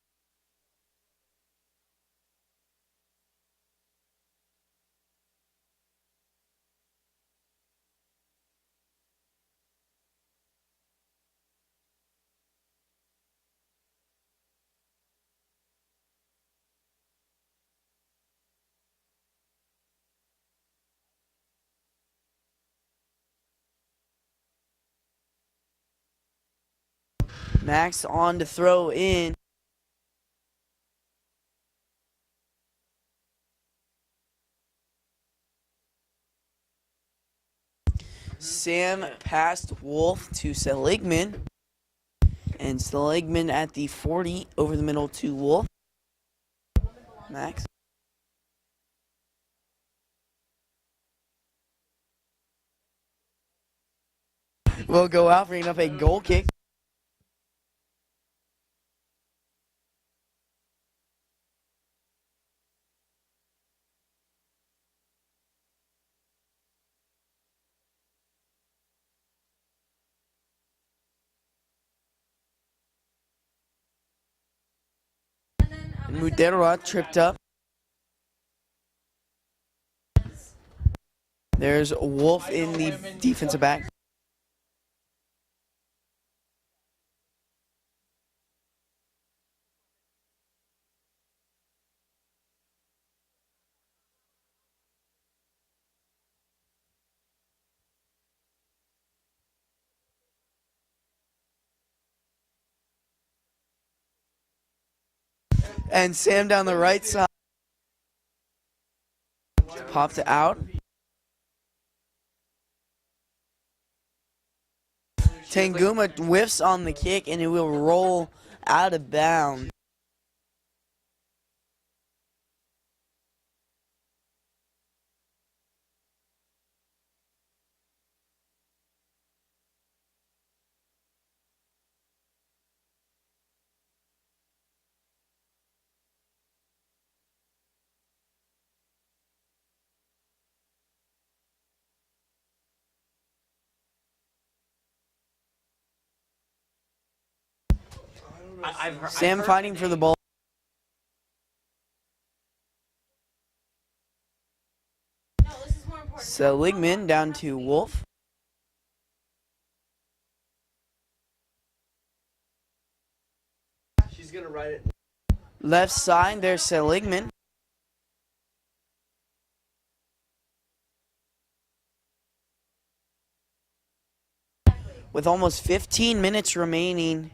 Speaker 1: Max on to throw in. Sam passed Wolf to Seligman. And Seligman at the 40 over the middle to Wolf. Max. Will go out, bringing up a goal kick. Muderwa tripped up. There's Wolf in the defensive back. And Sam down the right side. Popped it out. Tanguma whiffs on the kick and it will roll out of bounds. Sam fighting for the ball. Seligman down to Wolf.
Speaker 2: She's gonna write it.
Speaker 1: Left side, there's Seligman. With almost 15 minutes remaining.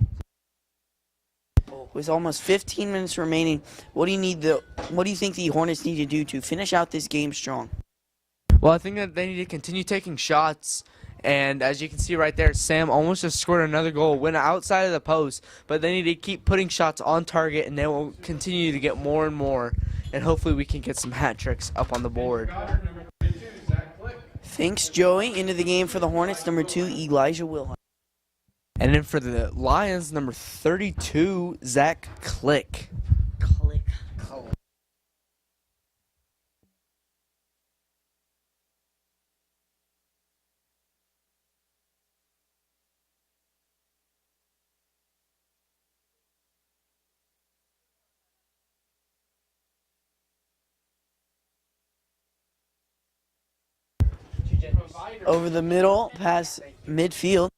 Speaker 1: With almost 15 minutes remaining, what do you think the Hornets need to do to finish out this game strong?
Speaker 2: Well, I think that they need to continue taking shots. And as you can see right there, Sam almost just scored another goal, went outside of the post. But they need to keep putting shots on target, and they will continue to get more and more. And hopefully we can get some hat tricks up on the board.
Speaker 1: Thanks, Joey. Into the game for the Hornets, number 2, Elijah Wilhelm.
Speaker 2: And then for the Lions, number 32, Zach Click.
Speaker 1: Over the middle, past midfield.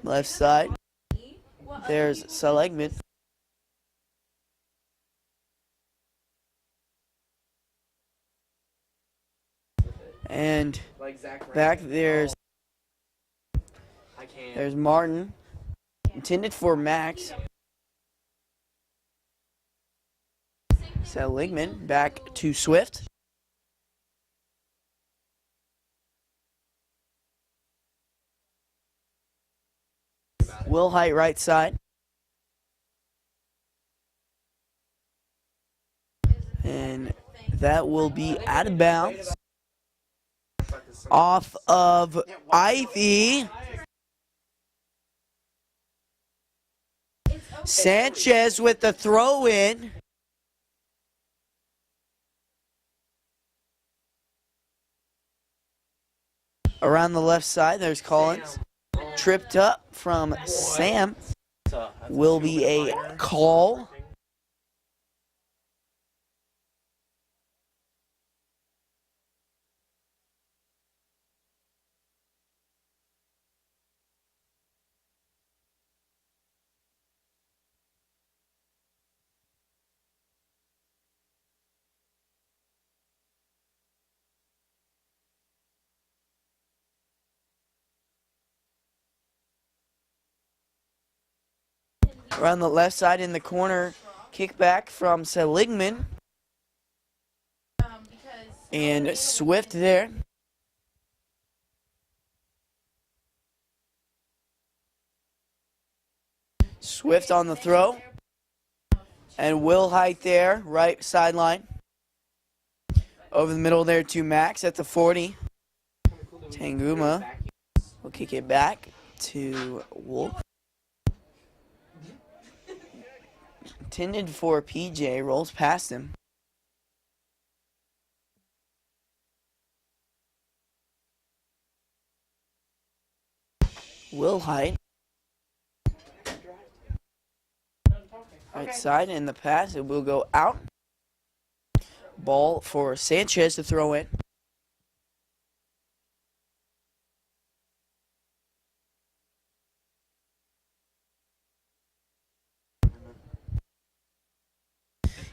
Speaker 1: Left side, there's Seligman. And back there's Martin, intended for Max. Seligman back to Swift. Will Height right side. And that will be out of bounds. Off of Ivy. Sanchez with the throw in. Around the left side, there's Collins. Tripped up from Sam. Will be a call. Around the left side in the corner, kickback from Seligman. And Swift there. Swift on the throw. And Will Height there, right sideline. Over the middle there to Max at the 40. Tanguma will kick it back to Wolf. Intended for PJ, rolls past him. Will Height. Right side in the pass, it will go out. Ball for Sanchez to throw in.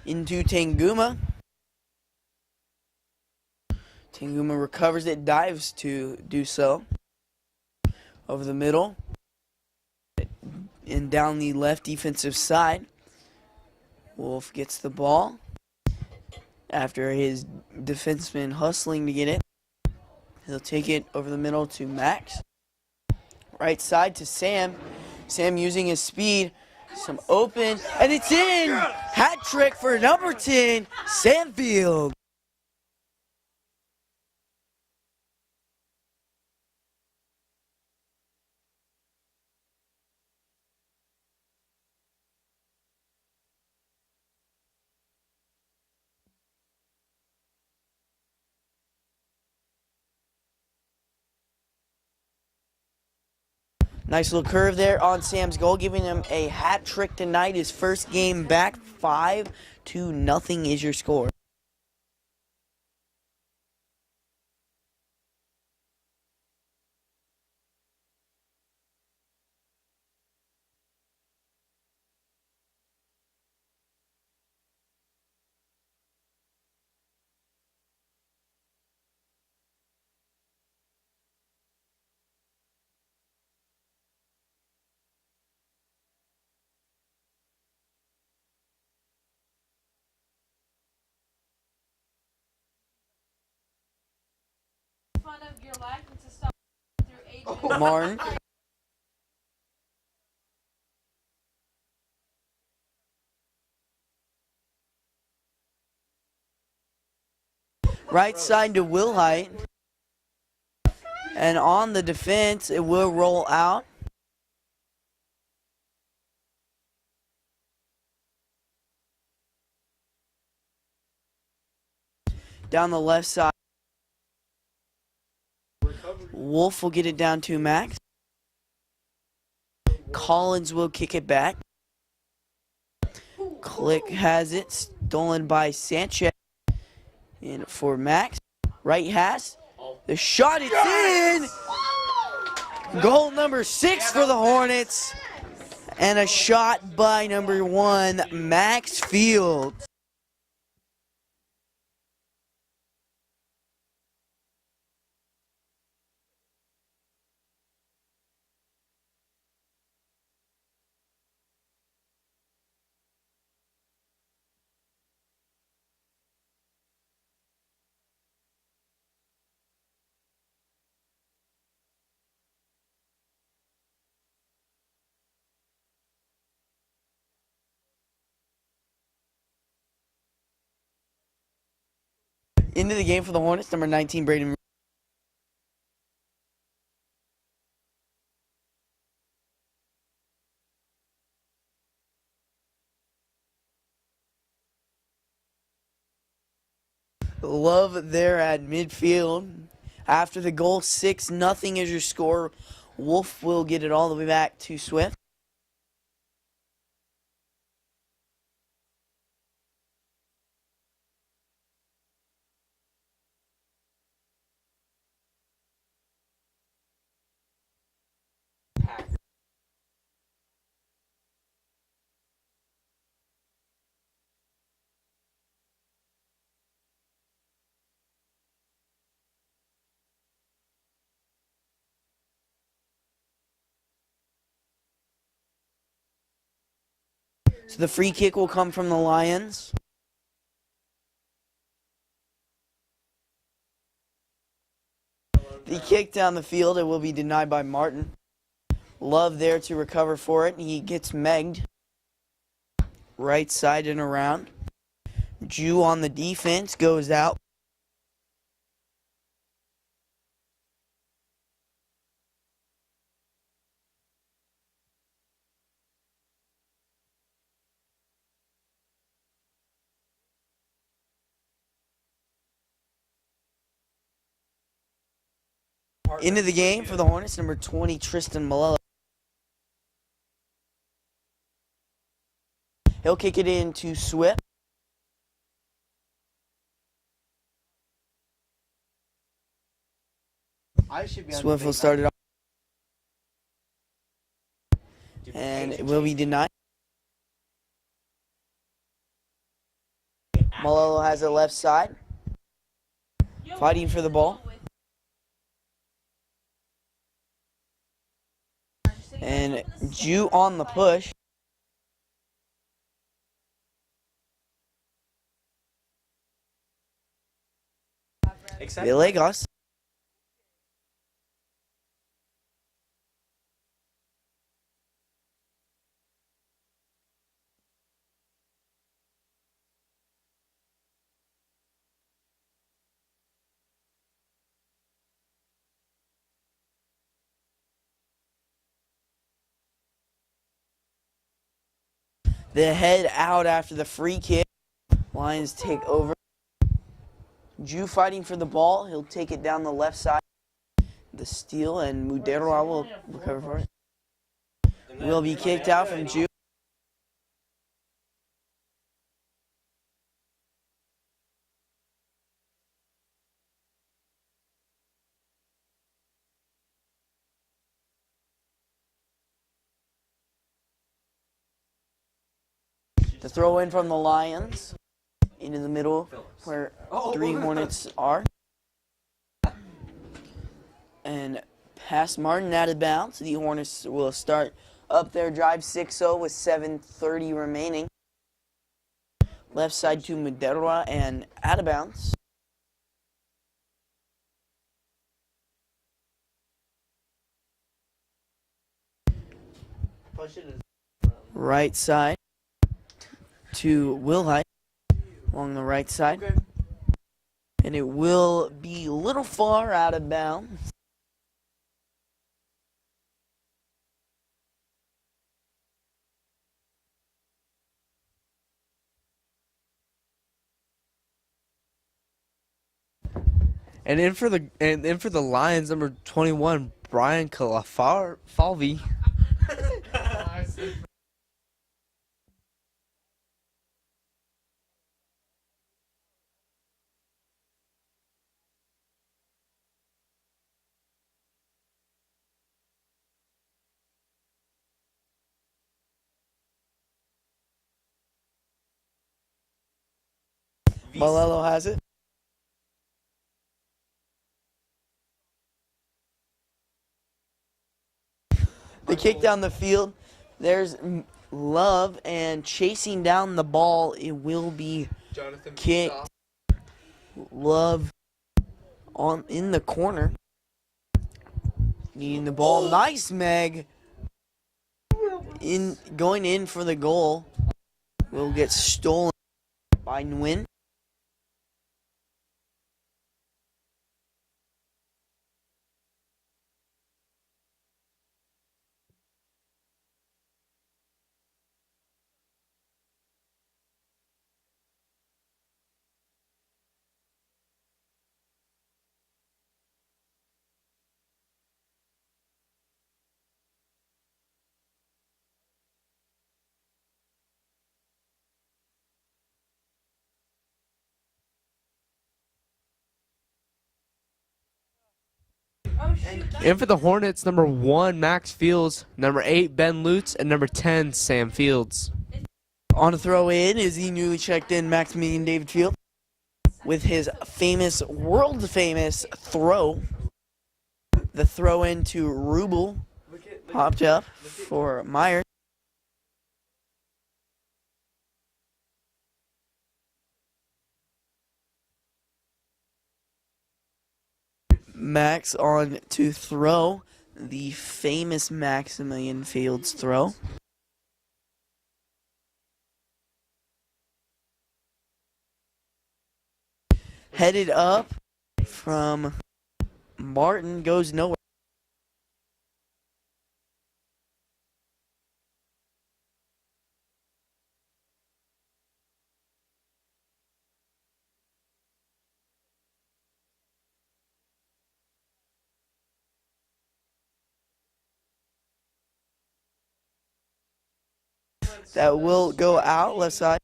Speaker 1: Into Tanguma. Tanguma recovers it, dives to do so. Over the middle. And down the left defensive side. Wolf gets the ball. After his defenseman hustling to get it. He'll take it over the middle to Max. Right side to Sam. Sam using his speed. Some open, and it's in! Hat trick for number 10, Samfield. Nice little curve there on Sam's goal, giving him a hat trick tonight. His first game back, 5-0 is your score.
Speaker 5: Fun of your life and to stop through ages.
Speaker 1: Martin. Right side to Wilhite. And on the defense, it will roll out. Down the left side. Wolf will get it down to Max. Collins will kick it back. Click has it, stolen by Sanchez. In for Max. Right has. The shot is in! Goal number 6 for the Hornets. And a shot by number 1, Max Fields. Into the game for the Hornets, number 19, Braden. Love there at midfield. After the goal, 6-0 is your score. Wolf will get it all the way back to Swift. So the free kick will come from the Lions. The kick down the field, it will be denied by Martin. Love there to recover for it. He gets megged. Right side and around. Jew on the defense goes out. Into the game for the Hornets, number 20, Tristan Malella. He'll kick it in to Swift. Swift will start it off. And it will be denied. Malolo has it left side. Fighting for the ball. And Jew on the push. Villegas. The head out after the free kick. Lions take over. Jew fighting for the ball. He'll take it down the left side. The steal, and Mudera will recover for it. will be kicked out from Juke. The throw in from the Lions into the middle where 3 Hornets are. And past Martin out of bounds. The Hornets will start up their drive 6-0 with 7:30 remaining. Left side to Madera and out of bounds. Right side to Wilhite along the right side. And it will be a little far out of bounds.
Speaker 2: And in for the Lions, number 21, Brian Falvey.
Speaker 1: Malello has it. The kick down the field. There's Love, and chasing down the ball, it will be kicked. Love in the corner. Needing the ball. Nice, Meg. Going in for the goal. Will get stolen by Nguyen.
Speaker 2: In for the Hornets, number 1, Max Fields, number 8, Ben Lutz, and number 10, Sam Fields.
Speaker 1: On to throw in is the newly checked in Maximilian David Field with his famous, world famous throw. The throw in to Rubel popped up for Myers. Max on to throw, the famous Maximilian Fields throw. Headed up from Martin, goes nowhere. That will go out left side.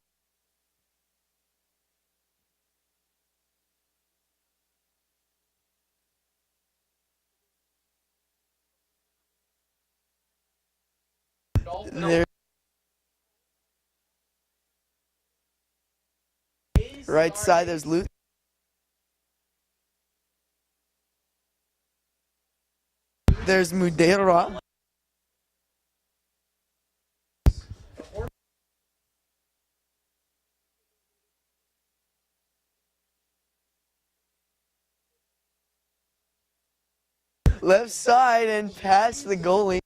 Speaker 1: There. Right side, there's Luke. There's Mudera. Left side and past the goalie.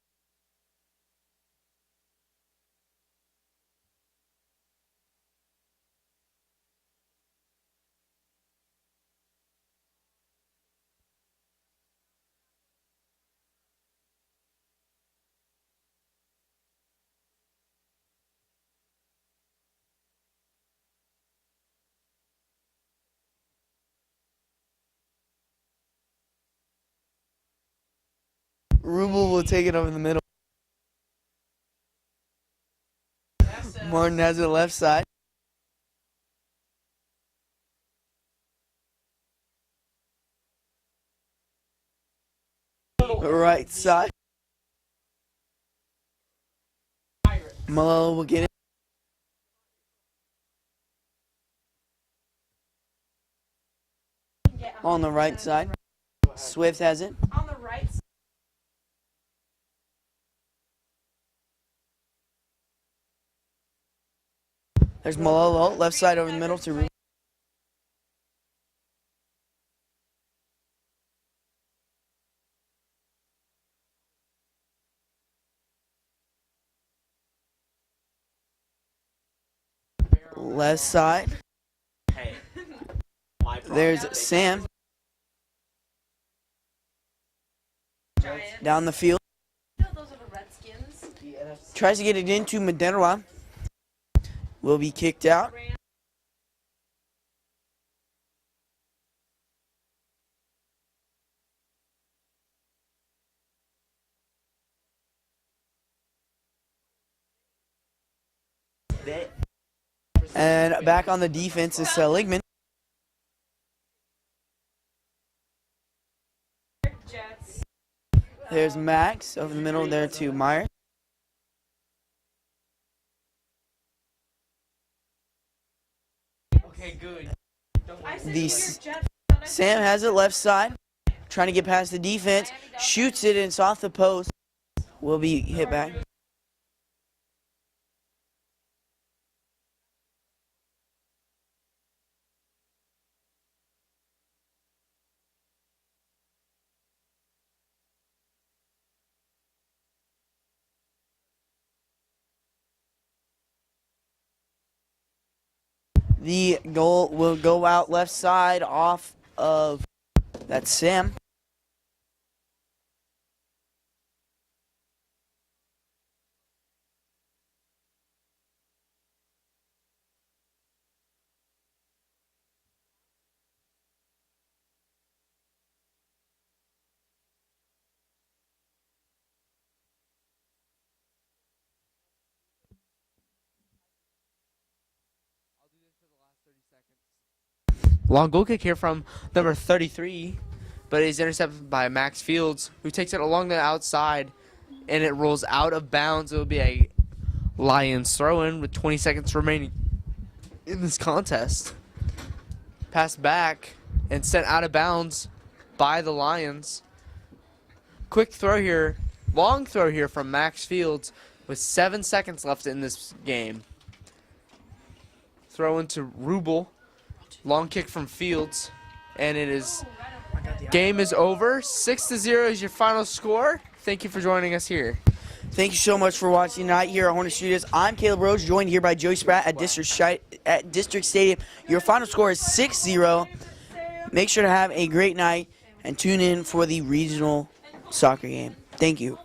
Speaker 1: Rubel will take it over the middle. Martin has it left side. Right side. Malone will get it. On the right side. Swift has it.
Speaker 5: On the right side.
Speaker 1: There's Malolo, left side over the middle to Ruben. Left side.
Speaker 6: Hey.
Speaker 1: There's Sam. Down the field.
Speaker 5: Those are the Redskins.
Speaker 1: Tries to get it into Maderwa. Will be kicked out. And back on the defense is Seligman.
Speaker 5: Jets.
Speaker 1: There's Max over the middle there to Meyer.
Speaker 3: Okay, good.
Speaker 5: I said
Speaker 1: The
Speaker 5: your
Speaker 1: s-
Speaker 5: Jets.
Speaker 1: Sam has it left side. Trying to get past the defense. Shoots it and it's off the post. Will be hit back. The goal will go out left side off of that Sam.
Speaker 2: Long goal kick here from number 33, but is intercepted by Max Fields, who takes it along the outside, and it rolls out of bounds. It will be a Lions throw-in with 20 seconds remaining in this contest. Pass back and sent out of bounds by the Lions. Quick throw here, long throw here from Max Fields with 7 seconds left in this game. Throw into Rubel. Long kick from Fields, and it is game is over. 6-0 is your final score. Thank you for joining us here.
Speaker 1: Thank you so much for watching tonight here at Hornet Studios. I'm Caleb Rose, joined here by Joey Spratt at District Stadium. Your final score is 6-0. Make sure to have a great night and tune in for the regional soccer game. Thank you.